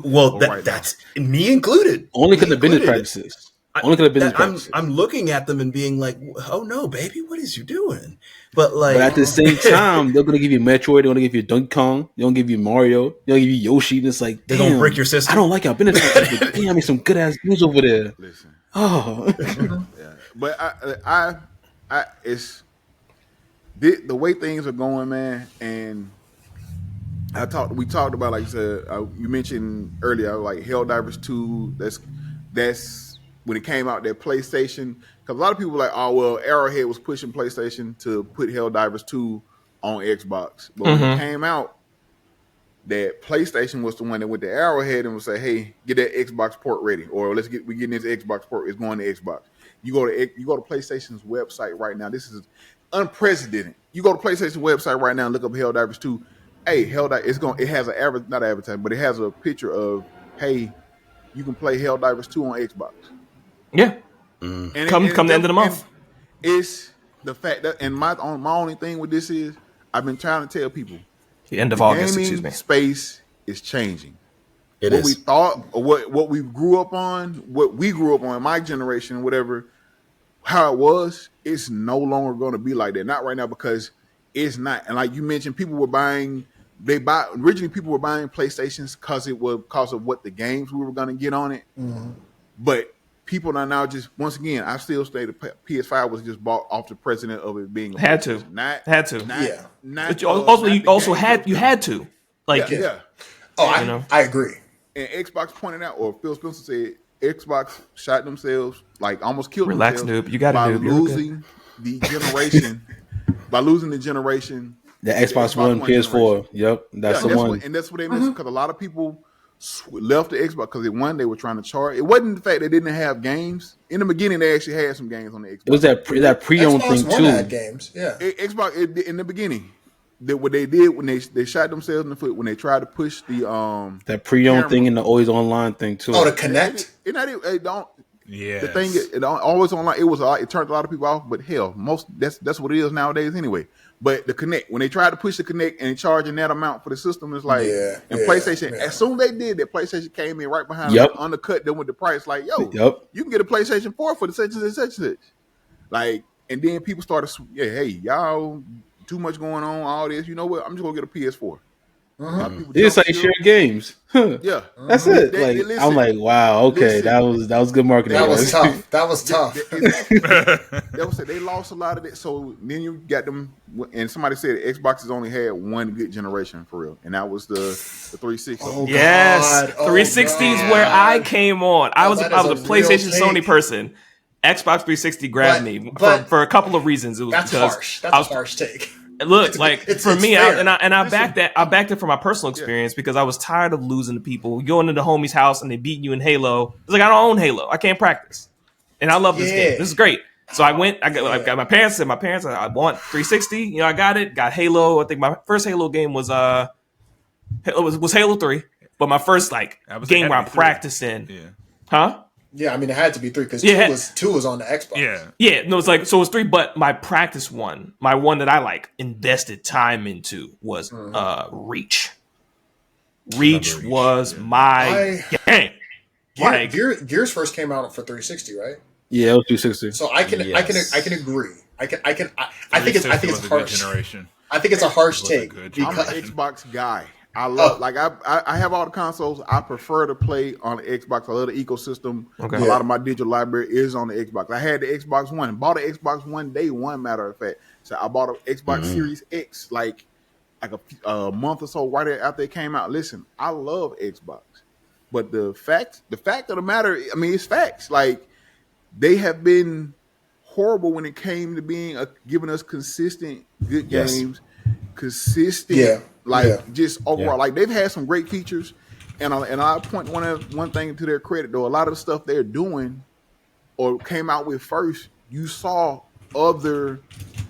Well, that's me included. Only because of business practices. I'm looking at them and being like, "Oh no, baby, what is you doing?" But at the same time, they're gonna give you Metroid. They're gonna give you Donkey Kong. They're gonna give you Mario. They're gonna give you Yoshi. And it's like they're gonna break your system. I don't like our business practices. But damn, some good ass news over there. Listen. Oh, yeah. But I it's the way things are going, man. And we talked about, like you said, you mentioned earlier, like Helldivers 2. That's when it came out, that PlayStation, because a lot of people were like, oh, well, Arrowhead was pushing PlayStation to put Helldivers 2 on Xbox. But when it came out, that PlayStation was the one that went to Arrowhead and would say, hey, get that Xbox port ready. Or we're getting this Xbox port. It's going to Xbox. You go to PlayStation's website right now. This is unprecedented. You go to PlayStation's website right now and look up Helldivers 2. Hey, Helldivers, it has not advertising, but it has a picture of, hey, you can play Helldivers 2 on Xbox. Yeah. And come the end of the month. It's the fact that, and my only thing with this is, I've been trying to tell people, the end of August, excuse me. Space is changing. What we thought, or what we grew up on, my generation, whatever, how it was, it's no longer going to be like that. Not right now, because it's not. And like you mentioned, originally people were buying PlayStations because of what the games we were going to get on it. Mm-hmm. But people are now just, once again, I still say the PS5 was just bought off the precedent of it being had to. But you also had to. Like, yeah. Oh, I agree. And Xbox pointed out, or Phil Spencer said, Xbox shot themselves, like almost killed themselves. Relax, noob. You got it, by losing the generation. By losing the generation. The Xbox One, PS4. Yep, that's the one. And that's what they missed, because a lot of people left the Xbox because they were trying to charge. It wasn't the fact they didn't have games. In the beginning, they actually had some games on the Xbox. It was that pre-owned thing too. Had games, yeah. Xbox in the beginning, what they did when they shot themselves in the foot when they tried to push the that pre-owned thing and the always online thing too. Oh, the Connect. It don't. Yeah. The thing it always online. It turned a lot of people off. But hell, that's what it is nowadays anyway. But the Connect, when they tried to push the Connect and charging that amount for the system, it's like, PlayStation, as soon as they did that, PlayStation came in right behind them, undercut them with the price. Like, you can get a PlayStation 4 for the such and such and such. Like, and then people started, hey, y'all, too much going on, all this. You know what? I'm just going to get a PS4. It's like share games. Yeah, that's it. I'm like, wow, okay, that was good marketing. That was tough. That was tough. That was it. They lost a lot of it. So then you got them, and somebody said Xbox has only had one good generation for real, and that was the 360. Oh, yes, God. 360 is where I came on. I was a PlayStation Sony person. Xbox 360 grabbed me for a couple of reasons. It was that's because harsh. That's a harsh take. Look, like it's for me, fair. I backed that. I backed it from my personal experience because I was tired of losing to people. Going into the homie's house and they beating you in Halo. It's like I don't own Halo. I can't practice, and I love this game. This is great. So I went. I got my parents. And my parents. I want 360. You know, I got it. Got Halo. I think my first Halo game was Halo 3. But my first game where I'm practicing. Yeah. Huh? Yeah, I mean it had to be 3 because two was on the Xbox. Yeah. No, it's like so it was 3. But my practice one, my one that I invested time into was Reach. Reach was my game. Gears first came out for 360, right? Yeah, it was 360. So I can agree. I think it's harsh. Generation. I think it's a harsh take. I'm an Xbox guy. I love I have all the consoles. I prefer to play on the Xbox. I love the ecosystem. Okay. A lot of my digital library is on the Xbox. I had the Xbox One. Bought an Xbox One day one, matter of fact. So I bought an Xbox Series X like a month or so right after it came out. Listen, I love Xbox. But the fact of the matter, I mean, it's facts. Like they have been horrible when it came to being giving us consistent good games, consistent just overall. Like they've had some great features, and I point one thing to their credit though. A lot of the stuff they're doing or came out with first, you saw other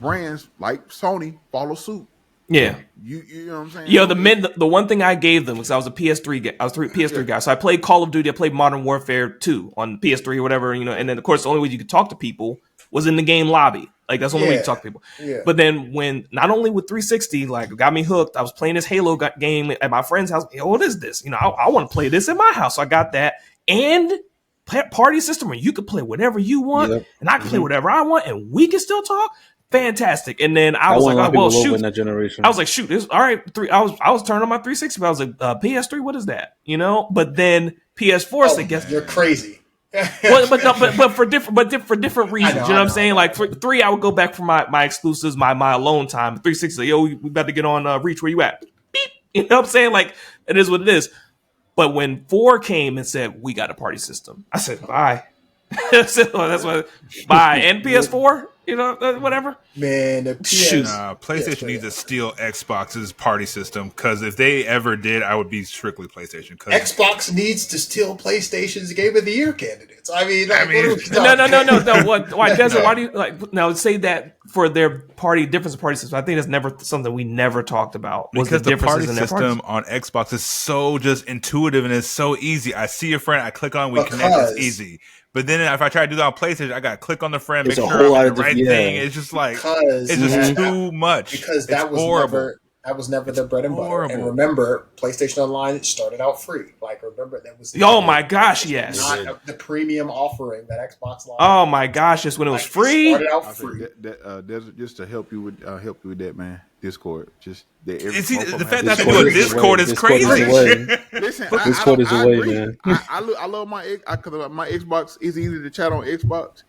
brands like Sony follow suit. Yeah, you know what I'm saying? Yeah, the one thing I gave them was I was a PS3 guy. I was a PS3 guy, so I played Call of Duty. I played Modern Warfare 2 on PS3 or whatever, you know. And then of course the only way you could talk to people was in the game lobby. Like that's the only way to talk to people. Yeah. But then when not only with 360 got me hooked, I was playing this Halo game at my friend's house. What is this? You know, I want to play this in my house. So I got that and party system where you could play whatever you want, and I can play whatever I want, and we can still talk. Fantastic. And then I was like, well, shoot. That generation. I was like, shoot, this all right. I was turning on my 360, but I was like, PS3, what is that? You know? But then PS4 said, guess you're crazy. but for different reasons. You know what I'm saying? Like for 3, I would go back for my exclusives, my alone time. 360, like, yo, we about to get on Reach. Where you at? Beep. You know what I'm saying? Like it is what it is. But when 4 came and said we got a party system, I said bye. So that's what bye and PS4. You know, whatever. Man, the PlayStation needs to steal Xbox's party system because if they ever did, I would be strictly PlayStation. Xbox needs to steal PlayStation's Game of the Year candidates. I mean, no. Why doesn't? Why do you say that for their difference of party system? I think that's never something we never talked about. Because the party system on Xbox is so just intuitive and it's so easy. I see a friend, I click on, we connect. It's easy. But then if I try to do that on PlayStation, I got to click on the friend, make sure I'm the right thing. It's just like it's just too much. Because that was never the bread and butter. And remember, PlayStation Online started out free. Like remember that was my gosh, yes, not the premium offering that Xbox Live. Oh my gosh, yes, when it was free. It started out free. Just to help you with that, man. Discord, just the fact that they do a Discord is crazy. Listen, Discord is the way, man. I love my Xbox. It's easy to chat on Xbox,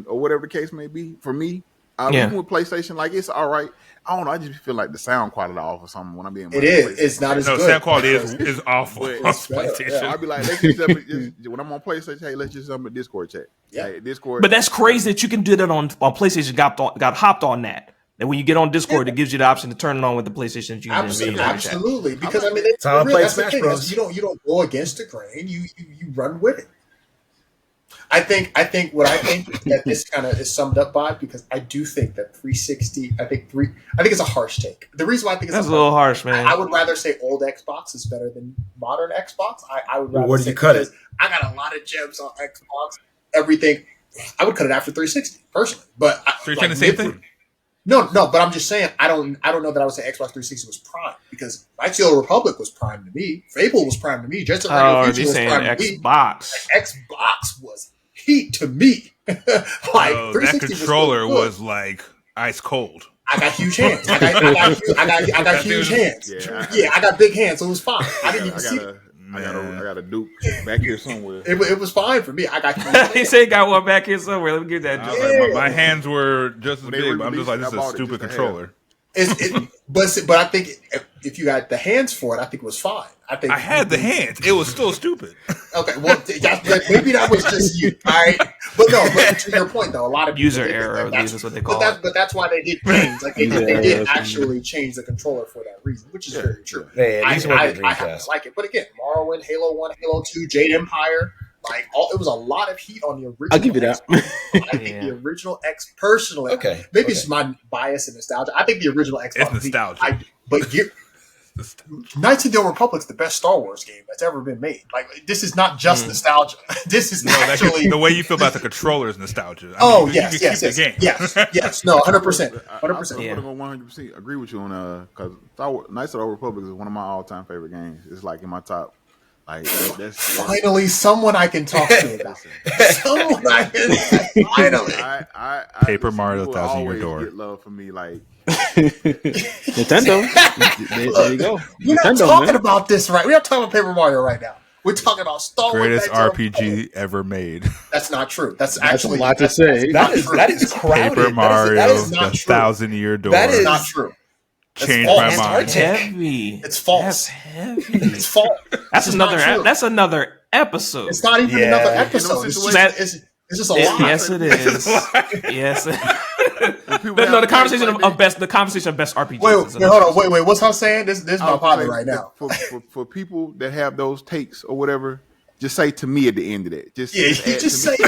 or whatever the case may be. For me, even with PlayStation, like it's all right. I don't know. I just feel like the sound quality off or something when I'm being. It is. It's not as good. Sound quality is awful on PlayStation. I'd be like, let's just when I'm on PlayStation, hey, let's just jump a Discord chat. Yeah, hey, Discord. But that's crazy that you can do that on PlayStation. Got hopped on that. And when you get on Discord, it gives you the option to turn it on with the PlayStation. Absolutely, because I mean, that's how I play Smash Bros. You don't go against the grain. You run with it. I think that this kind of is summed up by because I do think that 360. I think it's a harsh take. The reason why I think it's a little harsh, man. I would rather say old Xbox is better than modern Xbox. I would rather. Where do you cut it? I got a lot of gems on Xbox. Everything. I would cut it after 360 personally, but so you're saying the same thing. No, but I'm just saying I don't know that I would say Xbox 360 was prime because Knights of the Old Republic was prime to me. Fable was prime to me. Jet Set Radio Future was prime to me. Xbox was heat to me. That controller was like ice cold. I got huge hands. I got huge hands. Yeah, I got big hands, so it was fine. I didn't even see it. I got a Duke back here somewhere. It was fine for me. I got. He said, "Got one back here somewhere." Let me get that. Like, my hands were just as big. But I'm just like, this is a stupid controller. But I think if you got the hands for it, I think it was fine. I had the hands. It was still stupid. Okay, well, maybe that was just you, all right? But no, but to your point, though, a lot of people User error, that's what they call it. But that's why they did change. Like, they did actually change the controller for that reason, which is very true. Yeah, I happen to like it. But again, Morrowind, Halo 1, Halo 2, Jade Empire, like, it was a lot of heat on the original. I'll give you that. I think the original X, personally, maybe it's my bias and nostalgia. I think the original Xbox. It's nostalgia. Knights of the Old Republic's the best Star Wars game that's ever been made. Like, this is not just nostalgia. This is actually the way you feel about the controller is nostalgia. Yes. No, 100%. I'm going to 100% agree with you on because Knights of the Old Republic is one of my all-time favorite games. It's like in my top. Like that's finally someone I can talk to about. Someone I can finally. Paper Mario 1,000 Year Door. Get love for me, like Nintendo. There you go. We're not talking about this right. We're not talking about Paper Mario right now. We're talking about Star Wars. Greatest RPG ever made. That's not true. That's actually a lot to say. That is crowded. Paper Mario, that is the not 1,000 Year Door. That is not true. Changed my mind. That's heavy. It's false. That's heavy. It's false. That's another episode. It's not even another episode. It's just a lie. Yes, it is. Yes. No, the conversation of best RPGs. Wait, hold on. Wait. What's I'm saying? This is my partner right now. For people that have those takes or whatever, just say to me at the end of that. Just say in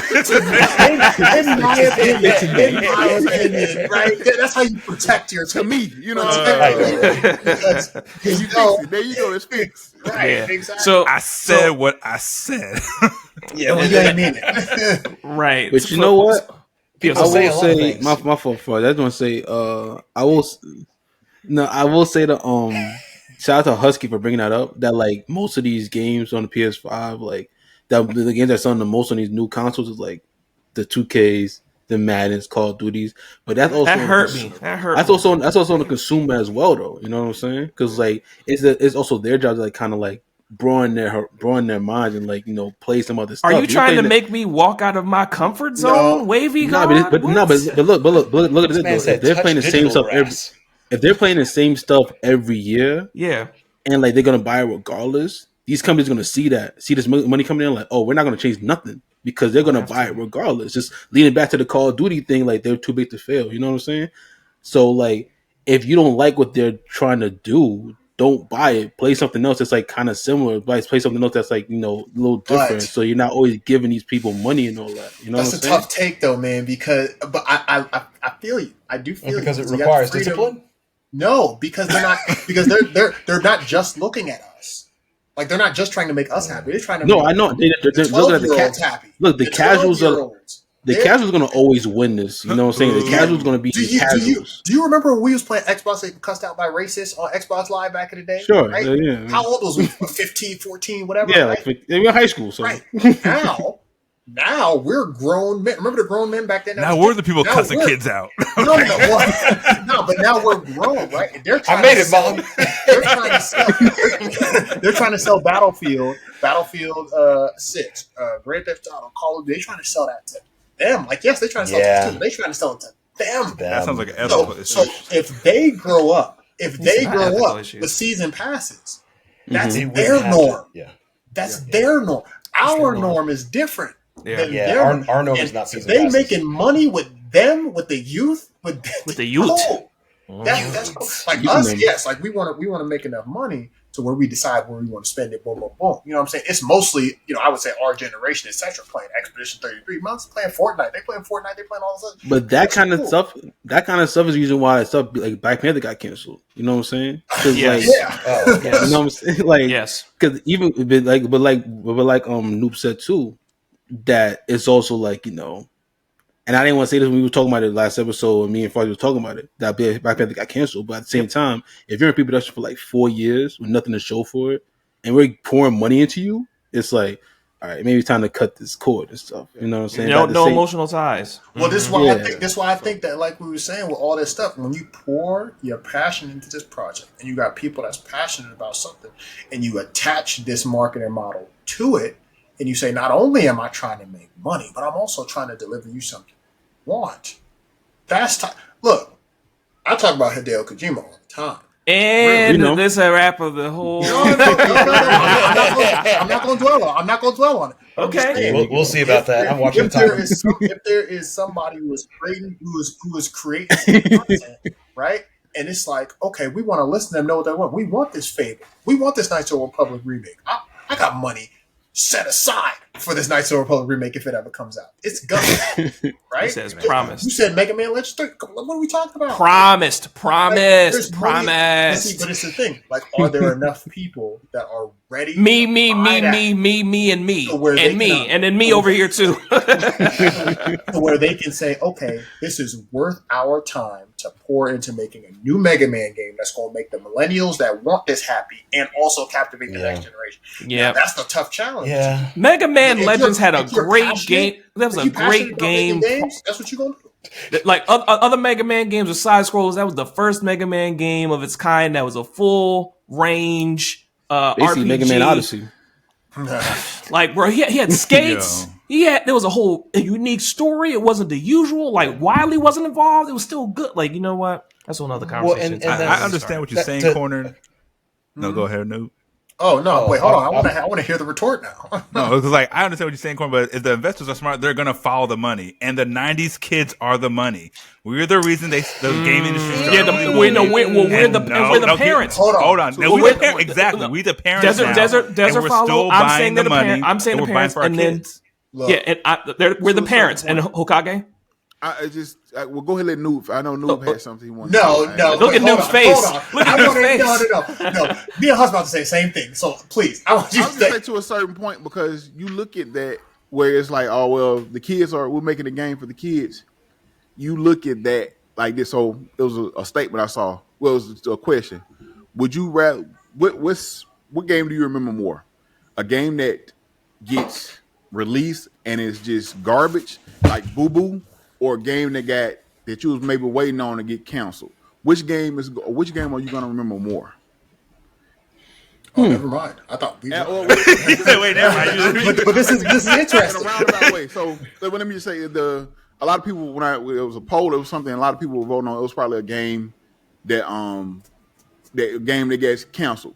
my opinion, right? That's how you protect your to me. You know what I'm saying? There you go. It's fixed. Right. Yeah. Exactly. So I said what I said. Yeah, well, you didn't mean it. Right. But you know what? I will say my fault for that. I was gonna say I will say shout out to Husky for bringing that up. That like most of these games on the PS5, like the games that's on the most on these new consoles is like the 2Ks, the Maddens, Call of Duties. But that's also that hurt me. That's also on the consumer as well, though. You know what I'm saying? Because like it's also their job to like kind of like broaden their minds and like play some other stuff. Are you trying to make me walk out of my comfort zone, Wavy God? But look at this though. If they're playing the same stuff if they're playing the same stuff every year, yeah, and like they're gonna buy it regardless, these companies are gonna see this money coming in, like, oh, we're not gonna change nothing because they're gonna buy it regardless. Just leading back to the Call of Duty thing, like they're too big to fail. You know what I'm saying? So like, if you don't like what they're trying to do, don't buy it. Play something else that's like kind of similar. Play something else that's like a little different. So you're not always giving these people money and all that. You know, that's a tough take though, man. Because I feel you. I do feel because you. It requires discipline. No, because they're not. Because they're not just looking at us. Like they're not just trying to make us happy. They're trying to. No, I know. They're looking at the happy. Look, the casuals are. The casuals going to always win this. You know what I'm saying? The casuals going to be casuals. Do you remember when we was playing Xbox and cussed out by racists on Xbox Live back in the day? Sure. Right? Yeah. How old was we? 15, 14, whatever. Yeah, right? like they were in high school. So right. Now we're grown men. Remember the grown men back then? Now we're the people cussing kids out. No, but now we're grown, right? I made it, Mom. They're trying to sell Battlefield 6, Grand Theft Auto, Call of Duty. They're trying to sell that to them. Like, yes, they're trying to sell it to them. They're trying to sell it to them. That sounds like an So if they grow up, with season passes, that's their norm. Yeah. That's their norm. Our norm is different. Yeah. Our norm is not season passes. passes. They making money with them, with the youth, with the youth. That's like us. Yes, like we want to make enough money to where we decide where we want to spend it. Boom, boom, boom. You know what I'm saying? It's mostly, I would say our generation, etc., playing Expedition 33 months, playing Fortnite. They playing Fortnite. They playing all this stuff. But that kind of stuff is the reason why stuff like Black Panther got canceled. You know what I'm saying? Yes. You know what I'm saying? Like, yes. Because even but like Noob said too, that it's also like and I didn't want to say this when we were talking about it last episode, and me and Farley were talking about it, that Black Panther got canceled. But at the same time, if you're in pre-production for like 4 years with nothing to show for it, and we're pouring money into you, it's like, all right, maybe it's time to cut this cord and stuff. You know what I'm saying? No emotional ties. Well, this is why I think that, like we were saying, with all this stuff, when you pour your passion into this project, and you got people that's passionate about something, and you attach this marketing model to it, and you say, not only am I trying to make money, but I'm also trying to deliver you something. Want. That's time. Look, I talk about Hideo Kojima all the time. And this a wrap of the whole. No. I'm not going to dwell on it. Okay, we'll see about that. I'm watching. If there is somebody who is creating content, right? And it's like, okay, we want to listen to them, know what they want. We want this Fable. We want this Knights of the Republic remake. I got money set aside for this Knights of the Republic remake if it ever comes out. It's gonna, right? He says promise. You said Mega Man Legends 3. What are we talking about? Promised. But it's the thing. Like, are there enough people that are ready? Me, and then me over here too. Where they can say, okay, this is worth our time to pour into making a new Mega Man game that's going to make the millennials that want this happy and also captivate the next generation. Yeah, that's the tough challenge. Yeah, Mega Man Legends had a great game. That was a great game. Games, that's what you're going to do. Like other Mega Man games with side scrolls, that was the first Mega Man game of its kind that was a full range RPG. Mega Man Odyssey. Like, bro, he had skates. There was a unique story. It wasn't the usual. Like, Wily wasn't involved. It was still good. Like, you know what? That's another conversation. I understand what you're saying, Corner. No, go ahead, Noob. Oh no! Wait, hold on. I want to hear the retort now. No, because like I understand what you're saying, Corn, but if the investors are smart, they're gonna follow the money, and the '90s kids are the money. We're the reason the game industry. We're the parents. Hold on. No, we're the parents. Exactly. We the parents. Desert follow. I'm saying the parents. I'm saying the parents, and then we're the parents and Hokage. Well, go ahead and let Noob. I know Noob had something he wanted. No. Look at Noob's face. Look at Noob's face. No. Me and Hus about to say the same thing. So please, I want you to say to a certain point because you look at that where it's like, oh well, the kids we're making a game for the kids. You look at that like this. So it was a statement I saw. Well, it was a question. Would you rather? What game do you remember more? A game that gets released and is just garbage, like Boo Boo. Or a game that you was maybe waiting on to get canceled. Which game are you going to remember more? Oh, never mind. I thought we. Wait, never mind. But this is interesting. In a roundabout way. So let me just say a lot of people it was a poll, it was something a lot of people were voting on. It was probably a game that gets canceled.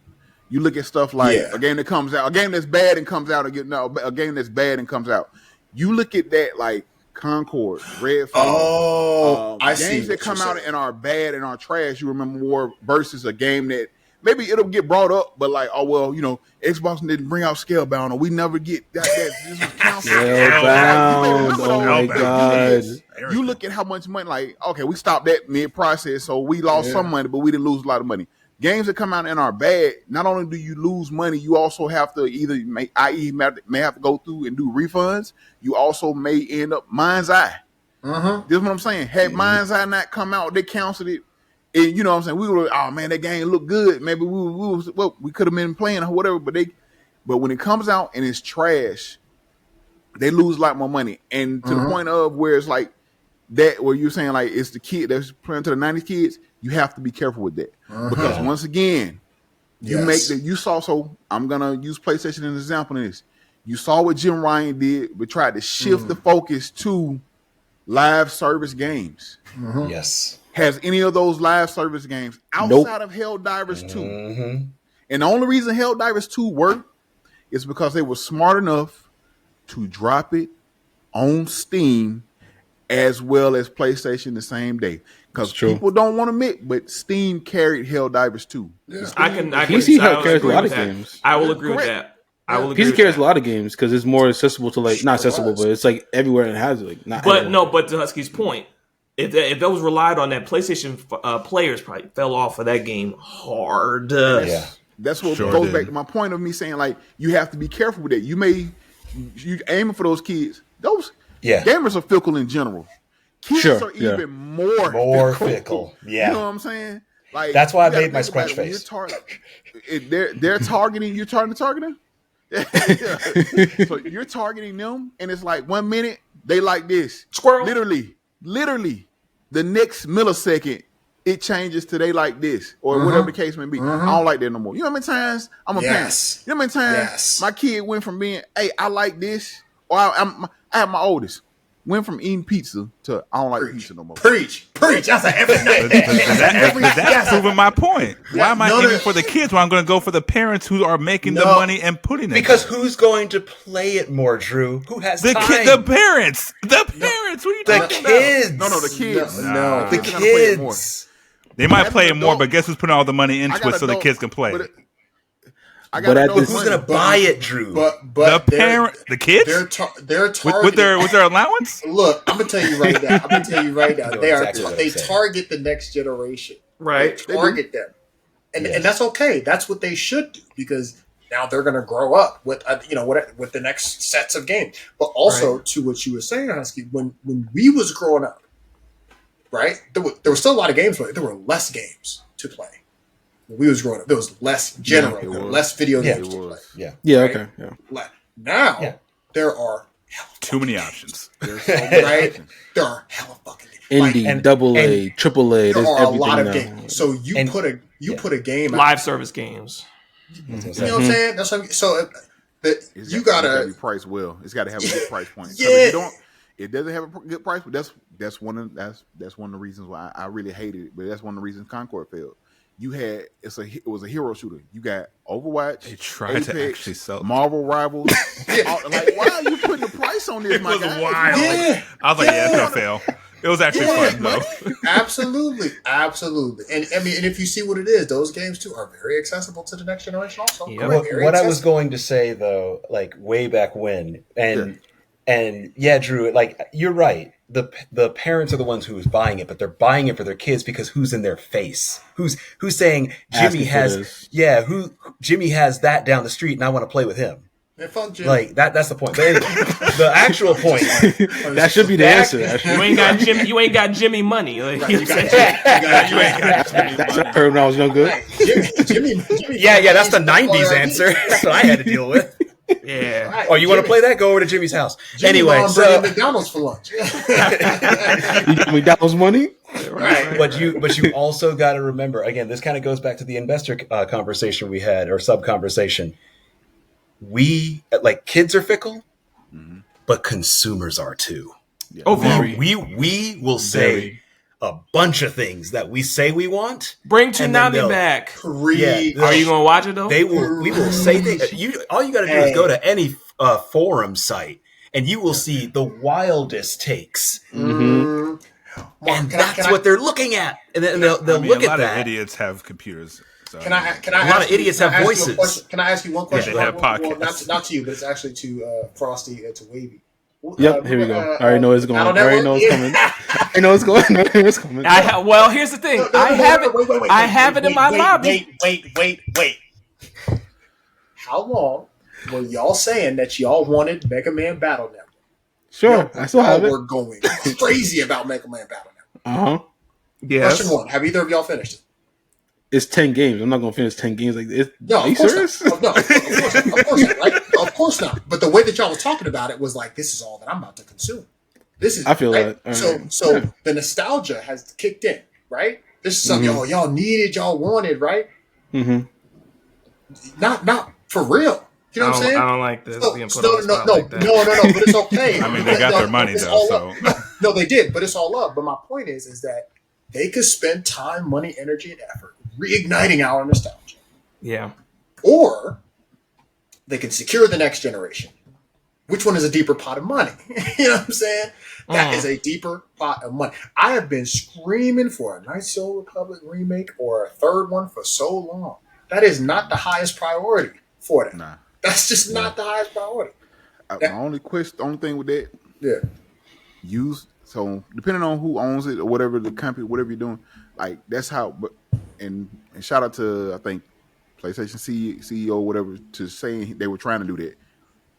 You look at stuff like a game that comes out, a game that's bad and comes out, a game that's bad and comes out. You look at that like Concord, Redfall, I see games that come out and are bad and are trash. You remember more versus a game that maybe it'll get brought up, but like, oh well, Xbox didn't bring out Scalebound, or we never get that. This was canceled. Scalebound. Oh my god! You look at how much money. Like, okay, we stopped that mid-process, so we lost some money, but we didn't lose a lot of money. Games that come out and are bad, not only do you lose money, you also have to may have to go through and do refunds. You also may end up Mind's Eye. This is what I'm saying. Had Mind's Eye not come out, they canceled it. And you know what I'm saying? We were, oh man, that game looked good. Maybe we could have been playing or whatever. But when it comes out and it's trash, they lose a lot more money. And to the point of where it's like that, where you're saying like it's the kid that's playing to the 90s kids. You have to be careful with that because once again, you saw. So I'm gonna use PlayStation as an example in this. You saw what Jim Ryan did, but tried to shift the focus to live service games. Yes. Has any of those live service games outside of Helldivers 2? And the only reason Helldivers 2 worked is because they were smart enough to drop it on Steam as well as PlayStation the same day. Because people don't want to admit, but Steam carried Helldivers 2. Yeah. I can PC carries a lot of games. I will agree with that. PC carries a lot of games because it's more accessible to not accessible, but it's like everywhere and it has it. Like but to Husky's point, if that was relied on, that PlayStation players probably fell off of that game hard. Yeah, that's what goes back to my point of me saying like you have to be careful with that. You aiming for those kids. Those gamers are fickle in general. Kids are even more fickle. Yeah, you know what I'm saying? Like that's why I made my scratch face. They're targeting. You're targeting. So you're targeting them, and it's like 1 minute they like this. Squirrel. Literally, the next millisecond it changes to they like this or whatever the case may be. I don't like that no more. You know how many times I'm a parent? You know how many times my kid went from being, hey, I like this, or I have my oldest. went from eating pizza to I don't like pizza no more. Preach. That's an every night. That's proving my point. Why am I aiming for the kids when I'm going to go for the parents who are making the money and putting it? Because who's going to play it more, Drew? Who has time? The parents. The parents. What are you talking about? Kids. No, the kids. No. The kids. They might play it more, but guess who's putting all the money into it so the kids can play? But who's going to buy it, Drew? But the kids? They're targeting with their allowance? Look, I'm gonna tell you right now. They target the next generation. Right. They target them. And that's okay. That's what they should do, because now they're gonna grow up with with the next sets of games. But also to what you were saying, Husky, when we was growing up, right? There were still a lot of games, but there were less games to play. When we was growing up, there was less less video games to play. Okay. Now there are too many options. Right? There are hella fucking games. Indie, double A, triple A. There There's are a everything lot of now. games. So you put a game live out. service games. You know what I'm saying? That's what I'm, so It's got to be priced well. It's got to have a good price point. Yeah. It doesn't have a good price, but that's one of the reasons why I really hated it. But that's one of the reasons Concord failed. It was a hero shooter. You got Overwatch. They tried to actually sell Marvel Rivals. Like, why are you putting the price on this? It was wild. I was like, it's gonna fail. It was actually fun though. Absolutely. And I mean, and if you see what it is, those games too are very accessible to the next generation. Also, what I was going to say though, like way back when, and Drew, like you're right. The parents are the ones who's buying it, but they're buying it for their kids because who's in their face? Who's saying Jimmy Jimmy has that down the street and I want to play with him. Like that's the point. The actual point that should be the answer. You ain't got Jimmy money. Like, you ain't got Jimmy. That's what I heard when I was no good. Jimmy. Yeah. That's the '90s answer. That's what I had to deal with. Yeah. Oh, you want to play that? Go over to Jimmy's house. Anyway, so McDonald's for lunch. You got McDonald's money, right? But you also got to remember, again, this kind of goes back to the investor conversation we had, or sub conversation. We kids are fickle, but consumers are too. Yeah. Oh, very. We will say a bunch of things that we say we want. Bring Toonami back. Are you gonna watch it though? We will say things. All you got to do is go to any forum site, and you will see the wildest takes. Mm-hmm. And that's what they're looking at, and then they'll look at that. A lot of idiots have computers. So. A lot of idiots have voices. Can I ask you one question? Yeah, they have podcasts. Not to you, but it's actually to Frosty and to Wavy. Yep, here we go. I already know it's going. I already know it's coming. I know it's going. I know it's coming. Well, here's the thing. I have it in my lobby. Wait. How long were y'all saying that y'all wanted Mega Man Battle Network? Sure, I still have it. We're going crazy about Mega Man Battle Network. Yes. Question one: have either of y'all finished it? It's 10 games. I'm not going to finish 10 games like this. No, are you serious? No, of course not. Right? Of course not. But the way that y'all was talking about it was like, this is all that I'm about to consume. This is. I feel right? that. So the nostalgia has kicked in, right? This is something y'all needed, y'all wanted, right? Mm-hmm. Not for real. You know what I'm saying? I don't like this. No, but it's okay. I mean, they got their money though. So no, they did, but it's all up. But my point is that they could spend time, money, energy, and effort reigniting our nostalgia. Yeah. Or they can secure the next generation. Which one is a deeper pot of money? You know what I'm saying? That is a deeper pot of money. I have been screaming for a Knights of the Old Republic remake or a third one for so long. That is not the highest priority for them. Nah. That's just not the highest priority. The only thing with that, so depending on who owns it or whatever the company, whatever you're doing, like that's how. But and shout out to I think PlayStation CEO whatever to saying they were trying to do that.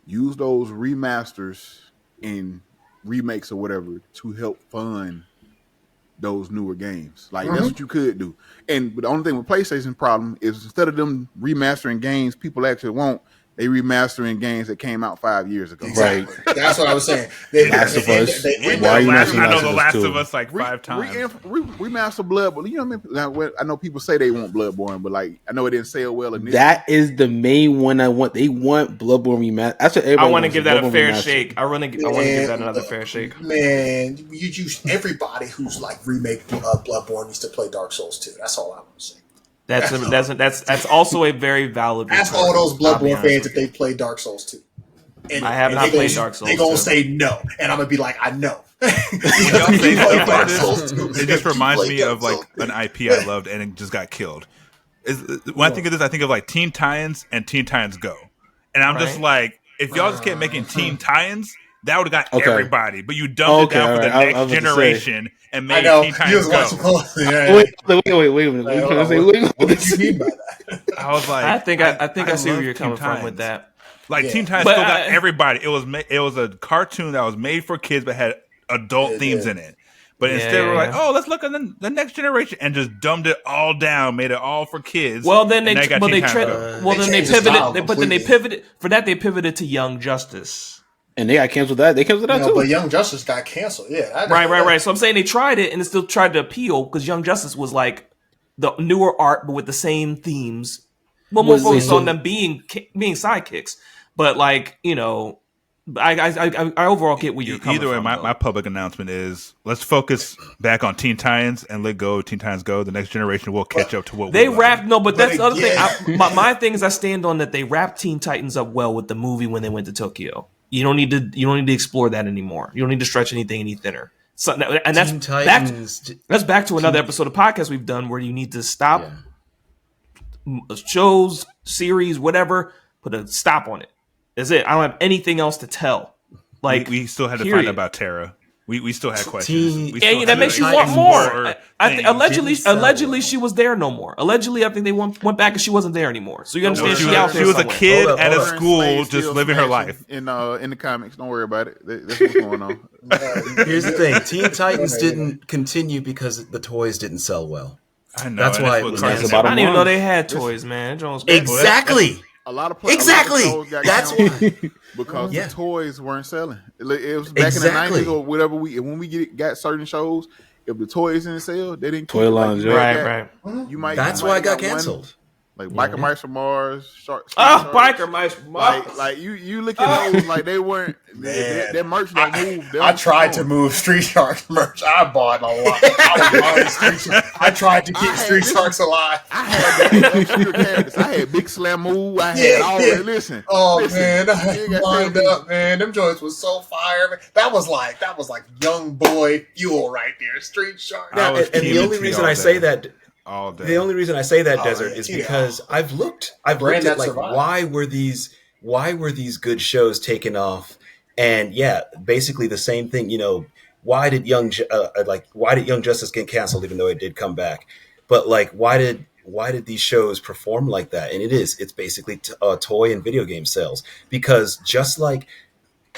Use those remasters and remakes or whatever to help fund those newer games. Like that's what you could do. But the only thing with PlayStation problem is instead of them remastering games people actually want, They remastering games that came out 5 years ago. Exactly. Right. That's what I was saying. Last of Us. Why are you not I know The Last Last of of Us Us like 5 times. Remaster Bloodborne. You know what I mean? Now, I know people say they want Bloodborne, but like I know it didn't sell well initially. That is the main one I want. They want Bloodborne remaster. That's what everybody I want to wants, give that a Bloodborne fair remaster. shake. I want to give that another fair shake. Man, everybody who's like remake Bloodborne needs to play Dark Souls 2. That's all I want to say. That's also a very valid. Ask all those Bloodborne fans if they play Dark Souls 2. And, I have not played Dark Souls. They're going to 2. say no, and I'm going to be like, I know. Y'all say stuff like this, it just reminds me of like an IP I loved and it just got killed. When I think of this, I think of like Teen Titans and Teen Titans Go, and I'm just like, if y'all just kept making Teen Titans, that would have got everybody. But you dumbed it down for the next generation and made Teen Titans Go. Wait a minute. What did you mean by that? I was like, I think I see where you're coming from with that. Like Teen Titans still got everybody. It was a cartoon that was made for kids but had adult themes in it. But instead we're like, oh, let's look at the next generation and just dumbed it all down, made it all for kids. Well, then they pivoted. They pivoted to Young Justice. And they got canceled that. They canceled that too. But Young Justice got canceled. Yeah. Right. So I'm saying they tried it and it still tried to appeal because Young Justice was like the newer art but with the same themes. Well, more focused on them being sidekicks. But like, you know, I overall get where you're coming from. Either way, my public announcement is let's focus back on Teen Titans and let go of Teen Titans Go. The next generation will catch up to what they wrapped. No, but that's the other thing. My thing is I stand on that they wrapped Teen Titans up well with the movie when they went to Tokyo. You don't need to explore that anymore. You don't need to stretch anything any thinner. So, and that's back to another episode of podcast we've done where you need to stop shows, series, whatever. Put a stop on it. That's it. I don't have anything else to tell. Like we still had to find out about Terra. We still had questions. And that makes you want more. Allegedly, she was there no more. Allegedly, I think they went back and she wasn't there anymore. So you understand she was a kid at a school just living her life. In the comics, don't worry about it. That's what's going on. Here's the thing: Teen Titans didn't continue because the toys didn't sell well. I know. That's why it was. I didn't even know they had toys, man. Exactly. A lot of shows got that's why because the toys weren't selling. It was back in the 90s or whatever. When we got certain shows, if the toys didn't sell, they didn't. Toy lines, right. That's why it got canceled. Like Biker Mice from Mars, Biker Mice from Mars. Like you look at those like they weren't. Their merch don't move. I tried to move Street Sharks merch. I bought a lot. I tried to keep Street Sharks alive. I had I had Big Slam Move. I had all that. Listen. Man, I lined up, man. Them joints was so fire. Man. That was like young boy fuel right there. Street Sharks. And the only reason I say that. All day. The only reason I say that, Desert, is because I've looked at like why were these good shows taken off, and basically the same thing. You know, why did Young Justice get canceled even though it did come back? But like, why did these shows perform like that? And it's basically toy and video game sales, because just like,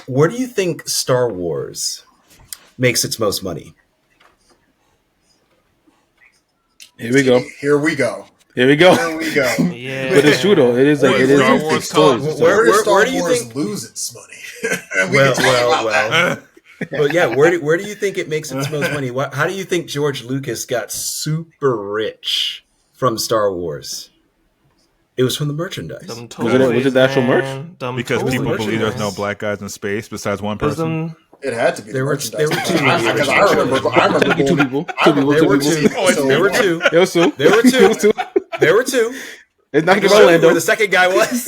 where do you think Star Wars makes its most money? Here we go. Yeah, but it's true though. It is like Star Wars toys. Where do you think lose its money? well. But yeah, where do you think it makes its most money? How do you think George Lucas got super rich from Star Wars? It was from the merchandise. Was it the actual merch? Because people believe there's no black guys in space besides one person. It had to be. There were two. Because I remember two people. There were two. There were two. It's not Orlando. Where the second guy was.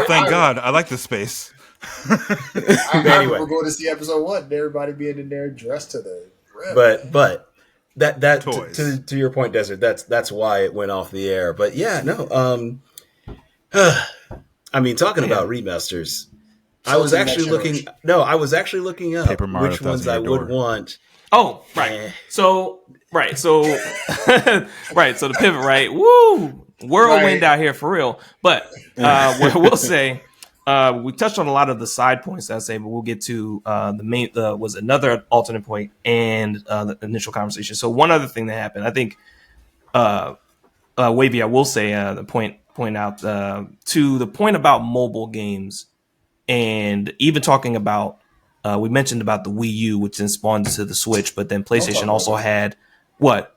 Thank God! I like the space. I remember going to see episode 1 and everybody being in there dressed to the rim. But that to your point, Desert. That's why it went off the air. But yeah, no. I mean, talking about remasters. I was actually looking up which ones I would want. Oh, right. So the pivot, right? Woo! Whirlwind out here for real. But what we'll say, we touched on a lot of the side points that I say, but we'll get to the main. Was another alternate point and the initial conversation. So one other thing that happened, I think, Wavy, I will say the point point out to the point about mobile games, and even talking about we mentioned about the Wii U, which then spawned into the Switch, but then PlayStation also had what?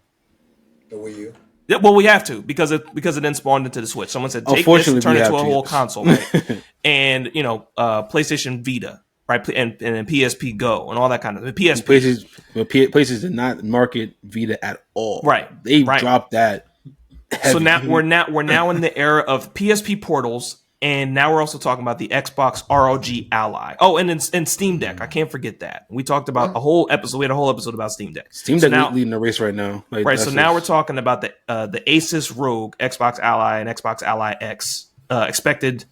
The Wii U. Yeah, well, we have to because it then spawned into the Switch. Someone said, "Take this, turn it into a whole console," right? And PlayStation Vita, right, and PSP Go and all that kind of PSP. PlayStation did not market Vita at all. Right, they dropped that. Heavy. So now we're now in the era of PSP portals, and now we're also talking about the Xbox ROG Ally. Oh, and Steam Deck. I can't forget that. We talked about a whole episode. We had a whole episode about Steam Deck. Steam Deck is leading the race right now. Right. So now we're talking about the Asus ROG Xbox Ally and Xbox Ally X expected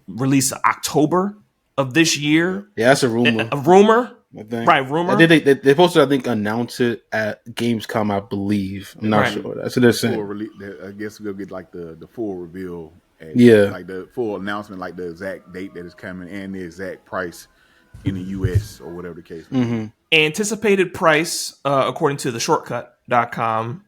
release October of this year. Yeah, that's a rumor. A rumor. Right, rumor. They're supposed to, I think, announce it at Gamescom, I believe. I'm not sure. That's what they're saying. I guess we'll get like the full reveal. Like the full announcement, like the exact date that is coming and the exact price in the US or whatever the case may be. Anticipated price, according to the shortcut.com,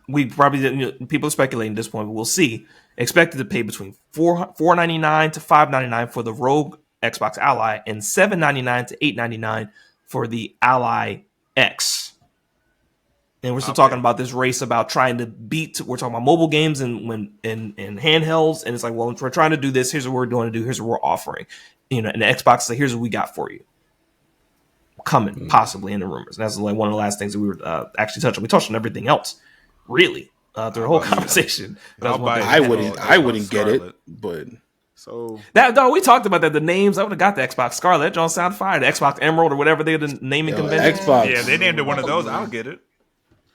we probably didn't, people are speculating at this point, but we'll see. Expected to pay between $4.99 to $5.99 for the Rogue Xbox Ally and $7.99 to $8.99 for the Ally X. And we're still talking about this race about trying to beat. We're talking about mobile games and handhelds, and it's like, well, we're trying to do this. Here's what we're going to do. Here's what we're offering. And the Xbox is like, here's what we got for you. Coming possibly in the rumors. And that's like one of the last things that we were actually touching. We touched on everything else, really, through the whole conversation. I wouldn't get it, but. So we talked about that. The names, I would have got the Xbox Scarlet. That John sound fire. The Xbox Emerald or whatever they're the naming convention. Xbox. Yeah, they named it one of those. I'll get it.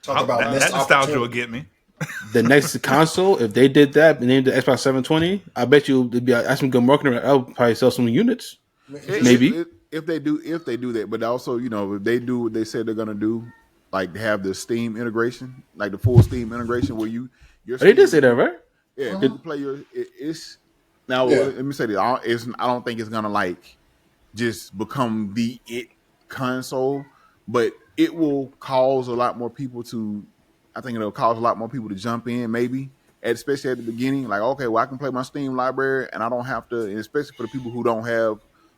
Talk about that nostalgia will get me. The next console, if they did that and named the Xbox 720, I bet you it'd be some good marketing. I'll probably sell some units. Maybe if they do that, but also if they do what they said they're gonna do, like have the Steam integration, like the full Steam integration where they did say that, right? Yeah, you play it's now. Let me say this: I don't think it's gonna like just become the console, but it will cause a lot more people to. I think it'll cause a lot more people to jump in, maybe, especially at the beginning. Like, okay, well, I can play my Steam library, and I don't have to. And especially for the people who don't have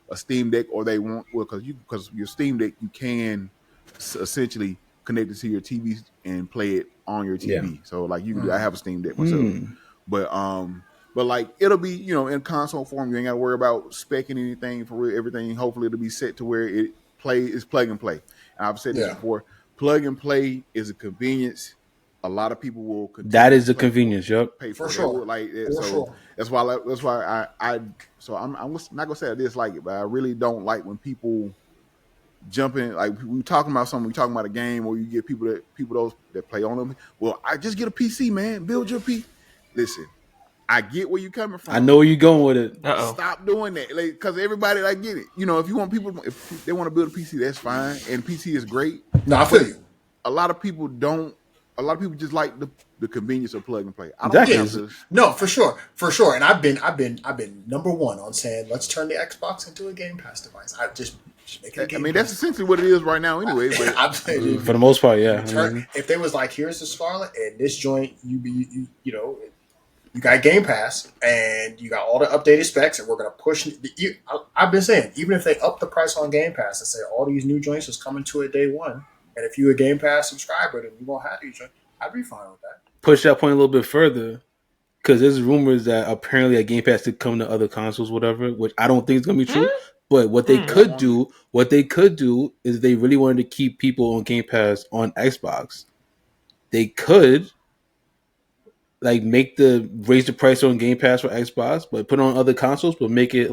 a Steam Deck, or they want, because your Steam Deck, you can essentially connect it to your TV and play it on your TV. Yeah. So, like, I have a Steam Deck myself, but like it'll be in console form. You ain't got to worry about speccing anything for real. Everything, hopefully, it'll be set to where it's plug and play. And I've said this before: plug and play is a convenience. A lot of people will. That is a convenience. Yep. Pay for sure. That's why I'm not gonna say I dislike it, but I really don't like when people jump in. Like we talking about something, we talking about a game where you get people that play on them. Well, I just get a PC, man. Build your PC. Listen, I get where you're coming from. I know where you're going with it. Stop doing that, because everybody get it. If you want people, if they want to build a PC, that's fine, and PC is great. No, I feel you. A lot of people don't. A lot of people just like the convenience of plug and play. I don't No, for sure. And I've been number one on saying let's turn the Xbox into a Game Pass device. I just make it. That's essentially what it is right now, anyway. But for the most part, yeah. If they was like, here's the Scarlet and this joint, you got Game Pass and you got all the updated specs, and we're gonna push. I've been saying, even if they up the price on Game Pass and say all these new joints is coming to it day one. And if you're a Game Pass subscriber, then you won't have these. I'd be fine with that. Push that point a little bit further, because there's rumors that apparently a Game Pass could come to other consoles, whatever. Which I don't think is going to be true. But what they could do is they really wanted to keep people on Game Pass on Xbox. They could raise the price on Game Pass for Xbox, but put it on other consoles, but make it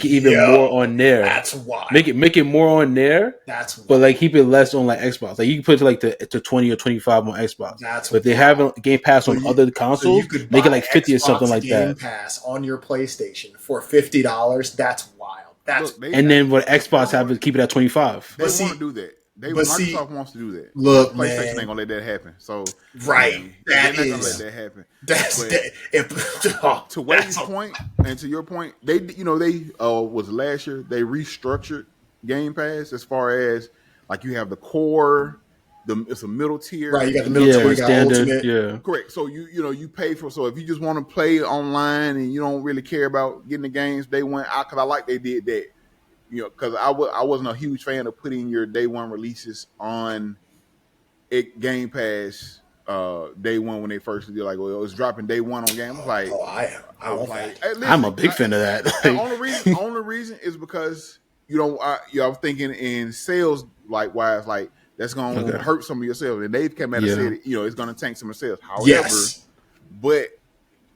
even more on there. That's why. Make it more on there. That's why. But keep it less on Xbox. You can put it to 20 or 25 on Xbox. That's but if they have a Game Pass on other consoles, make it 50 Xbox or something like that. Game Pass on your PlayStation for $50. That's wild. And then what Xbox have is keep it at 25. They want to do that. Microsoft wants to do that. Look, PlayStation ain't gonna let that happen. So right, they're not gonna let that happen. To Wade's point and to your point, they was last year they restructured Game Pass as far as you have the core it's a middle tier. Right, you got the middle tier, you got standard. ultimate. Yeah, correct. So you pay for. So if you just want to play online and you don't really care about getting the games day one, because I like they did that. Because I wasn't a huge fan of putting your day one releases on Game Pass day one when they first did. Like, well, it was dropping day one on Game. I was like, I was like, listen, I'm a big fan of that. The only reason is because I'm thinking in sales wise, like that's going to hurt some of your sales, and they've come out and said it's going to tank some of the sales. However, but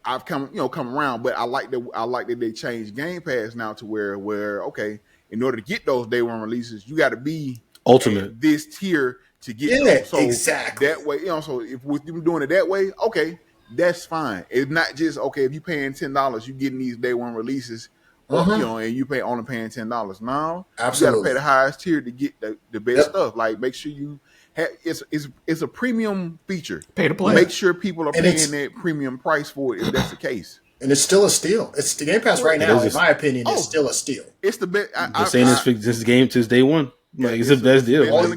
I've come around. But I like that they changed Game Pass now to where okay, in order to get those day one releases, you got to be ultimate this tier to get those. So exactly that way, so if with them doing it that way, okay, that's fine. It's not just okay if you paying $10, you getting these day one releases, and you only paying $10. No, absolutely, you got to pay the highest tier to get the best stuff. Like make sure you have it's a premium feature. Pay to play. Make sure people are paying that premium price for it if that's the case. And it's still a steal. It's the Game Pass right now, in my opinion, is still a steal. It's the best. They're saying this game since day one. Like it's the best deal. All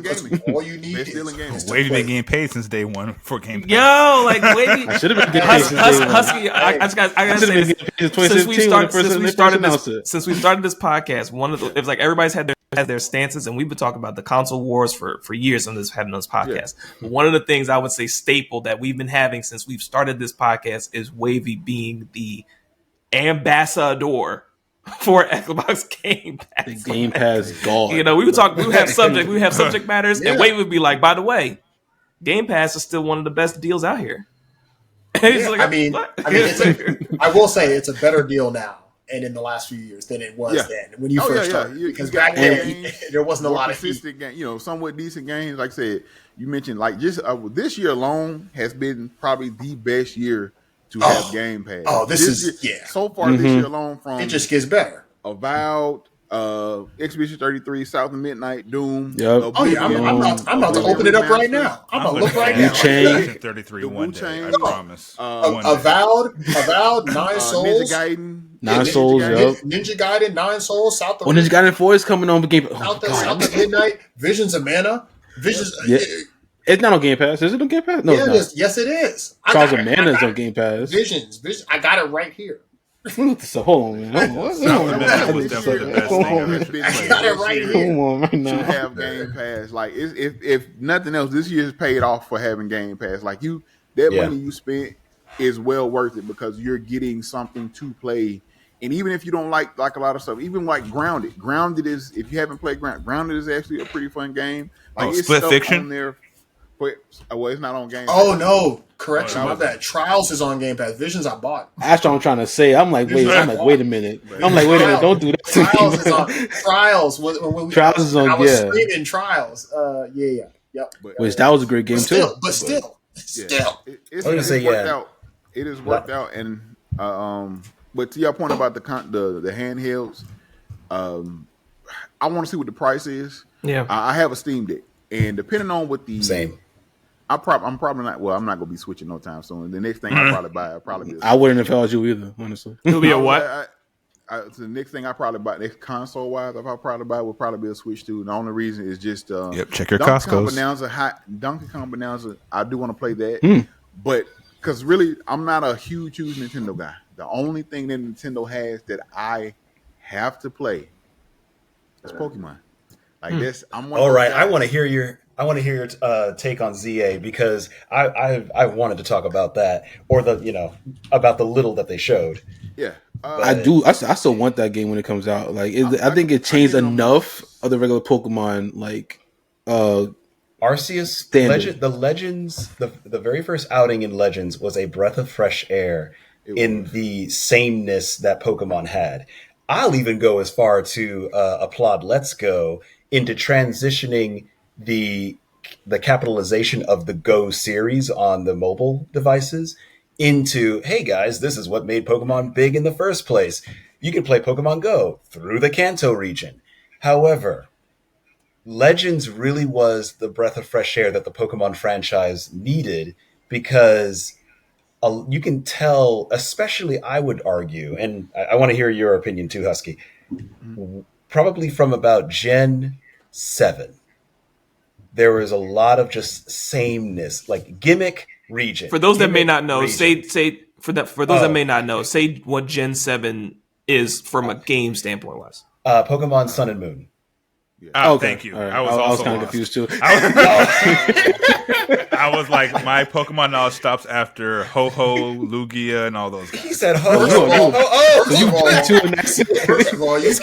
you need is Wavy been getting paid since day one for Game Pass. Yo, like Wavy. I should have been getting paid since day one. Husky, I gotta say this. Since we started this podcast, it's like everybody's had their stances, and we've been talking about the console wars for years on having this podcast. Yeah. One of the things I would say staple that we've been having since we've started this podcast is Wavy being the ambassador for Xbox Game Pass. The Game Pass God. We would have subject matters, and Wavy would be like, by the way, Game Pass is still one of the best deals out here. Like, I will say it's a better deal now and in the last few years than it was then when you first started. Because back then there wasn't a lot of consistent games, somewhat decent games. Like I said, you mentioned like just this year alone has been probably the best year to have Game Pass. So far this year alone, from it just gets better. Avowed, Expedition 33, South of Midnight, Doom. Yep. I'm about to open it up right now. I'm gonna look right now. Expedition 33 one day, I promise. Avowed, 9 Souls, Ninja Gaiden, 9 Souls, South of Ninja Gaiden 4 is coming on the Game Pass. South of Midnight, Visions of Mana, It's not on Game Pass. Is it on Game Pass? No, it is. Yes, it is. Trials of Mana is on Game Pass. Visions. I got it right here. So hold on, man. Was definitely the best thing I got it right here. Come on, right now. To have Game Pass, like if nothing else, this year's paid off for having Game Pass. Like money you spent is well worth it because you're getting something to play. And even if you don't like a lot of stuff, even like Grounded is, if you haven't played Grounded is actually a pretty fun game. Like it's Split Fiction on there. But it's not on Game Pass. Oh no! Correction, my bad. Trials is on Game Pass. Visions I bought. That's what I'm trying to say. I'm like, wait a minute. Don't do that. Trials is on. Trials. Trials is on. I was screaming Trials. Yep. Which that was a great game too. But still, it's worked out. It has worked out, and but to your point about the handhelds, I want to see what the price is. Yeah, I have a Steam Deck, and depending on what the same. I'm probably not. Well, I'm not gonna be switching no time soon. The next thing I'll probably buy, I wouldn't have held you either, honestly. It'll be a what? So the next thing I probably buy, next console wise, if I probably buy, would probably be a Switch 2. The only reason is just check your Costco's. Donkey Kong Bonanza. I do want to play that, but because really, I'm not a huge Nintendo guy. The only thing that Nintendo has that I have to play is Pokemon. Like this, I'm all right. I want to hear your take on ZA because I wanted to talk about that or about the little that they showed. Yeah, I do. I still want that game when it comes out. Like I think it changed enough of the regular Pokemon. Like Arceus Legends, the very first outing in Legends was a breath of fresh air in the sameness that Pokemon had. I'll even go as far to applaud Let's Go into transitioning the capitalization of the Go series on the mobile devices into, hey guys, this is what made Pokemon big in the first place. You can play Pokemon Go through the Kanto region. However, Legends really was the breath of fresh air that the Pokemon franchise needed because you can tell, especially I would argue, and I want to hear your opinion too, Husky, probably from about Gen 7, there was a lot of just sameness, like gimmick region. For those that may not know, region. say that may not know, say what Gen 7 is from a game standpoint was. Pokemon Sun and Moon. Oh, thank you. Right. I was kind of lost. confused too. I was like, my Pokemon knowledge stops after Ho-Ho, Lugia, and all those guys. He said, First of all, you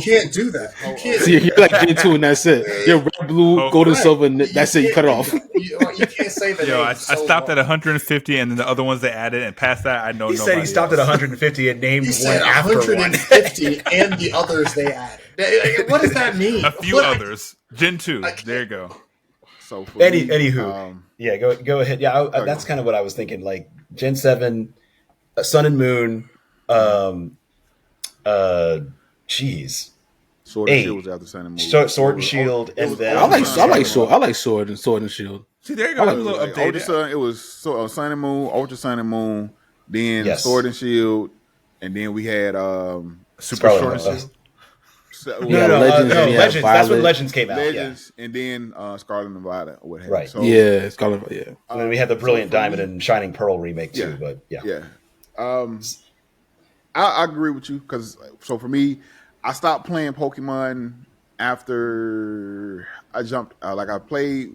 can't do that. You can't. See, you're like Gen 2 and that's it. You're red, blue, gold, and silver, and that's it. You cut it off. You can't say that. Yo, I stopped at 150, and then the other ones they added, and past that, I know He nobody said he stopped else. at 150 and named He one said after 150 one. and the others they added. What does that mean? A few others. Gen 2. There you go. So for Anywho, yeah, go ahead. Yeah, that's kind of what I was thinking. Like Gen 7, Sun and Moon, jeez. Sword and Shield was after Sun and Moon. Sword and Shield, and then I like Sword and Shield. See, there you go. Like, A little like, updated. Ultra Sun, it was Sun and Moon, Ultra Sun and Moon, then Yes. Sword and Shield, and then we had Super Scarlet Sword and Violet. Shield. Legends, and we had Legends. That's when Violet. Legends came out. Legends, and then Scarlet and Violet, or what have you. Right. So, Yeah, Scarlet. Yeah. And then we had the Brilliant so for Diamond me- and Shining Pearl remake too. Yeah. But yeah. Yeah. I agree with you because so for me, I stopped playing Pokemon after I jumped. Like I played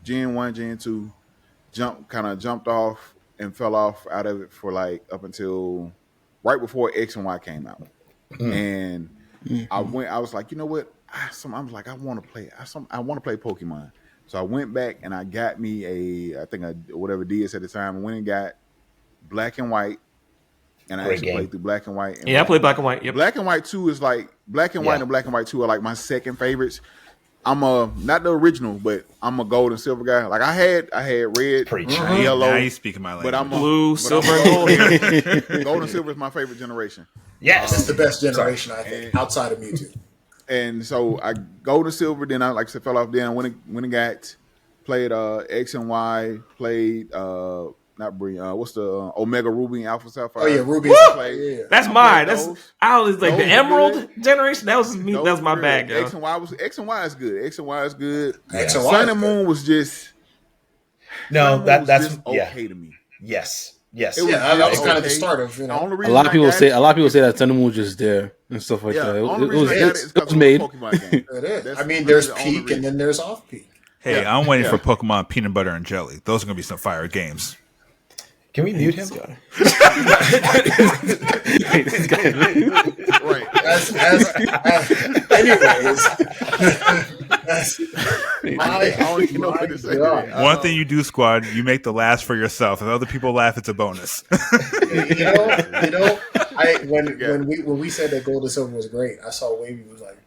Gen 1, Gen 2, jumped off and fell off out of it for like up until right before X and Y came out, and I was like, you know what? I was like, I want to play Pokemon. So I went back and I got me whatever DS at the time. I went and got Black and White, and I Great actually game. played through Black and White. And Yeah, I played Black and White. Yep. Black and White 2 is like Black and White Yeah. and Black and White 2 are like my second favorites. I'm not the original, but I'm a gold and silver guy. Like I had red, Preach. and yellow, Now you speaking my language. but I'm Blue, but silver, I'm and gold. Gold and silver is my favorite generation. Yes. It's the best generation, I think, outside of Mewtwo. And so I gold and silver. Then I fell off. Then I went and played X and Y. Played not Brilliant. What's the Omega Ruby and Alpha Sapphire? Oh yeah, Ruby. Played. That's I mine. played That's those. I was like Those the are Emerald good. generation. That was me. Those That was my were bag, good. yo. X and Y is good. X and Y is good. X and Y Sun is and good. Moon was just No, Sun and Moon was that's just yeah. okay to me. Yes. It was Yeah, that was just kind of the okay. start of, you The know. only A reason lot of people I got say that Sun and Moon was just there and stuff like Yeah, that. the It only was, reason I got it is it because was it made. was a Pokemon game. It is. That's I mean, really there's the only peak reason. and then there's off peak. Hey, I'm waiting for Pokemon Peanut Butter and Jelly. Those are going to be some fire games. Can we mute him? Right. Anyways, I don't even know what to say. God. One thing you do, squad, you make the last for yourself. If other people laugh, it's a bonus. When we said that Gold and Silver was great, I saw Wavy was like,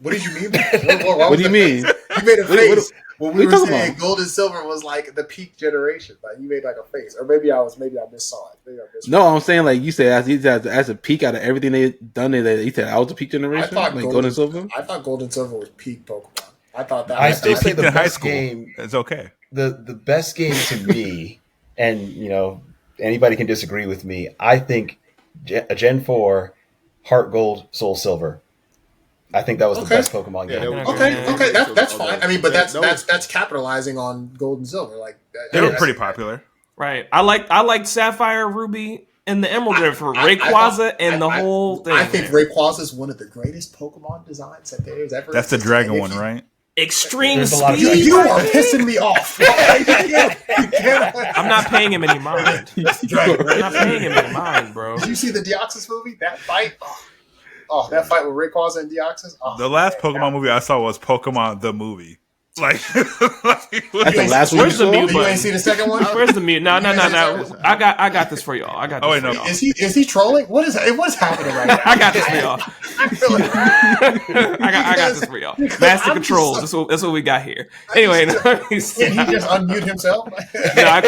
"What did you mean? by that? What do you mean? You made a face when we what were you talking saying about? Gold and Silver was like the peak generation. Like you made like a face, or maybe I missaw it. Maybe I missaw No, I'm saying like you said as a peak out of everything they done. You said I was a peak it. generation, I thought like Gold and Silver. I thought Gold and Silver was peak Pokemon. I thought that. I was still say peaked the in high best school. game. It's okay. The best game to me, and anybody can disagree with me. I think Gen 4, Heart Gold, Soul Silver. I think that was the Okay. best Pokemon Yeah, game. that was- Okay, that's fine. I mean, but Those- that's capitalizing on Gold and Silver. Like They were that's- pretty popular. Right. I liked Sapphire, Ruby, and the Emerald for I Rayquaza thought- and the I- whole thing. I think Rayquaza is one of the greatest Pokemon designs that there's ever. That's the existed. dragon If one, you- right? Extreme There's a lot of speed. You are pissing me off. You can't- I'm not paying him any mind. Dragon, I'm not right? paying him any mind, bro. Did you see the Deoxys movie? That fight? Oh, that fight with Rayquaza and Deoxys? Oh, The last Pokemon movie I saw was Pokemon the movie. Like, That's the last one you Where's the saw. mute You button? ain't see the second one? Where's the mute? No. I got this for y'all. I got this Oh, wait, for no. y'all. Is he trolling? What's happening right now? I got this for y'all. I feel like I got this for y'all. Master I'm controls. just That's what we got here. Anyway, let me see. can he just unmute himself? No,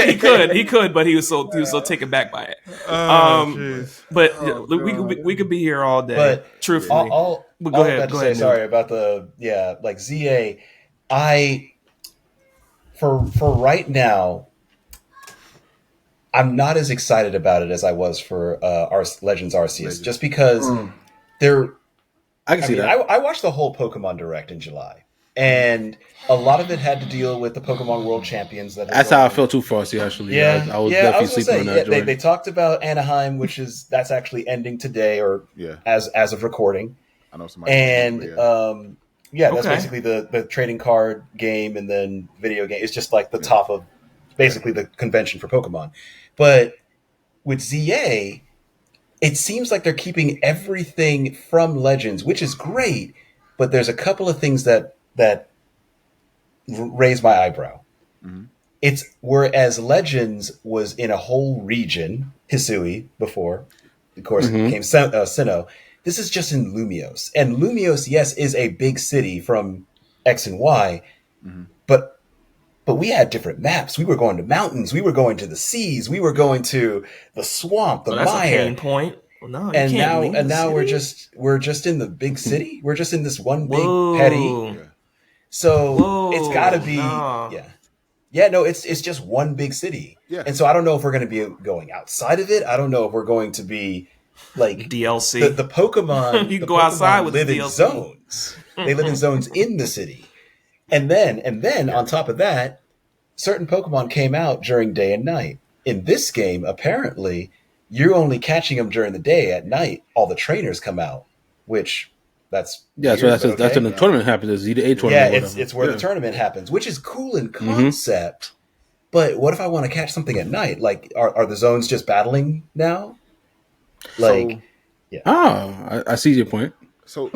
he could, but he was so taken back by it. jeez. But Oh, we could be here all day. But truthfully, all But all go ahead, I'm about to go say, ahead, sorry about like ZA. For right now, I'm not as excited about it as I was for Legends Arceus, just because they're. I can I see mean, that. I watched the whole Pokemon Direct in July, And a lot of it had to deal with the Pokemon World Champions. That's how I felt too, Frosty. Actually, I was definitely sleeping on that. They talked about Anaheim, that's actually ending today, or as of recording. I know somebody. And that's basically the trading card game, and then video game. It's just like the top of basically the convention for Pokemon. But with ZA, it seems like they're keeping everything from Legends, which is great. But there's a couple of things that raise my eyebrow. Mm-hmm. It's whereas Legends was in a whole region, Hisui before, of course, it became Sinnoh. This is just in Lumiose, and Lumiose, yes, is a big city from X and Y, but we had different maps. We were going to mountains, we were going to the seas, we were going to the swamp, the that's mire. A pain point. Well, no, and now we're just in the big city. We're just in this one big petty. So it's got to be, it's just one big city. Yeah. And so I don't know if we're going to be going outside of it. I don't know if we're going to be like DLC. The Pokemon, you can go outside with live the in DLC. Zones. They live in zones in the city. And then on top of that, certain Pokemon came out during day and night. In this game, apparently, you're only catching them during the day. At night, all the trainers come out, which... That's when the tournament happens. The Z8 tournament. Yeah, it's where the tournament happens, which is cool in concept. But what if I want to catch something at night? Like, are the zones just battling now? Like, I see your point. So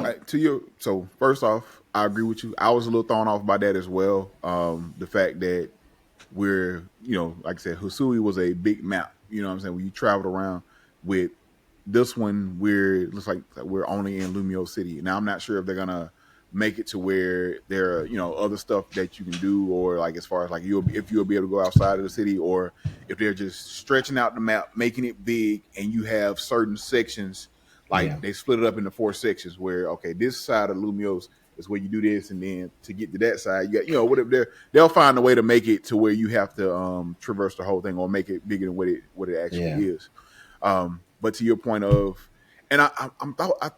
first off, I agree with you. I was a little thrown off by that as well. The fact that we're, like I said, Hisui was a big map. You know what I'm saying? When you traveled around with. This one, looks like we're only in Lumiose City. Now, I'm not sure if they're gonna make it to where there are, other stuff that you can do, or like as far as like if you'll be able to go outside of the city, or if they're just stretching out the map, making it big, and you have certain sections, they split it up into 4 sections where this side of Lumiose is where you do this, and then to get to that side, you got whatever they'll find a way to make it to where you have to traverse the whole thing or make it bigger than what it actually is. But to your point of, and I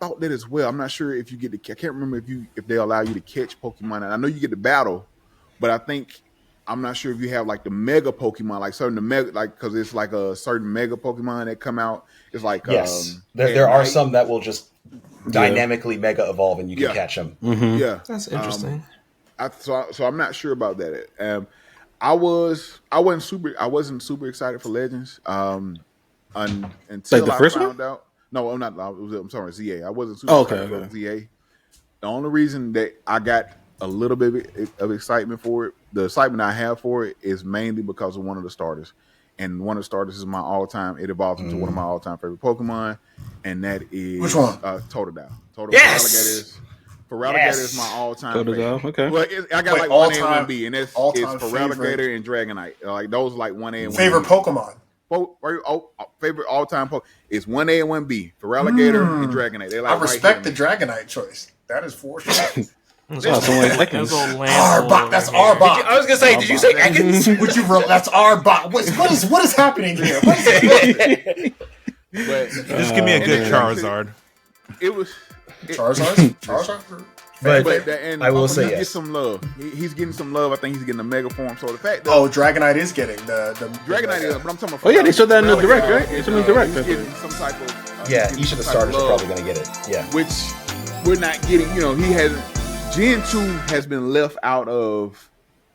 thought that as well. I'm not sure if you get I can't remember if they allow you to catch Pokemon. And I know you get to battle, but I'm not sure if you have like the mega Pokemon, like because it's like a certain mega Pokemon that come out. It's like yes, there are some that will just dynamically mega evolve and you can catch them. Mm-hmm. Yeah, that's interesting. So I'm not sure about that. I wasn't super excited for Legends. Until like the I first found one? out. No, I'm not. I'm sorry, ZA. I wasn't super excited for ZA. The only reason that I got a little bit of excitement for it, the excitement I have for it, is mainly because of one of the starters. And one of the starters is my all-time. It evolves into one of my all-time favorite Pokemon, and that is which one? Totodile. Yes. Feraligatr is my all-time Totodile. favorite. Okay. Well, I got like 1A and 1B, and it's Feraligatr and Dragonite. Like those, like 1A and 1B. Favorite Pokemon. Favorite all-time Pokemon. It's 1A and 1B. Feraligatr and Dragonite. They like I respect the Dragonite choice. That is for sure. That's Arbok. That's Arbok. I was gonna say, did you say Ekans? That's Arbok. What is happening here? Just give me a good Charizard. It was Charizard. But I will say yes. Get some love. He's getting some love. I think he's getting a mega form. So the fact that Dragonite is getting the Dragonite is, but I'm talking about. Oh yeah, they showed that in the direct, right? They showed in the direct. He's getting some type of. Each of the starters are probably going to get it. Yeah, which we're not getting. He hasn't. Gen 2 has been left out of,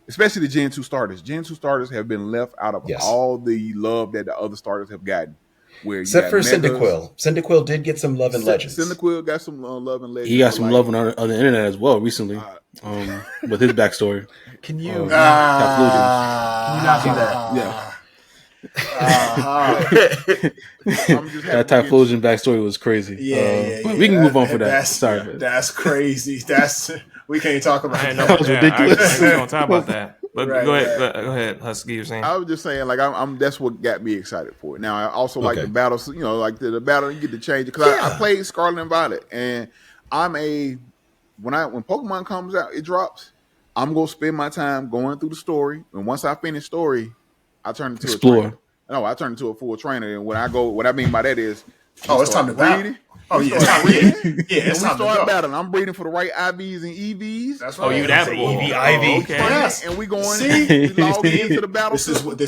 especially the Gen 2 starters. Gen 2 starters have been left out of all the love that the other starters have gotten. Except for Cyndaquil. Cyndaquil did get some love in Legends. Cyndaquil got some love in Legends. He got some love on the internet as well recently, with his backstory. Can you not do that? Yeah. That Typhlosion backstory was crazy. But we can move on for that. Sorry, that's crazy. We can't talk about that. That was ridiculous. We don't talk about that. But go ahead, Husky. You're saying. I was just saying, like, that's what got me excited for it. Now, I also like the battles. Like the battle, you get to change it because I played Scarlet and Violet, and when Pokemon comes out, it drops. I'm gonna spend my time going through the story, and once I finish story, I turn into explore. I turn into a full trainer, and what I mean by that is Oh, it's time to battle. Oh yeah, it's time to go. Battling. I'm breeding for the right IVs and EVs. That's right. Oh, you that EV, IV? okay. Yes. And we going. We log into the battle. This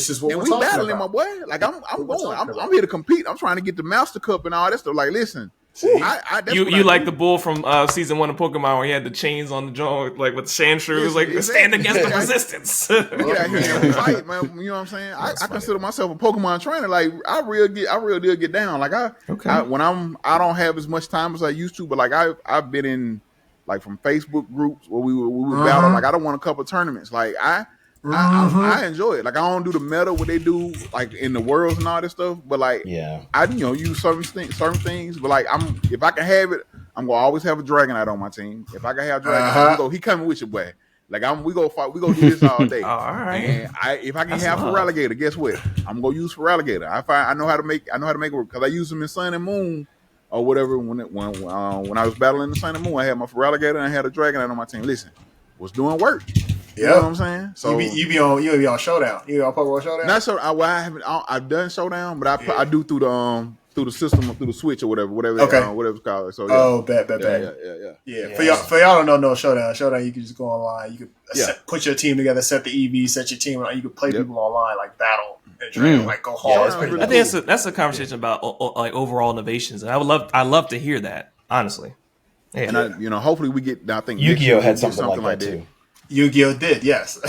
is what and we're we talking battling, about. my boy. Like I'm going. I'm here to compete. I'm trying to get the Master Cup and all that stuff. Like, listen. You like the bull from season 1 of Pokemon where he had the chains on the jaw, like with the sandshrews, like stand against the resistance. We get out here and fight, man. You know what I'm saying? I consider myself a Pokemon trainer. Like I real deal get down. Like I don't have as much time as I used to, but like I've been in like from Facebook groups where we would battle. Like I don't want a couple tournaments. Like I enjoy it. Like I don't do the meta what they do like in the worlds and all this stuff. But like I use certain things. But like if I can have it, I'm gonna always have a Dragonite on my team. If I can have Dragonite, he coming with your boy. Like we go fight. We go do this all day. All right. And if I can have Feraligatr, guess what? I'm gonna use Feraligatr. I know how to make it work because I use them in Sun and Moon or whatever. When I was battling the Sun and Moon, I had my Feraligatr and I had a Dragonite on my team. Listen, was doing work. You know what I'm saying? So you be on Showdown. You be on Pokemon Showdown. Not so. I've done Showdown, but I do through the system, through the Switch or whatever it's called. So bet. Yeah. For y'all don't know Showdown. Showdown, you can just go online. You can put your team together, set the EV, set your team. You can play people online, like battle and train, like go hard. I think that's a conversation about like overall innovations, and I love to hear that, honestly. Yeah. And hopefully we get. I think Yu-Gi-Oh had something like that too. Yu-Gi-Oh did, yes.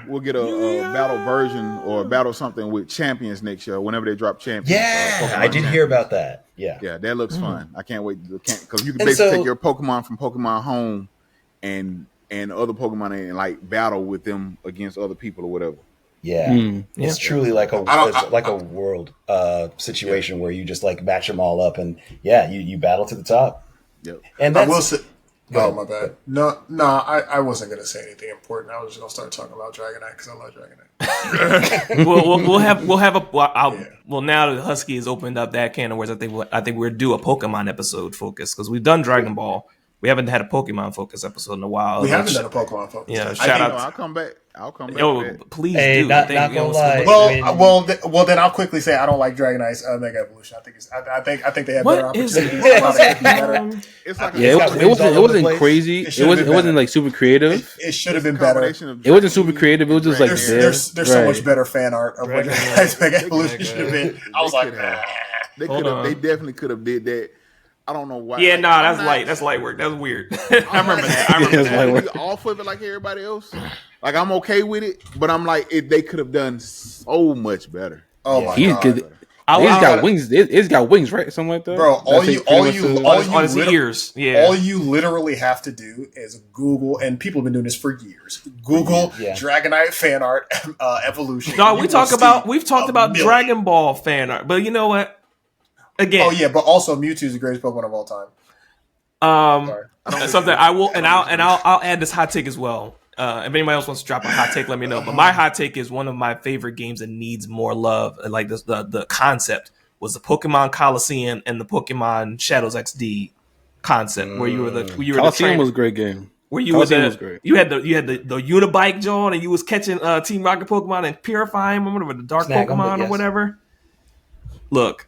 We'll get a battle version or a battle something with champions next year. Whenever they drop champions, I did hear about that. Yeah, that looks fun. I can't wait because you can basically take your Pokemon from Pokemon Home and other Pokemon and like battle with them against other people or whatever. Yeah, it's truly like a world situation where you just like match them all up and you battle to the top. Yep. And I will say. Oh, my bad. No, I wasn't going to say anything important. I was just going to start talking about Dragonite because I love Dragonite. Well, now that Husky has opened up that can of worms, I think we're due a Pokemon episode focus because we've done Dragon Ball. We haven't had a Pokemon focus episode in a while. We haven't done a Pokemon focus. Yeah, shout out. I'll come back. Please do. Not gonna lie. Well, then I'll quickly say I don't like Dragonite's Mega Evolution. I think they have better opportunities. It wasn't crazy. It wasn't like super creative. It should have been better. It wasn't super creative. It was just like there's so much better fan art of what Dragonite's Mega Evolution should have been. I was like, they definitely could have did that. I don't know why. Yeah, that's light. That's light work. That's weird. I remember that. I'm off of it like everybody else. Like I'm okay with it, but I'm like they could have done so much better. Oh my god! It's got wings. It's got wings, right? Something like that. Bro, all you literally have to do is Google, and people have been doing this for years. Google Dragonite fan art evolution. No, we've talked about Dragon Ball fan art, but you know what? Again. Oh yeah, but also Mewtwo is the greatest Pokemon of all time. Something I will, and I'll add this hot take as well. If anybody else wants to drop a hot take, let me know. But my hot take is one of my favorite games that needs more love. Like the concept was the Pokemon Coliseum and the Pokemon Shadows XD concept, where you were the Coliseum was a great game. Where you was great. You had the Unibike John, and you was catching Team Rocket Pokemon and purifying them, whatever the dark Pokemon or whatever. Look,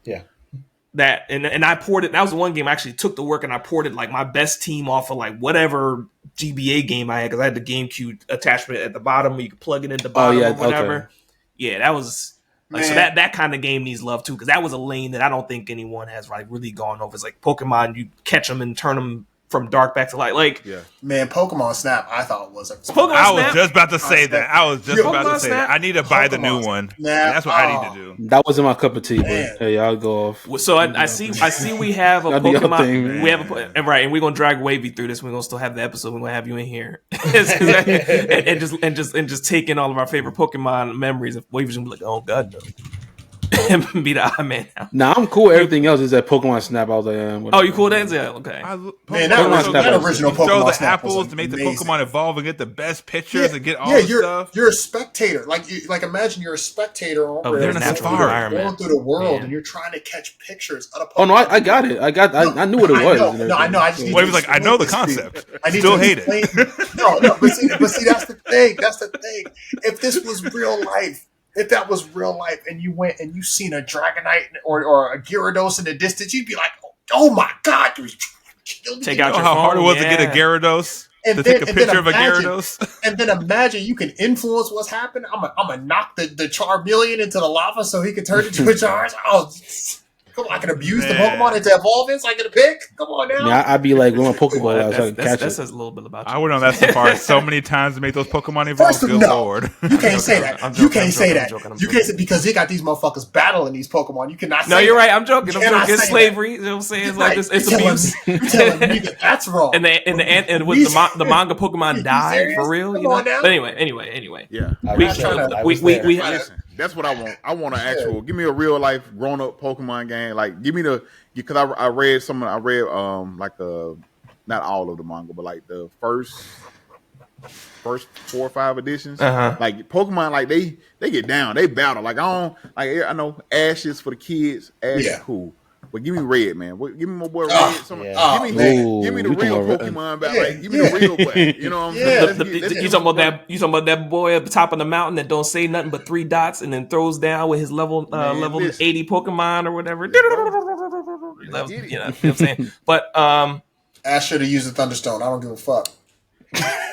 that and I ported. That was the one game I actually took the work and I ported like my best team off of like whatever GBA game I had because I had the GameCube attachment at the bottom where you could plug it in the bottom or whatever. Okay. Yeah, that was like so that kind of game needs love too because that was a lane that I don't think anyone has like really gone over. It's like Pokemon, you catch them and turn them from dark back to light. Like man, Pokemon Snap I thought was a I was just about to say that. I need to buy the new one. That's what I need to do. That wasn't my cup of tea, but hey, I'll go off. So I see we have a Pokemon. We have and we're gonna drag Wavy through this. We're gonna still have the episode. We're gonna have you in here and just taking all of our favorite Pokemon memories. If Wavy's gonna be like, oh god no. And be the eye man now. Nah, I'm cool. Everything else is that Pokemon Snap. I was like, oh, you cool? That's okay. Man, that original Pokemon throw the Snap apples to make the Pokemon evolve and get the best pictures and get all the stuff. You're a spectator. Like imagine you're a spectator over there in a environment, going through the world, and you're trying to catch pictures of a Pokemon. Oh no, I got it. I knew what it was. I know. I just Wait, like I know the concept. I still hate it. No, but see, that's the thing. That's the thing. If this was real life. if that was real life and you went and you seen a Dragonite or a Gyarados in the distance, you'd be like, oh my God. Take out your how phone. hard it was to get a Gyarados? And to then, take a picture of a Gyarados? And then imagine you can influence what's happening. I'm gonna knock the Charmeleon into the lava so he can turn into a Charizard. Oh, come on, I can abuse the Pokemon into evolving so I get a pick. Come on now. Yeah, I'd be like, with my Pokeball out so I can catch That it. says a little bit about you. I went on that safari so many times to make those Pokemon evolve. First of Good no, Lord. you can't say that. I'm You joking, can't say that. I'm You can't say because they got these motherfuckers battling these Pokemon. You cannot say No, you're that. right. I'm joking. You I'm cannot joking. It's say slavery. You know what I'm saying? It's like Right. it's You're abuse. telling me that that's wrong. And the manga Pokemon You died serious? for real. Come you know? on now. But anyway. Yeah. We Listen, that's what I want. I want an actual. Give me a real life grown up Pokemon game. Like, give me because I read like the not all of the manga, but like the first 4 or 5 editions. Like Pokemon, like they get down, they battle. Like I know Ash is for the kids. Ash is cool. But give me Red, man. Give me my boy Red. Give me the real Pokemon back. Like, give me the real boy. You know what I'm saying? You talking about that boy at the top of the mountain that don't say nothing but 3 dots and then throws down with his level 80 Pokemon or whatever. You know what I'm saying? But Ash should have used the Thunderstone. I don't give a fuck.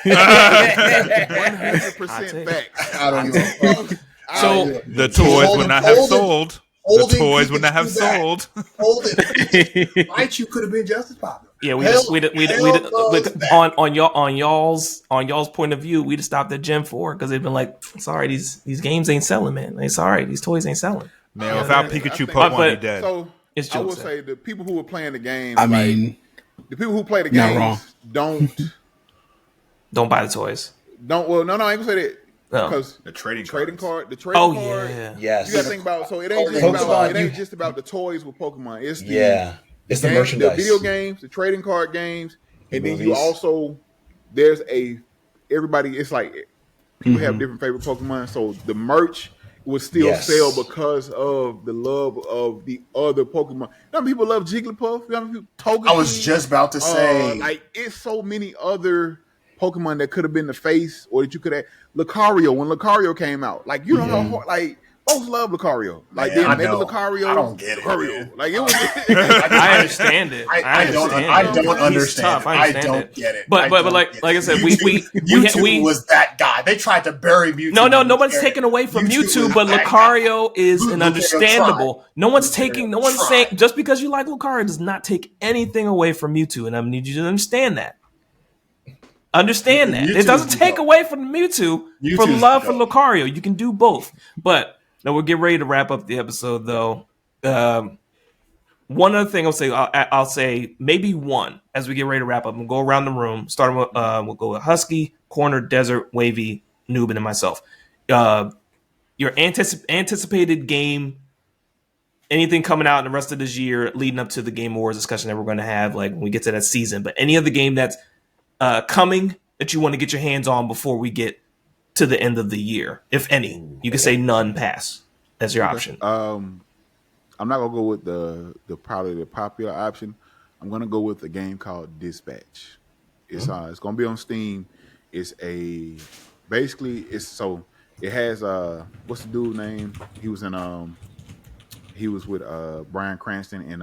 100% facts. I don't give a fuck. So the toys would not have sold. The toys would not have sold. Hold it. Right, you could have been just as popular. Yeah, on y'all's point of view, we'd have stopped at Gen 4 because they've been like, sorry, these games ain't selling, man. They sorry, these toys ain't selling. Man, without Pikachu Pokemon, you're dead. So it's I will say the people who were playing the game. I mean, the people who play the not games don't buy the toys. No, I ain't gonna say that. Because the trading card. Yeah. Yes. You gotta think about. So it ain't just about the toys with Pokemon. It's the merchandise, the video games, the trading card games, and then movies. you also everybody. It's like people have different favorite Pokemon. So the merch would still sell because of the love of the other Pokemon. Some people love Jigglypuff. Some people Togepi. I was just about to say, like it's so many other Pokemon that could have been the face, or that you could have Lucario when Lucario came out. Like you know how hard, like folks love Lucario. Like then maybe Lucario. I don't get it. Lucario. Like it was. I understand it. I don't understand. I don't get it. But like I said, Mewtwo was that guy. They tried to bury Mewtwo. No, nobody's taking away from Mewtwo, but Lucario is an understandable. No one's saying just because you like Lucario does not take anything away from Mewtwo, and I need you to understand that. Understand that. It doesn't take away from Mewtwo for love for Lucario. You can do both. But now we'll get ready to wrap up the episode, though. One other thing I'll say maybe one as we get ready to wrap up. We'll go around the room. Starting with we'll go with Husky, Corner, Desert, Wavy, Nubin, and myself. Your anticipated game. Anything coming out in the rest of this year, leading up to the Game Awards discussion that we're going to have, like when we get to that season. But any other game that's coming that you want to get your hands on before we get to the end of the year, if any. You can say none, pass. That's your option. I'm not gonna go with the probably the popular option. I'm gonna go with a game called Dispatch. It's gonna be on Steam. It has what's the dude name? He was with Bryan Cranston in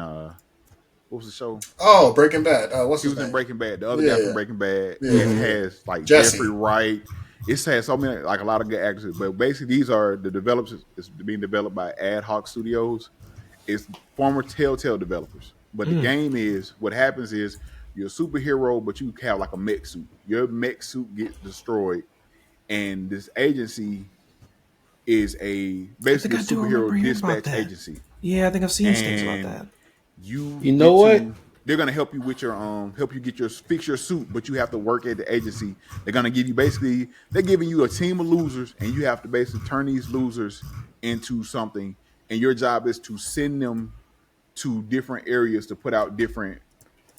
what was the show? Oh, Breaking Bad. What's he his was name? in Breaking Bad. The other guy from Breaking Bad. Yeah. It has like Jesse. Jeffrey Wright. It has so many, like a lot of good actors. But basically, these are the developers. It's being developed by Ad Hoc Studios. It's former Telltale developers. But the game is, what happens is you're a superhero, but you have like a mech suit. Your mech suit gets destroyed, and this agency is basically a superhero dispatch agency. Yeah, I think I've seen things about that. You know what? They're gonna help you with your fix your suit, but you have to work at the agency. They're gonna give you they're giving you a team of losers, and you have to basically turn these losers into something. And your job is to send them to different areas to put out different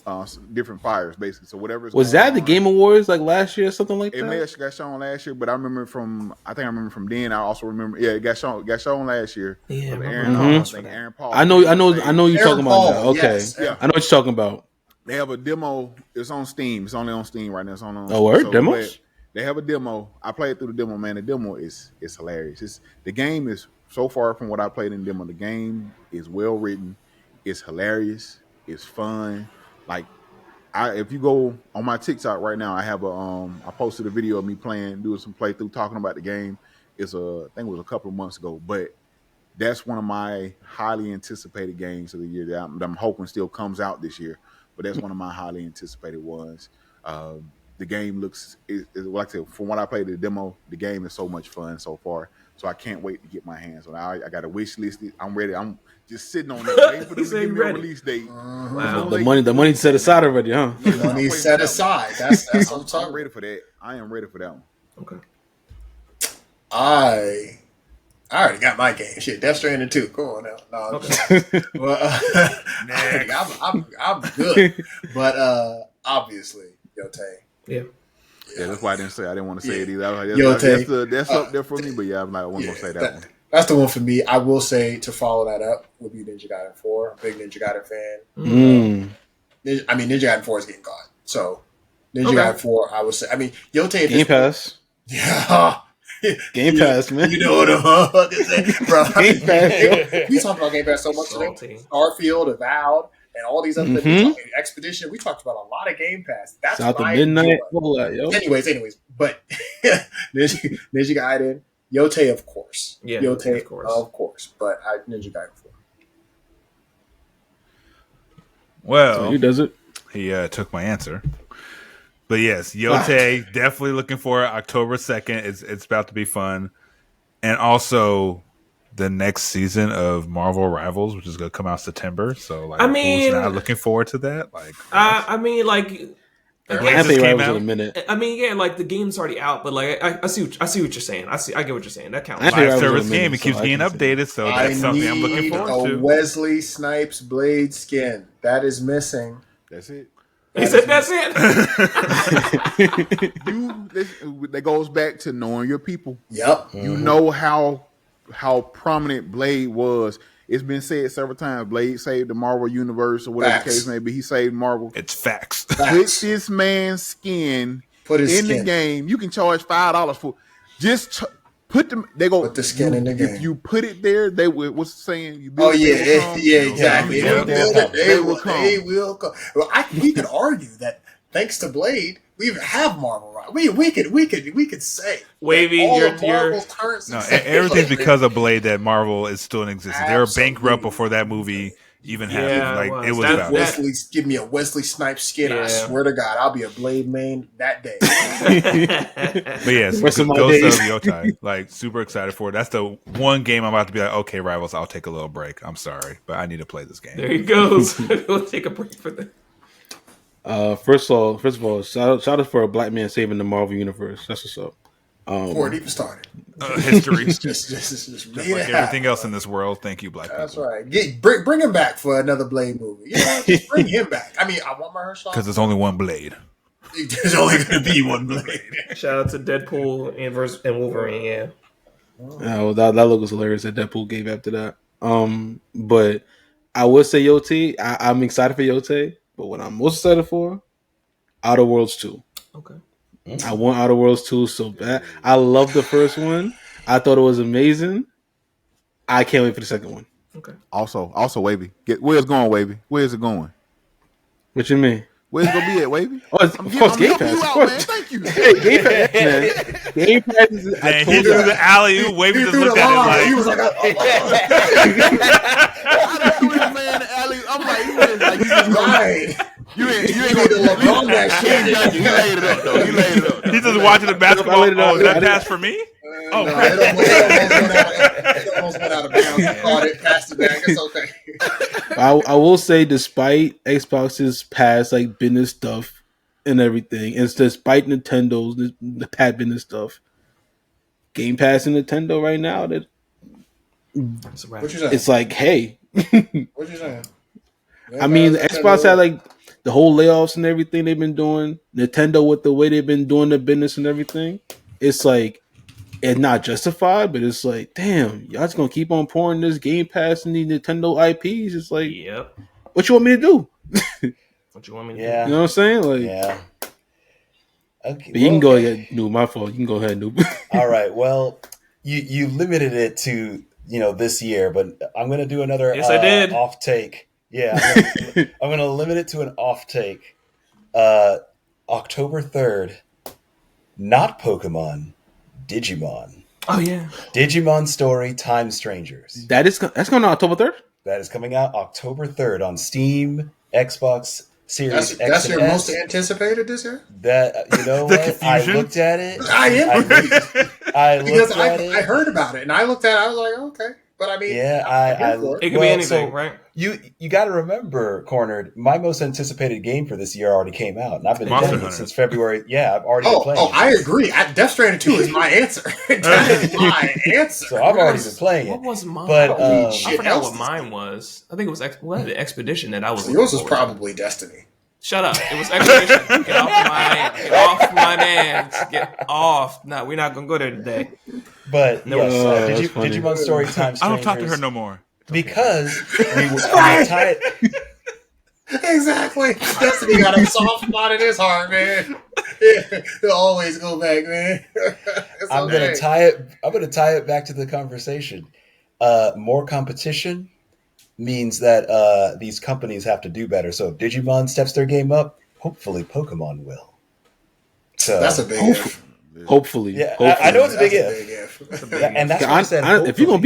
fires, basically. So whatever was that the Game Awards like last year or something like that? It may have got shown last year, but I remember from then. I also remember, it got shown last year. Yeah, Aaron Paul. I know you're talking about that. Okay, yes. Yeah. I know what you're talking about. They have a demo. It's on Steam. It's only on Steam right now. It's on. Oh, word? Demos? They have a demo. I played through the demo, man. The demo is hilarious. The game is so far from what I played in the demo. The game is well written. It's hilarious. It's fun. Like if you go on my TikTok right now, I have I posted a video of me doing some playthrough, talking about the game. I think it was a couple of months ago, but that's one of my highly anticipated games of the year that I'm hoping still comes out this year. But that's one of my highly anticipated ones. The game looks, like I said, from what I played the demo, the game is so much fun so far. So I can't wait to get my hands on it. I got a wish list. I'm ready. I'm just sitting on it, waiting for them to give me a release date. Wow. The money set aside already, huh? The money set aside. That's what I'm talking. I'm ready for that. I am ready for that one. Okay. I already got my game. Shit, Death Stranding 2. Go on now. No, okay. Well, I'm good. But obviously, Yote. Yeah. Yeah, that's why I didn't want to say it either. I was like, that's up there for me, but yeah, I'm not going to say that one. That's the one for me. I will say, to follow that up, would be Ninja Gaiden 4. Big Ninja Gaiden fan. Ninja Gaiden 4 is getting gone. So, Ninja Gaiden 4, I would say. I mean, Yote... Game Pass. Yeah. Game Pass, man. You know what I'm fucking saying, bro. Game Pass. We talked about Game Pass so much today. Starfield, Avowed, and all these other things. Expedition. We talked about a lot of Game Pass. That's South of Midnight. Anyways. But Ninja Gaiden, Yote, of course. Yeah, Yote, of course. But Ninja Gaiden 4. Well, so who does it? He took my answer. But yes, Yote, definitely looking for it. October 2nd. It's about to be fun. And also the next season of Marvel Rivals, which is going to come out September. So, like, who's not looking forward to that? Like, in a minute. I mean, yeah, like the game's already out, but like I see what you're saying. I get what you're saying. That counts. Live service game. It keeps getting updated, so that's something I'm looking forward to. Wesley Snipes Blade skin that is missing. That's it. He said that's it. That goes back to knowing your people. Yep. You know how prominent Blade was. It's been said several times. Blade saved the Marvel universe or whatever the case may be. He saved Marvel. It's facts. Put this man's skin in the game. You can charge $5 for just put them. They go put the skin in the game. If you put it there, they will. What's saying? You build exactly. They will come. Well, we could argue that thanks to Blade, we have Marvel. Right? We could say Wavy. Everything's because of Blade that Marvel is still in existence. They were bankrupt before that movie even happened. It was about Wesley. Give me a Wesley Snipes skin. I swear to God, I'll be a Blade main that day. But yes, Ghost of Yotai. Like, super excited for it. That's the one game I'm about to be like, okay, Rivals, I'll take a little break. I'm sorry, but I need to play this game. There he goes. We'll take a break for that. First of all, shout out for a black man saving the Marvel universe. That's what's up. Before it even started, history, just like everything else in this world. Thank you, black people. That's right. Bring him back for another Blade movie. Just bring him back. I mean, I want Mahershala because there's only one Blade. There's only going to be one Blade. Shout out to Deadpool and Wolverine. Yeah. Oh, that look was hilarious that Deadpool gave after that. But I would say Yote. I'm excited for Yote. But what I'm most excited for, Outer Worlds 2. Okay. I want Outer Worlds 2 so bad. I love the first one. I thought it was amazing. I can't wait for the second one. Okay. Also, Wavy. Where's it going, Wavy? Where's it going? What you mean? Where's it gonna be at, Wavy? Oh, of course, Game Pass. Of course. Man. Thank you. Hey, Game Pass, man. Game Pass is... Man, he threw the alley. Wavy just looked at it like... He was like... I threw this man the alley. I'm like, you just right. You ain't gonna long that shit. He laid it up, though. He laid it up. He's just watching the basketball. Oh, is that pass for me? No, it almost went out of bounds. He caught it, passed it back. It's okay. I will say, despite Xbox's past like business stuff and everything, and despite Nintendo's the past business stuff, Game Pass and Nintendo right now, that what you saying? It's like, hey, what you saying? I mean, Xbox had like the whole layoffs and everything they've been doing. Nintendo with the way they've been doing their business and everything, it's like it's not justified, but it's like, damn, y'all just gonna keep on pouring this Game Pass and these Nintendo IPs. It's like, yep. What you want me to do? What you want me to do? Yeah. You know what I'm saying? Like, yeah. But you can go ahead, Noob. My fault. You can go ahead, Noob. All right. Well, you limited it to this year, but I'm going to do another Yes, I did. off take. Yeah, I'm going to limit it to an off take. October 3rd, not Pokemon, Digimon. Oh yeah, Digimon Story Time Strangers. That's coming out October 3rd? That is coming out October 3rd on Steam, Xbox Series X That's and your S. most anticipated this year? That what? confusion? I looked at it. I am because I I heard about it and I looked at it. I was like, okay, but I mean, it could be anything, right? You got to remember, Cornered. My most anticipated game for this year already came out, and I've been Monster playing it Hunter. since February. Yeah, I've already been playing. I agree. Death Stranding 2 is my answer. That is my answer. So I've already been playing it. What was mine? But I forgot what mine was. I think it was the Expedition that I was. Yours was probably Destiny. Shut up! It was Expedition. Get off my man. Get off. No, we're not gonna go there today. But yes, funny. Digimon Story Time Strangers. I don't talk to her no more. Because we tie it. Exactly. Destiny got a soft spot in his heart, man. He'll always go back, man. I'm gonna tie it back to the conversation. More competition means that these companies have to do better. So if Digimon steps their game up, hopefully Pokemon will. So that's a big if. Hopefully. Yeah, hopefully. I know it's a big That's if. And that's why I said if you don't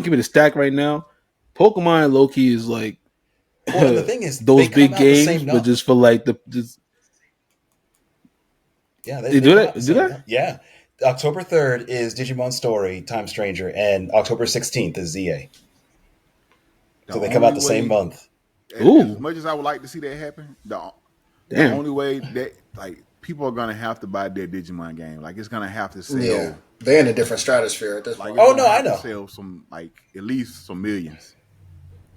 keep it a stack right now, Pokemon low key is like the thing is, those they big come out the same games, but month. just for like they do come that. out the Do same that? month. Yeah. October 3rd is Digimon Story Time Stranger, and October 16th is ZA. So they come out the same month. Ooh. As much as I would like to see that happen, the Damn. only way that people are gonna have to buy their Digimon game. Like it's gonna have to sell. Yeah, they're in a different stratosphere at this Like, point. it's Oh, gonna no, I have to know. Sell some at least some millions.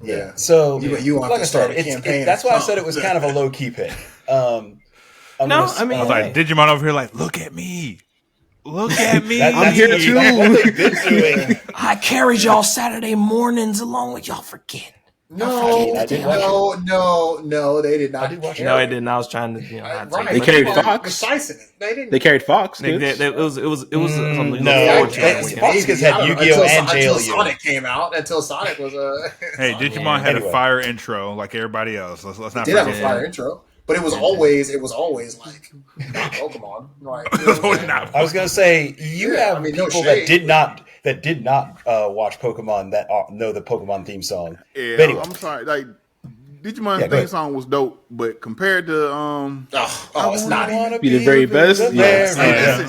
Yeah. So You want like to I start said, a campaign. that's why I said it was kind of a low key pick. I mean, I was like, Digimon over here, like, look at me. Look at me. I'm here too. That's what they've been doing. I carried y'all Saturday mornings along with y'all forgetting. No, I did no, they did not. I did watch it. No, I didn't. I was trying to, not Right. take They carried People are Fox. precising it. They didn't. They carried Fox. it. kids. It was something to look no. forward to. They- Weekend. Fox kids had Yu-Gi-Oh! And Until JLU. Sonic came out. Until Sonic was Hey, Digimon had Anyway. a fire intro like everybody else. Let's not did have a forget. fire intro, but it was always like not Pokemon. Like, you know what I'm saying? Not- I was gonna say you Yeah, have I mean, no people shade. that did not watch Pokemon that know the Pokemon theme song. Yeah, But anyway, I'm sorry. Like Digimon's Yeah, go theme ahead. song was dope, but compared to It's not even. Be the very best? Yes.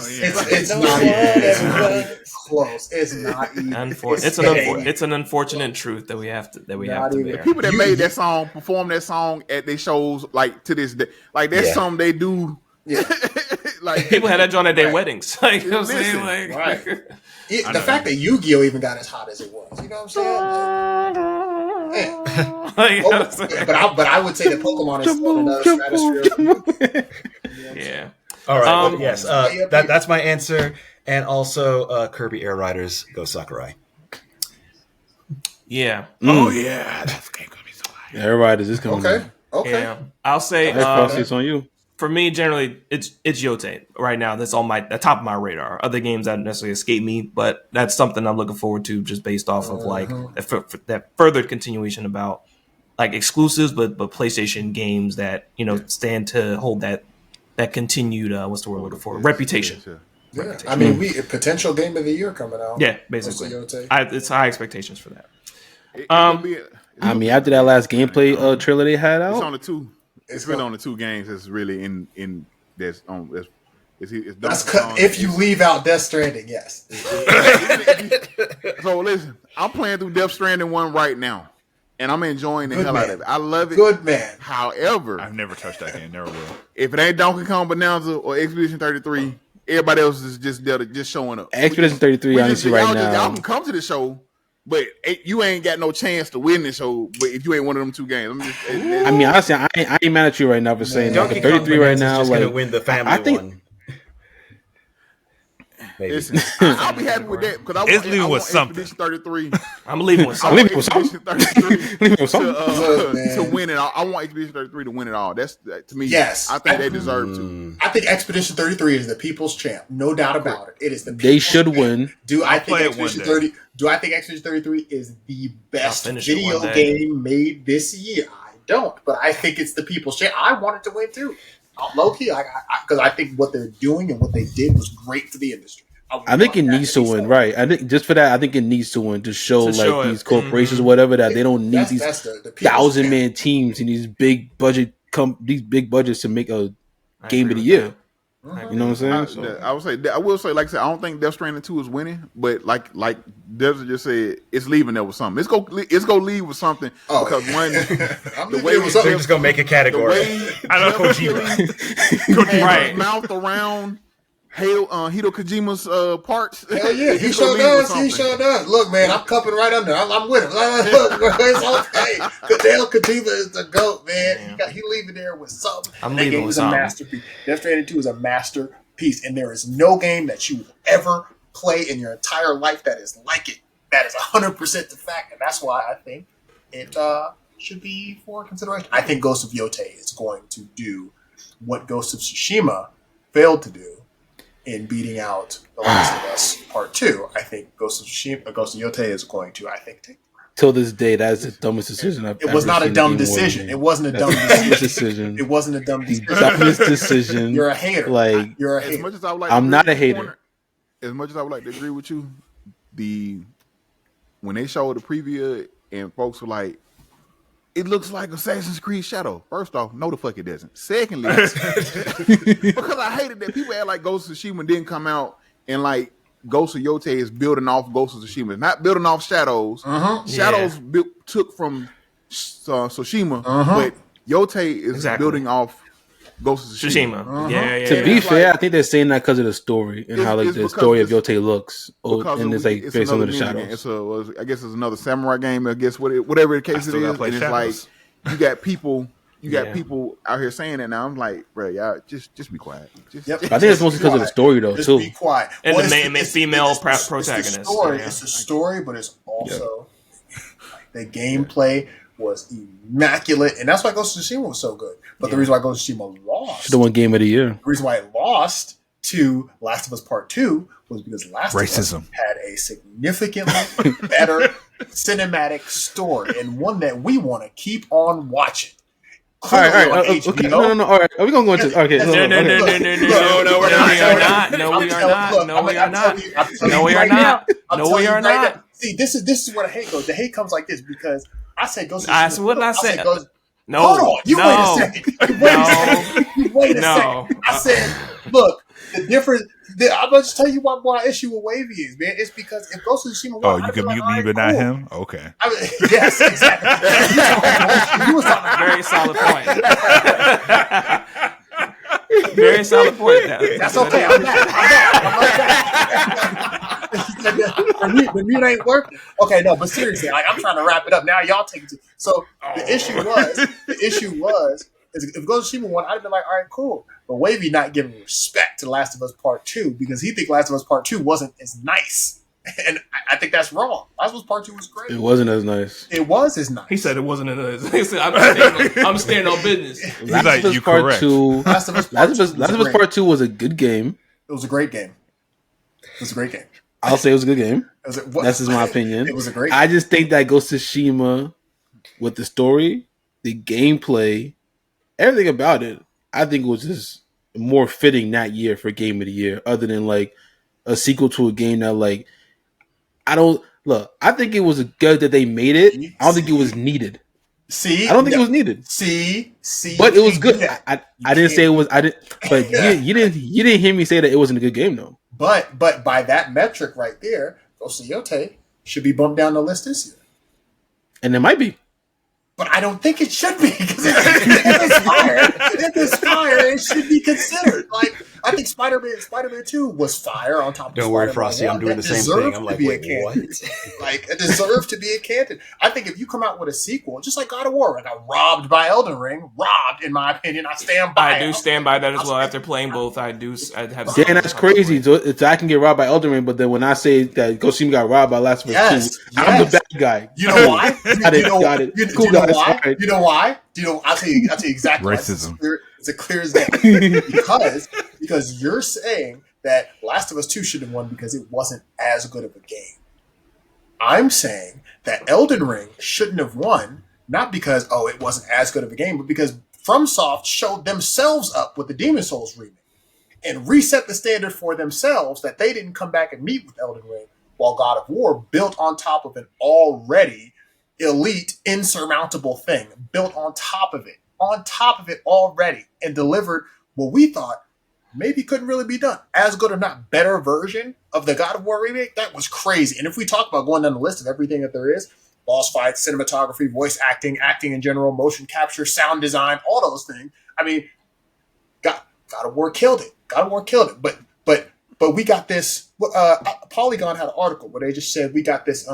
It's No not one even ever close. It's not even. It's an unfortunate truth that we have to Not even. bear. people that made that song perform that song at their shows like to this day. Like that's Yeah. something they do. Yeah. Like People had that joint at their Right. weddings. Like, you know what I'm saying? Listen, Like, Right. The fact that Yu-Gi-Oh even got as hot as it was, you know what I'm saying? like, you know what I'm saying? But I would say that Pokemon is on another stratosphere. Yeah. All right. Um, well, yes. That's my answer, and also Kirby Air Riders Go Sakurai. Yeah. Oh, yeah. That's game going to be so high. Everybody is just coming. Okay. Okay. Yeah. I'll say Hey, Frosty, it's on you. for me, generally, it's Yote right now. That's on the top of my radar. Other games that necessarily escape me, but that's something I'm looking forward to, just based off of like that further continuation about like exclusives, but PlayStation games that stand to hold that continued what's the word I'm looking for, reputation. Yeah. I mean, potential game of the year coming out. Yeah, basically, Yote. it's high expectations for that. I mean, after that last gameplay trailer they had It's out, on the two. It's really on the two games. That's really in that's on. It's That's if you leave out Death Stranding, yes. So listen, I'm playing through Death Stranding 1 right now, and I'm enjoying the Good hell out man. of it. I love it. Good man. However, I've never touched that game. Never will. if it ain't Donkey Kong Bonanza or Expedition 33, everybody else is just there, just showing up. Expedition 33, honestly, right y'all now. can come to the show, but you ain't got no chance to win the show. But if you ain't one of them two games, I mean, honestly, I ain't mad at you right now for saying that. Donkey But 33 Kong right Bonanza's now, just like gonna win the family I think, one. maybe. Listen, I'll be happy with that because It's leaving with something. Expedition 33. I'm leaving with I something. want Expedition 33 Look, to win it all. I want Expedition 33 to win it all. That's to me. Yes. I think they deserve to. I think Expedition 33 is the people's champ, no doubt about it. It is the people's They should champ. win. Do I think play it one Expedition day. 30? Do I think Expedition 33 is the best finish it video one day. game made this year? I don't, but I think it's the people's champ. I want it to win too. Low key, because I think what they're doing and what they did was great for the industry. I think it needs to win, right? I think just for that, I think it needs to win to show these corporations or whatever that they don't need these That's the people's 1,000-man teams and these big budgets to make a game of the year. You know what I'm saying? I will say, like I said, I don't think Death Stranding 2 is winning, but like Desert just said, it's leaving there with something. It's go leave with something because one, the way They're just gonna make a category. I know Kojima. right, his mouth around Hideo Kojima's parts. Hell yeah, he sure does. He sure does. Look, man, I'm cupping right under. I'm with him. Look, it's okay. Hideo Kojima is the GOAT, man. He leaving there with something. I'm that leaving game with is a something. masterpiece. Death Stranding 2 is a masterpiece, and there is no game that you will ever play in your entire life that is like it. That is 100% the fact, and that's why I think it should be for consideration. I think Ghost of Yotei is going to do what Ghost of Tsushima failed to do in beating out The Last of Us Part 2. I think Ghost of Yotei is going to, take Till this day, that is the dumbest decision I've ever seen. It was not a dumb decision. It wasn't a dumb decision. It wasn't a dumb decision. The dumbest decision. You're a hater. Like, you're a As hater. much as I would like I'm to not agree a hater. with As much as I would like to agree with you, when they showed the preview and folks were like, it looks like Assassin's Creed Shadow. First off, no the fuck it doesn't. Secondly, because I hated that people act like Ghost of Tsushima didn't come out and like Ghost of Yotei is building off Ghost of Tsushima. It's not building off Shadows. Shadows took from Tsushima, but Yotei is building off Ghost of Tsushima. Yeah. To be fair, I think they're saying that because of the story and how like the story of Yotei looks, and it's like very similar to Shadows. I guess it's another samurai game. I guess whatever the case it is, and it's like you got people out here saying that now. I'm like, bro, y'all just be quiet. I think it's mostly because of the story though, just too. Be quiet. And the female protagonist. It's the story, but it's also the gameplay was immaculate, and that's why Ghost of Tsushima was so good. But the reason why Ghost of Tsushima lost, Should have won Game of the Year. the reason why it lost to Last of Us Part 2 was because Last of Us had a significantly better cinematic story and one that we want to keep on watching. All right. Okay, no. All right, are we gonna go into? Okay, No, we are not. See, this is where the hate goes. The hate comes like this because I said Ghost of I Tsushima. said, what did I say? No. Hold on. You no, wait a second. Wait a second. I said, look, the difference. I'm going to tell you what my issue with Wavy is, man. It's because if Ghost of Tsushima won, you can mute me, but not him? Okay. I mean, yes, exactly. You was talking very solid point. Very solid point. That's okay. I'm back. The mute ain't working. Okay, no, but seriously, like I'm trying to wrap it up. Now y'all take it. So the issue was, if Ghost of Tsushima won, I'd have been like, all right, cool. But Wavy not giving respect to Last of Us Part 2 because he think Last of Us Part 2 wasn't as nice. And I think that's wrong. Last of Us Part 2 was great. It wasn't as nice. It was as nice. He said it wasn't as He said, I'm staying on business. Last of Us Part 2. Last of Us Part 2 was a good game. It was a great game. I'll say it was a good game. That's just my opinion. It was a great game. I just think that Ghost of Tsushima, with the story, the gameplay, everything about it, I think it was just more fitting that year for Game of the Year, other than like a sequel to a game that like I think it was good that they made it. I don't think it was needed. I don't think it was needed. But it was good. I didn't say it was. I didn't. But you didn't hear me say that it wasn't a good game though. But by that metric right there, Ghost of Yotei should be bumped down the list this year. And it might be. But I don't think it should be because if it's fire, it should be considered. Like I think think Spider-Man 2 was fire on top of Don't worry, Frosty, I'm doing the same thing. I'm like, wait, what? Like, it deserved to be a canon. I think if you come out with a sequel, just like God of War, like I robbed by Elden Ring, in my opinion, I stand by I do stand by that as well. After playing both, I have. Dan, that's crazy. So I can get robbed by Elden Ring, but then when I say that Kojima got robbed by Last of Us 2, I'm the bad guy. You know why? Got it. You know why? Right. You know why? I'll tell you exactly. Racism. It's a clear as day. because you're saying that Last of Us 2 should have won because it wasn't as good of a game. I'm saying that Elden Ring shouldn't have won, not because, it wasn't as good of a game, but because FromSoft showed themselves up with the Demon Souls remake and reset the standard for themselves that they didn't come back and meet with Elden Ring, while God of War built on top of an already elite, insurmountable thing, built on top of it already, and delivered what we thought maybe couldn't really be done. As good or not better version of the God of War remake, that was crazy. And if we talk about going down the list of everything that there is, boss fights, cinematography, voice acting in general, motion capture, sound design, all those things, I mean, God of War killed it. But we got this, Polygon had an article where they just said we got this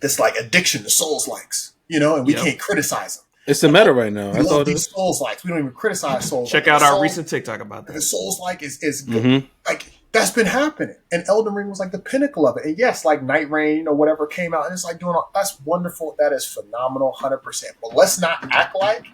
this like addiction to Souls likes, and we can't criticize them. It's the meta right now. We love these Souls likes. We don't even criticize Souls. Check out our recent TikTok about that. The Souls like is good. Like that's been happening, and Elden Ring was like the pinnacle of it. And yes, like Night Rain, whatever came out, and it's like doing that's wonderful. That is phenomenal, 100%. But let's not act like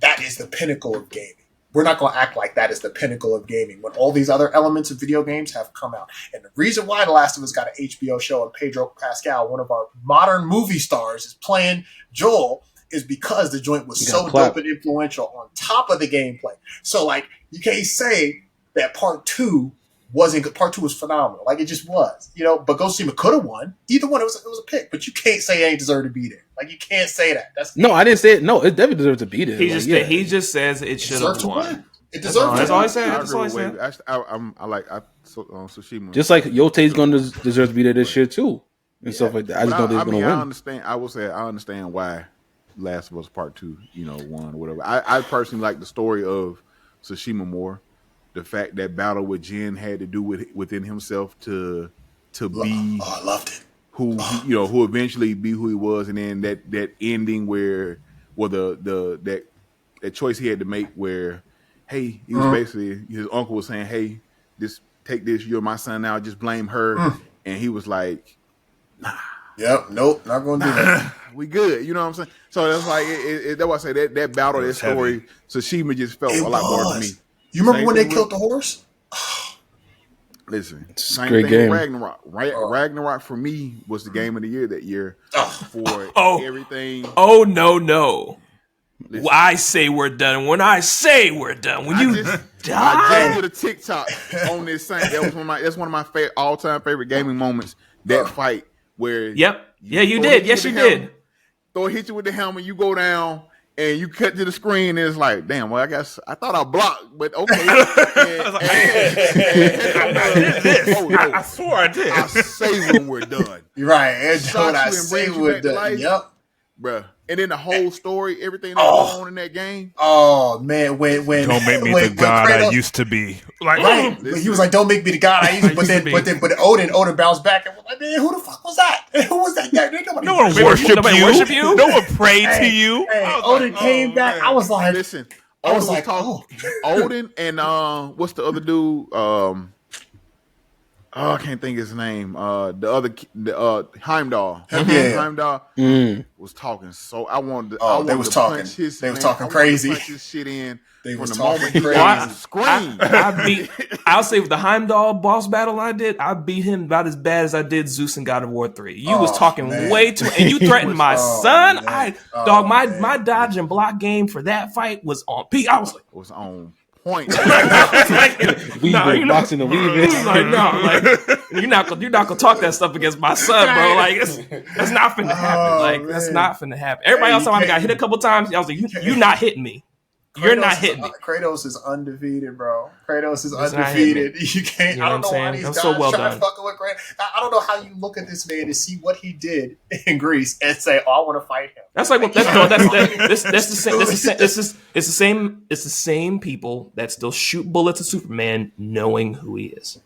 that is the pinnacle of gaming. We're not going to act like that is the pinnacle of gaming when all these other elements of video games have come out. And the reason why The Last of Us got an HBO show and Pedro Pascal, one of our modern movie stars, is playing Joel is because the joint was so dope and influential on top of the gameplay. So, like, you can't say that part 2 wasn't good. Part 2 was phenomenal. Like, it just was. But Ghost of Tsushima could have won. Either one, it was a pick. But you can't say it ain't deserved to be there. Like, you can't say that. No, I didn't say it. No, it definitely deserves to be there. He just says it should have won. It deserves. That's all I said. I like Tsushima. Just like Yote's going to deserve to be there this year too, and stuff like that. I just know they're going to win. I will say I understand why Last of Us Part 2, won or whatever. I personally like the story of Tsushima more. The fact that battle with Jin had to do within himself to be. I loved it. Who eventually be who he was, and then that ending where that choice he had to make where. Hey, he was basically, his uncle was saying, hey, just take this, you're my son now, just blame her. And he was like, nah. Yep, nope, not going to do that. We good, you know what I'm saying? So that's like, that's why I say that battle, that story, Tsushima just felt a lot more to me. You remember when they killed the horse? Listen, same great thing game. with Ragnarok. Ragnarok for me was the game of the year that year for everything. Oh, no. Listen. I say we're done. When I say we're done, when you die, I just did a TikTok on this thing. That's one of my all-time favorite gaming moments. That fight where you did. Yes, you did. Thor hit you with the helmet. You go down and you cut to the screen. And it's like, damn. Well, I thought I blocked, but okay. I swore I did. I say when we're done. You're right. I say we're done. Yep, bruh. And then the whole story, everything that goes on in that game. Oh man, when don't make me the god Kratos, I used to be. Like, right? He was like, "Don't make me the god I used to be." But Odin bounced back and was like, "Man, who the fuck was that? Who was that guy? No one worship you. No one prayed to you." Hey, Odin came back. I was like, "Listen." Odin and what's the other dude? I can't think of his name. Heimdall. Heimdall was talking. So I wanted to. They was talking. They was talking crazy. Punch his shit in. They was talking crazy. Scream. I'll say with the Heimdall boss battle I beat him about as bad as I did Zeus and God of War 3. You was talking way too, and you threatened my son. My dodge and block game for that fight was on peak. I was like, was on point. Boxing the weave. You're not gonna talk that stuff against my son, bro. Like that's not finna happen. That's not finna happen. Everybody else I got hit a couple times. I was like, you not hitting me. You're not hitting me. Kratos is undefeated, bro. Kratos is undefeated. You can't. I don't know why these guys try to fuck with Kratos. I don't know how you look at this man and see what he did in Greece and say, "Oh, I want to fight him." That's like that's the same. It's the same people that still shoot bullets at Superman, knowing who he is.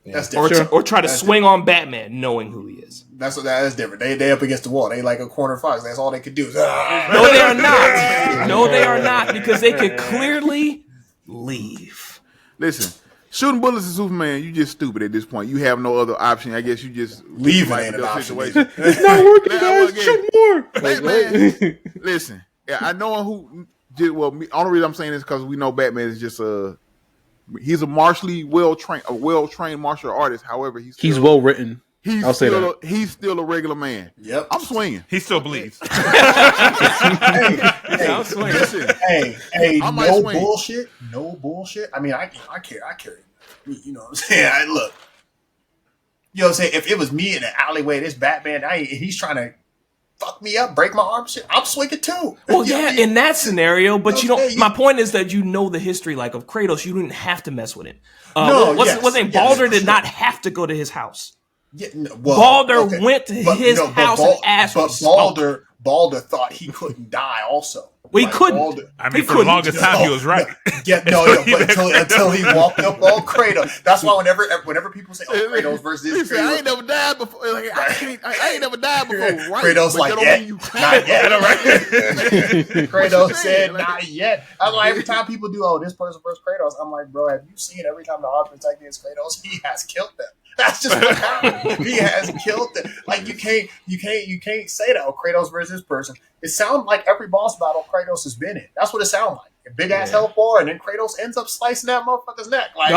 That's different. Or try to swing on Batman, knowing who he is. That is different. They up against the wall. They like a corner fox. That's all they could do. No, they are not. No, they are not, because they could clearly leave. Listen, shooting bullets at Superman, you just stupid at this point. You have no other option. I guess you just leave in the situation. It's not working, guys. Shoot more. Batman. Listen, yeah, I know who. Only reason I'm saying this because we know Batman is just he's a well-trained martial artist. However, he's well written. He's still a regular man. Yep. I'm swinging. He still bleeds. I'm swinging. Listen, hey, no bullshit. No bullshit. I mean, I carry. You know what I'm saying? Look. You know what I'm saying? If it was me in an alleyway, this Batman, he's trying to fuck me up, break my arm, shit, I'm swinging too. Well, in that scenario, but you don't. My point is that you know the history, like of Kratos. You didn't have to mess with him. Baldur did not have to go to his house. Yeah, Baldur went to his house and asked for Baldur thought he couldn't die also. Well, he couldn't. For the longest time, he was right. Until he walked up on Kratos. That's why whenever people say, "Oh, Kratos versus Kratos," I ain't never died before. Like, I ain't never died before. Right? Kratos like, not yet. Kratos said, "Not yet." I'm like, every time people do, "Oh, this person versus Kratos," I'm like, bro, have you seen every time the odds protect against Kratos? He has killed them. That's just what happened. He has killed them. Like you can't say that. Oh, Kratos versus this person. It sounds like every boss battle Kratos has been in. That's what it sounds like. A big ass hell bar, and then Kratos ends up slicing that motherfucker's neck. Like,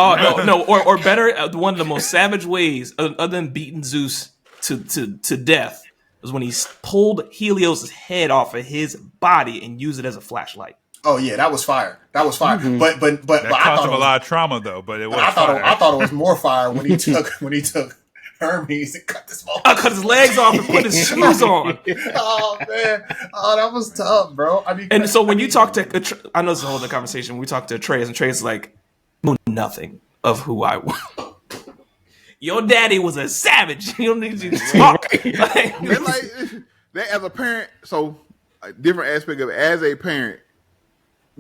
no. Or better, one of the most savage ways, other than beating Zeus to death, was when he pulled Helios' head off of his body and used it as a flashlight. Oh yeah, that was fire. Mm-hmm. But that caused him a lot of trauma though. But it was. I thought it was more fire when he took Hermes and cut this motherfucker. Cut his legs off and put his shoes on. Oh man, that was tough, bro. So when you talk to, I know this is a whole other conversation. When we talk to Atreus, and Atreus is like, know nothing of who I was. Your daddy was a savage. You don't need to talk. That as a parent. So a different aspect of it. As a parent.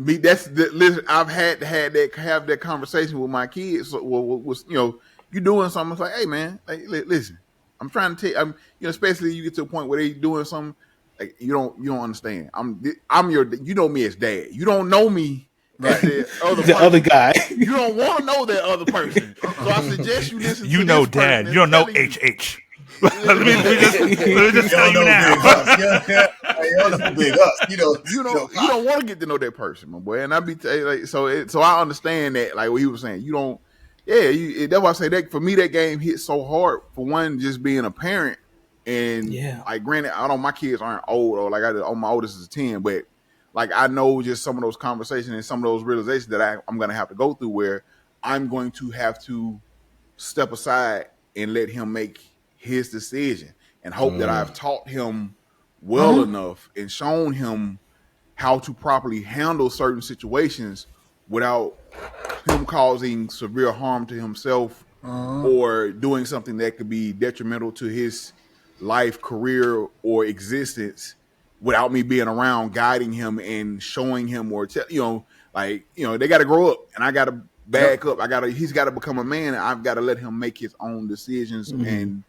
Listen, I've had to have that conversation with my kids. So, you doing something. It's like, hey man, like, listen, I'm trying to tell you, especially you get to a point where they doing something like you don't understand. I'm your, you know me as dad. You don't know me as the other guy. You don't want to know that other person. So I suggest you listen. You know, dad. You don't know HH. Let me just tell you now. You don't want to get to know that person, my boy. And I be like, so I understand that, like what he was saying. You don't. Yeah, that's why I say that for me that game hit so hard. For one, just being a parent, and like granted, I don't know my kids aren't old or like my oldest is 10, but like I know just some of those conversations and some of those realizations that I'm gonna have to go through where I'm going to have to step aside and let him make his decision and hope that I've taught him well enough and shown him how to properly handle certain situations without him causing severe harm to himself or doing something that could be detrimental to his life, career, or existence without me being around guiding him and showing him or they got to grow up and I got to back up. He's got to become a man and I've got to let him make his own decisions and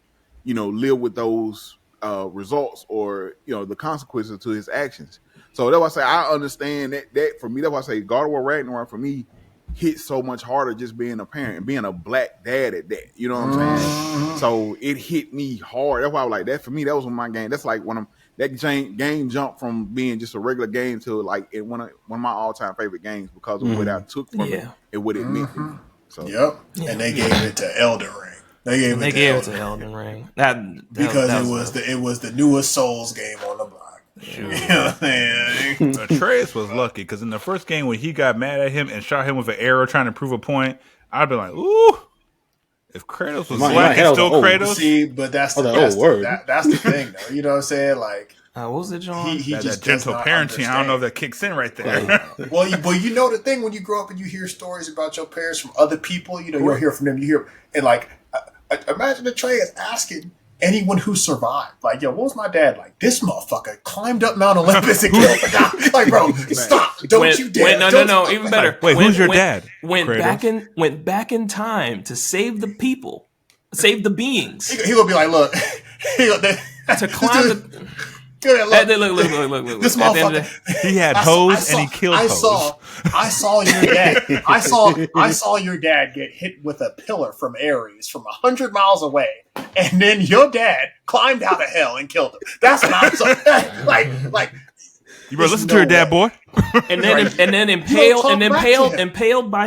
live with those results or the consequences to his actions. So that's why I say I understand that for me. That's why I say God of War Ragnarok for me hit so much harder just being a parent and being a black dad at that. You know what I'm saying? So it hit me hard. That's why I was like that. For me, that was one of my game. That's like that game jumped from being just a regular game to like one of my all time favorite games because of what I took from it and what it meant to me. So and they gave it to Elden Ring. They gave it to Elden Ring. Because it was the newest Souls game on the block. Sure. Atreus was lucky because in the first game when he got mad at him and shot him with an arrow trying to prove a point, I'd be like, "Ooh, if Kratos was black and still Kratos." See, but that's the thing, though. You know what I'm saying? Like What was it, John? He that just gentle does not parenting. understand. I don't know if that kicks in right there. Well, you know the thing when you grow up and you hear stories about your parents from other people, you don't hear from them. You hear and like imagine Atreus asking anyone who survived, like, yo, what was my dad like? This motherfucker climbed up Mount Olympus and killed the guy. Like, bro, stop! Don't you dare! No, even better. Wait, who's your dad? Went back in time to save the people, save the beings. He gonna be like, look, to climb the. Look. This motherfucker. He had hoes and he killed hoes. I saw your dad. I saw your dad get hit with a pillar from Ares from 100 miles away, and then your dad climbed out of hell and killed him. That's what I saw. Like. You better listen to your dad, boy. And then impaled by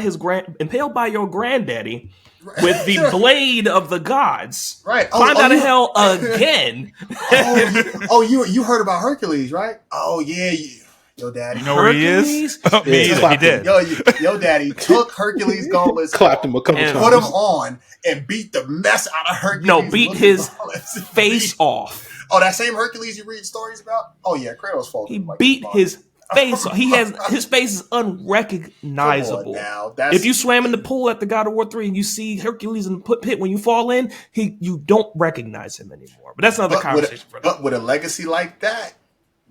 your granddaddy. With the blade of the gods, right? Climbed out of hell again. You heard about Hercules, right? Oh yeah, your daddy. You know where he is? Me either. He did. Your daddy took Hercules' gauntlets, clapped him a couple times, put him on, and beat the mess out of Hercules. No, beat his face off. Oh, that same Hercules you read stories about? Oh yeah, Kratos fought. He beat his face. His face is unrecognizable. If you swam in the pool at the God of War 3 and you see Hercules in the pit when you fall in, you don't recognize him anymore. But that's another conversation for But with a legacy like that,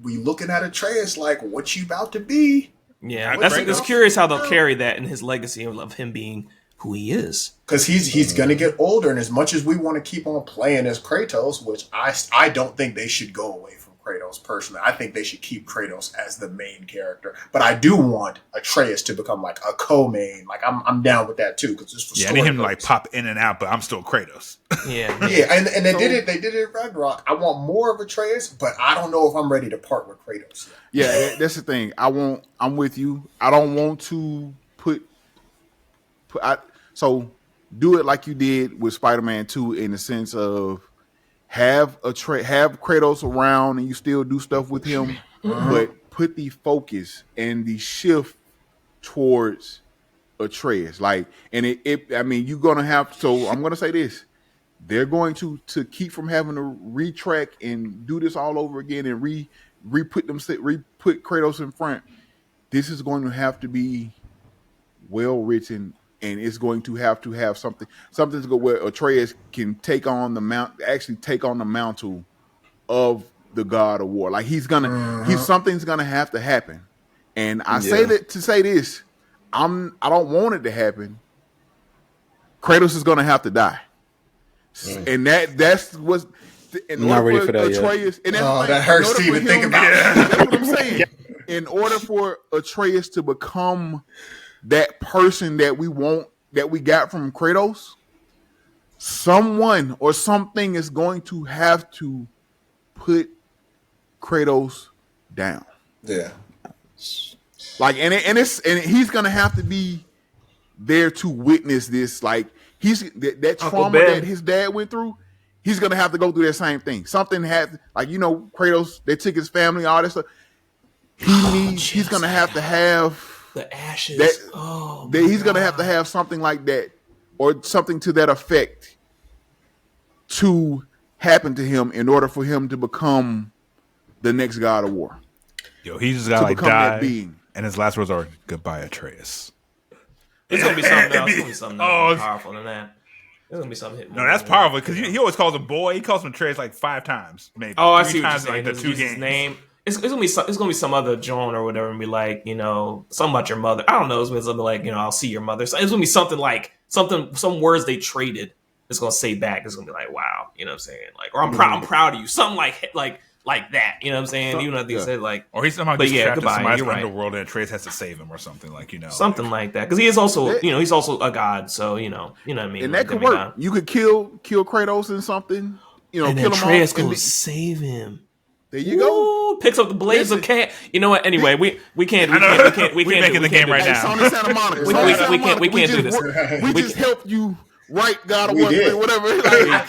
we looking at Atreus like, what you about to be? Yeah, it's curious how they'll carry that in his legacy of him being who he is. Because he's going to get older, and as much as we want to keep on playing as Kratos, which I don't think they should go away from Kratos personally. I think they should keep Kratos as the main character. But I do want Atreus to become like a co-main. Like I'm down with that too. Because I need him to like pop in and out, but I'm still Kratos. Yeah. And they did it. They did it in Ragnarok. I want more of Atreus, but I don't know if I'm ready to part with Kratos yet. Yeah, that's the thing. I'm with you. I don't want to so do it like you did with Spider-Man 2 in the sense of have Kratos around and you still do stuff with him, but put the focus and the shift towards Atreus. Like, and you're gonna have. So I'm gonna say this: they're going to keep from having to retrack and do this all over again and put Kratos in front. This is going to have to be well written. And it's going to have something to go where Atreus can take on the mantle of the God of War. Like something's gonna have to happen. And I say that to say this, I don't want it to happen. Kratos is gonna have to die, and that's what's in not ready for that Atreus. And that hurts to even think about. That's what I'm saying. In order for Atreus to become that person that we want, that we got from Kratos, someone or something is going to have to put Kratos down. Yeah. Like, and he's gonna have to be there to witness this. Like, that trauma that his dad went through, he's gonna have to go through that same thing. Something had, like, Kratos, they took his family, all this stuff. He's gonna have to have the ashes. He's going to have something like that or something to that effect to happen to him in order for him to become the next God of War. Yo, he just got to die, and his last words are, goodbye, Atreus. It's going to be something else. It's going to be something more powerful than that. There's going to be something hitting. No, that's powerful because he always calls him boy. He calls him Atreus like 5 times, maybe. Oh, I see what you're saying. The 2 games. His name. It's gonna be some other John or whatever, and be like, something about your mother. I don't know. It's gonna be something like, I'll see your mother. So it's gonna be something like some words they traded. It's gonna say back. It's gonna be like, wow, you know what I'm saying? Like, or I'm proud of you. Something like that. You know what I'm saying? Even if they said like, or he somehow gets trapped in somebody's underworld and Atreus has to save him or something like, something like that. Because he is also he's also a god. So you know what I mean. And that could work. You could kill Kratos in something. And kill Atreus him off goes save him. There you go. Picks up the blades of cat. You know what? Anyway, we can't. We making the game right now. Sony Santa Monica. We can't do this. We just helped you write God of War, whatever.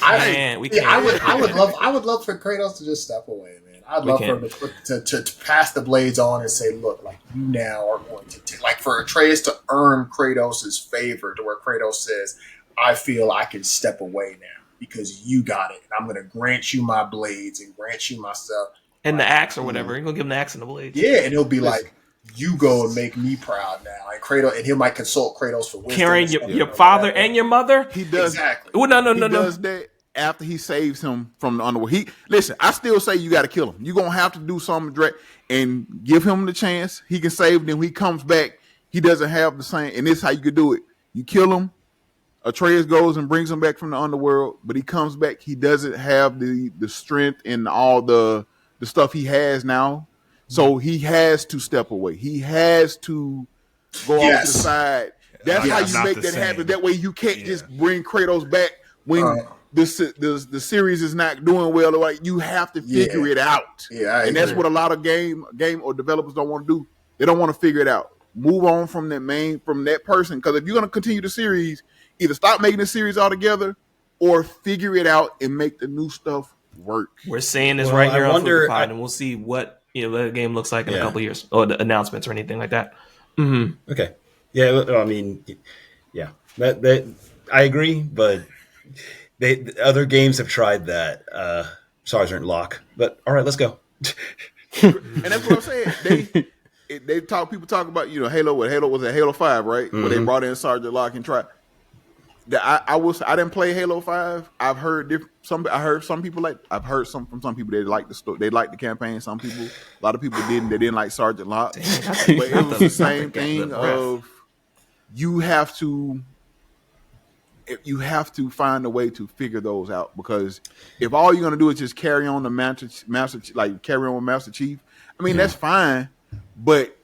I would love for Kratos to just step away, man. I'd love for him to pass the blades on and say, look, like, you now are going to like for Atreus to earn Kratos' favor, to where Kratos says, I feel I can step away now, because you got it. And I'm going to grant you my blades and grant you my stuff. And the axe or whatever. You're going to give him the axe and the blades. Yeah, and he'll be like, you go and make me proud now. And Kratos, and he might consult Kratos for wisdom. Carrying your father and your mother? He does. Exactly. Well, no. does that after he saves him from the underworld. Listen, I still say you got to kill him. You're going to have to do something direct and give him the chance. He can save them. He comes back. He doesn't have the same. And this is how you could do it. You kill him. Atreus goes and brings him back from the underworld, but he comes back. He doesn't have the strength and all the stuff he has now. So he has to step away. He has to go off to the side. That's how you make that happen. That way you can't just bring Kratos back when the series is not doing well. Like, you have to figure it out. Yeah, and that's what a lot of game or developers don't want to do. They don't want to figure it out. Move on from that person. Because if you're going to continue the series, either stop making the series altogether or figure it out and make the new stuff work. We're saying this right here on Phuca-Pod, and we'll see what the game looks like in a couple of years, or the announcements or anything like that. Mm-hmm. Okay. Yeah, I mean, yeah, that I agree, but other games have tried that. Sergeant Locke, but all right, let's go. And that's what I'm saying. People talk about Halo. What Halo was at Halo 5, right? Mm-hmm. Where they brought in Sergeant Locke and tried. I didn't play Halo 5. I've heard some people I've heard from some people they like they like the campaign. Some people, a lot of people didn't. They didn't like Sergeant Locke. But it was the same thing of you have to find a way to figure those out, because if all you're gonna do is just carry on the Master with Master Chief, I mean that's fine, but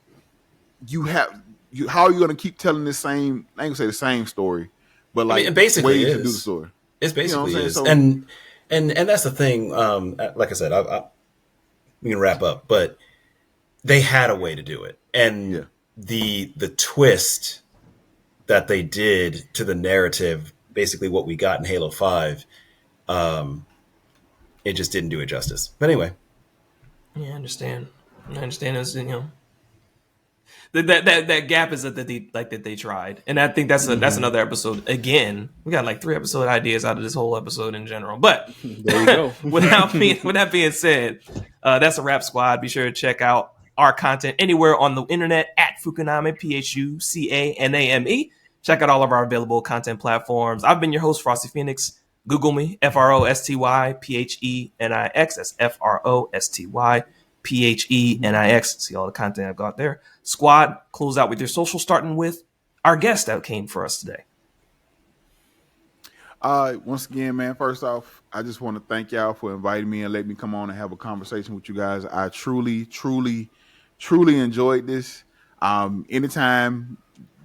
how are you gonna keep telling the same? I ain't gonna say the same story. But basically, ways to do the story. It's basically is, and that's the thing. Like I said, we can wrap up, but they had a way to do it, and the twist that they did to the narrative, basically what we got in Halo 5, it just didn't do it justice. But anyway, yeah, I understand. It's that gap is that they tried, and I think that's another episode. Again, we got like 3 episode ideas out of this whole episode in general. But there you go. with that being said, that's a wrap, squad. Be sure to check out our content anywhere on the internet at Phucaname, Phucaname. Check out all of our available content platforms. I've been your host, Frosty Phoenix. Google me, FROSTYPHENIX. That's FROSTYPHENIX. See all the content I've got there. Squad, close out with your social, starting with our guest that came for us today. Once again, man, first off, I just want to thank y'all for inviting me and letting me come on and have a conversation with you guys. I truly, truly, truly enjoyed this. Anytime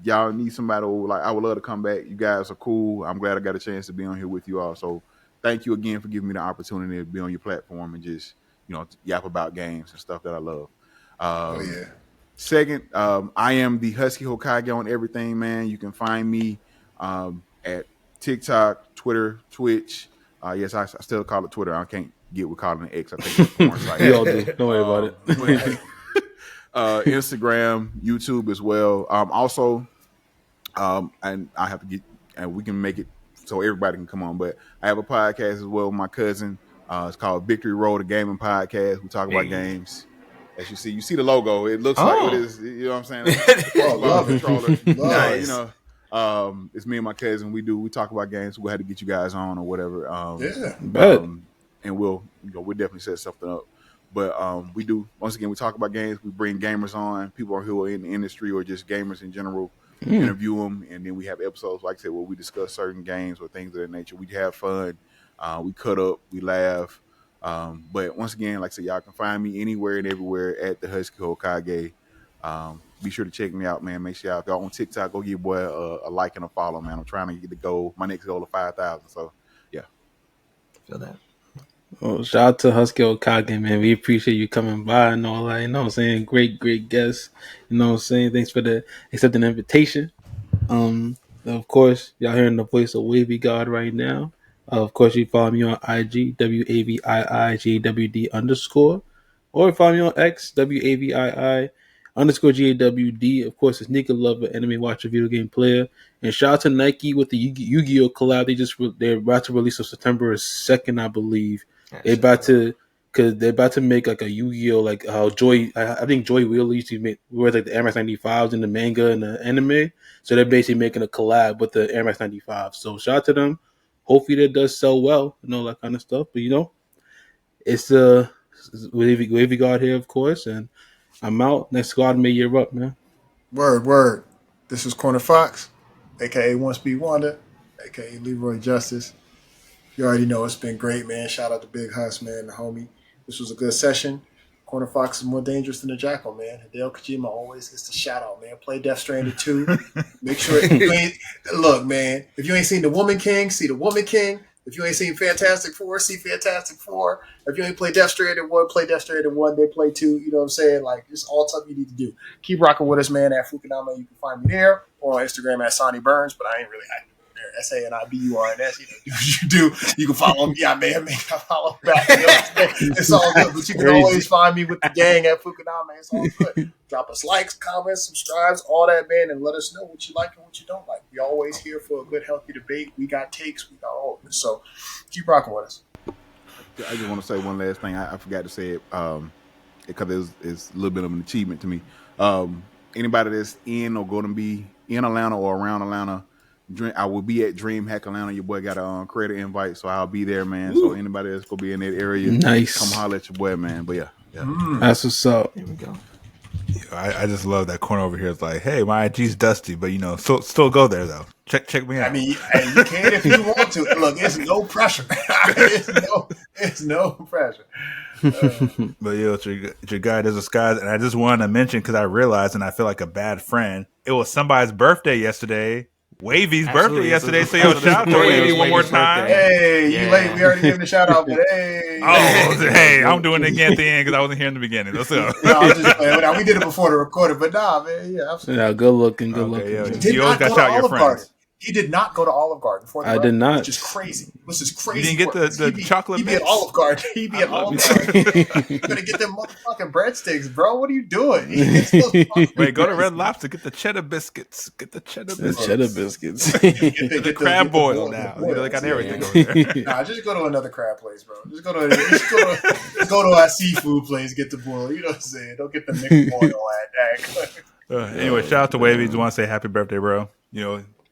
y'all need somebody, I would love to come back. You guys are cool. I'm glad I got a chance to be on here with you all. So thank you again for giving me the opportunity to be on your platform and just, yap about games and stuff that I love. Second, I am the Husky Hokage on everything, man. You can find me at TikTok, Twitter, Twitch. Yes, I still call it Twitter. I can't get with calling it X. I think it's porn site. We all do. Don't worry about it. Instagram, YouTube as well. Also, and I have to get, and we can make it so everybody can come on. But I have a podcast as well with my cousin. It's called Victory Road, a gaming podcast. We talk about games. As you see the logo. It looks like it is. You know what I'm saying? Love controller. Nice. It's me and my cousin. We talk about games. We'll have to get you guys on or whatever. And we'll definitely set something up. But we do, once again, we talk about games. We bring gamers on, people who are in the industry or just gamers in general, interview them. And then we have episodes, like I said, where we discuss certain games or things of that nature. We have fun. We cut up. We laugh. But once again, like I said, y'all can find me anywhere and everywhere at the Husky Hokage. Be sure to check me out, man. Make sure if y'all on TikTok, go give your boy a like and a follow, man. I'm trying to get the goal. My next goal of 5,000. So, yeah. Feel that. Well, shout out to Husky Hokage, man. We appreciate you coming by and all that. You know what I'm saying? Great guest. You know what I'm saying? Thanks for accepting the invitation. Of course, y'all hearing the voice of Wavy God right now. Of course, you follow me on IG, WAVIIGAWD_, or follow me on X, WAVII_GAWD. Of course, it's Nika Lover, anime watcher, video game player. And shout out to Nike with the Yu-Gi-Oh collab. They're about to release on September 2nd, I believe. They're about to because they're about to make like a Yu-Gi-Oh, like how Joy. I think Joy Wheeler used to make wear like the Air Max 95s in the manga and the anime. So they're basically making a collab with the Air Max 95. So shout out to them. Hopefully that does sell well and all that kind of stuff. But it's Wavy God here, of course, and I'm out. Next squad may year up, man. Word. This is Corner Fox, aka One Speed Wanda, aka Leroy Justice. You already know it's been great, man. Shout out to Big Hus, man, the homie. This was a good session. Corner Fox is more dangerous than the Jackal, man. Hideo Kojima always gets the shout out, man. Play Death Stranding 2. Make sure look, man. If you ain't seen The Woman King, see The Woman King. If you ain't seen Fantastic Four, see Fantastic Four. If you ain't played Death Stranding 1, play Death Stranding 1, then play 2. You know what I'm saying? Like, it's all stuff you need to do. Keep rocking with us, man, at Fukunama. You can find me there or on Instagram at Sonny Burns, but I ain't really active there. SANIBURNS. You know, do what you do. You can follow me. I may follow back. You know what I'm saying? It's all good. But you can always find me with the gang at Fukunama. It's all good. Drop us likes, comments, subscribes, all that, man, and let us know what you like and what you don't like. We always here for a good, healthy debate. We got takes. We got all of it. So keep rocking with us. I just want to say one last thing. I forgot to say it because it's a little bit of an achievement to me. Anybody that's in or going to be in Atlanta or around Atlanta, I will be at DreamHack Atlanta. Your boy got a credit invite, so I'll be there, man. Ooh. So anybody that's going to be in that area, nice. Come holler at your boy, man. But yeah. That's what's up. Here we go. I just love that corner over here. It's like, hey, my IG's dusty, but still go there though. Check me out. I mean, you can if you want to. Look, it's no pressure. it's no pressure. But it's your guy Desert Skies, and I just wanted to mention because I realized, and I feel like a bad friend. It was somebody's birthday yesterday. Wavy's birthday yesterday, so shout out to Wavy one more time. Hey, you late? We already gave the shout out, but hey. I'm doing it again at the end because I wasn't here in the beginning. What's up? No, I'm just playing. Now, we did it before the recording, but nah, man, yeah, absolutely. Yeah, good looking. You always got to shout out your friends. He did not go to Olive Garden for the I did not. Which is crazy. This is crazy. You didn't get the chocolate mix? He be at Olive Garden. He be at Olive Garden. You better get them motherfucking breadsticks, bro. What are you doing? Wait, go to Red Lobster. Get the cheddar biscuits. Get the cheddar biscuits. Get the crab boil now. They got everything over there. Nah, just go to another crab place, bro. Just go to our seafood place. Get the boil. You know what I'm saying? Don't get the mixed boil at that. Anyway, shout out to Wavy. Just want to say happy birthday, bro.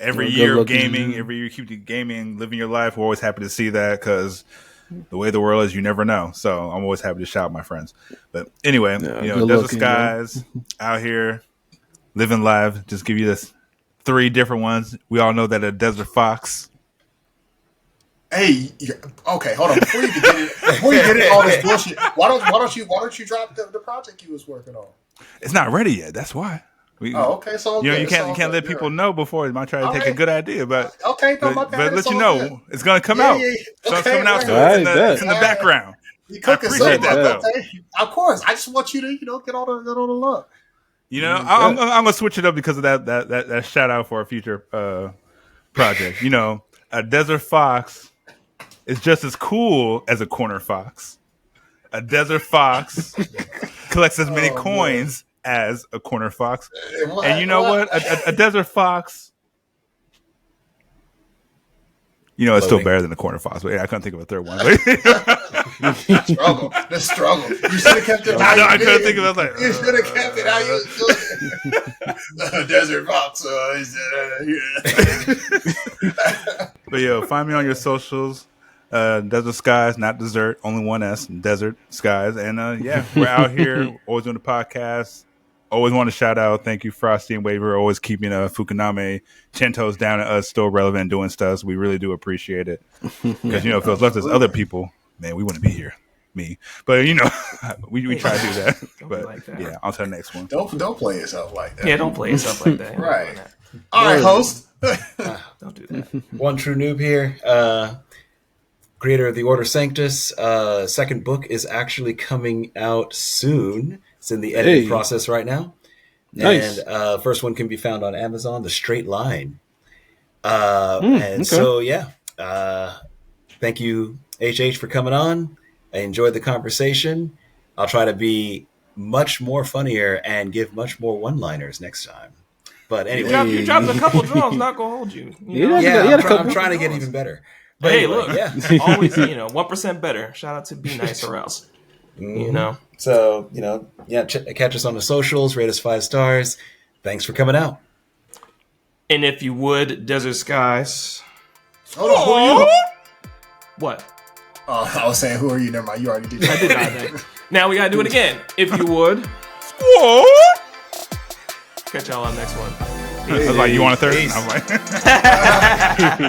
Every year of gaming, every year you keep gaming, living your life. We're always happy to see that because the way the world is, you never know. So I'm always happy to shout my friends. But anyway, Desert Skies out here living live. Just give you this 3 different ones. We all know that a Desert Fox. Hey, okay, hold on. Before you get in all this bullshit, why don't you drop the project you was working on? It's not ready yet. That's why. Okay, so you can't let people know before they might try to take a good idea, but but let you know good. It's gonna come out. So it's coming out. So it's in the background. I appreciate that though. Okay. Of course, I just want you to get all the love. I'm gonna switch it up because of that shout out for a future project. A Desert Fox is just as cool as a Corner Fox. A Desert Fox collects as many coins as a Corner Fox. And you know what? A Desert Fox, it's still better than a Corner Fox. But I couldn't think of a third one. The struggle. You should have kept it how I couldn't think of it. You should have kept it how you was doing it. Desert Fox. But find me on your socials. Desert Skies, not dessert, only one S, Desert Skies. And we're out here, always doing the podcast. Always want to shout out, thank you, Frosty and Waver, always keeping Fukuname 10 toes down at us, still relevant, doing stuff. So we really do appreciate it. Because, if it was left as other people, man, we wouldn't be here. Me. But, we try to do that. But, like that. Yeah, on to the next one. Don't play yourself like that. Yeah, don't play yourself like that. Right. All right, host. Don't do that. One true noob here. Creator of the Order Sanctus. Second book is actually coming out soon. It's in the editing process right now. Nice. And first one can be found on Amazon, The Straight Line. Okay. So, thank you, HH, for coming on. I enjoyed the conversation. I'll try to be much more funnier and give much more one-liners next time. But anyway. You dropped a couple draws, not going to hold you. I'm trying to get even better. But hey, look, always 1% better. Shout out to Be Nice or Else. You know. So, catch us on the socials, rate us 5 stars. Thanks for coming out. And if you would, Desert Skies. Hold on, who are you? What? Oh, I was saying, who are you? Never mind, you already did. I did not. Now we gotta do it again. If you would. Catch y'all on the next one. I was like, you want a third? Peace. I'm like.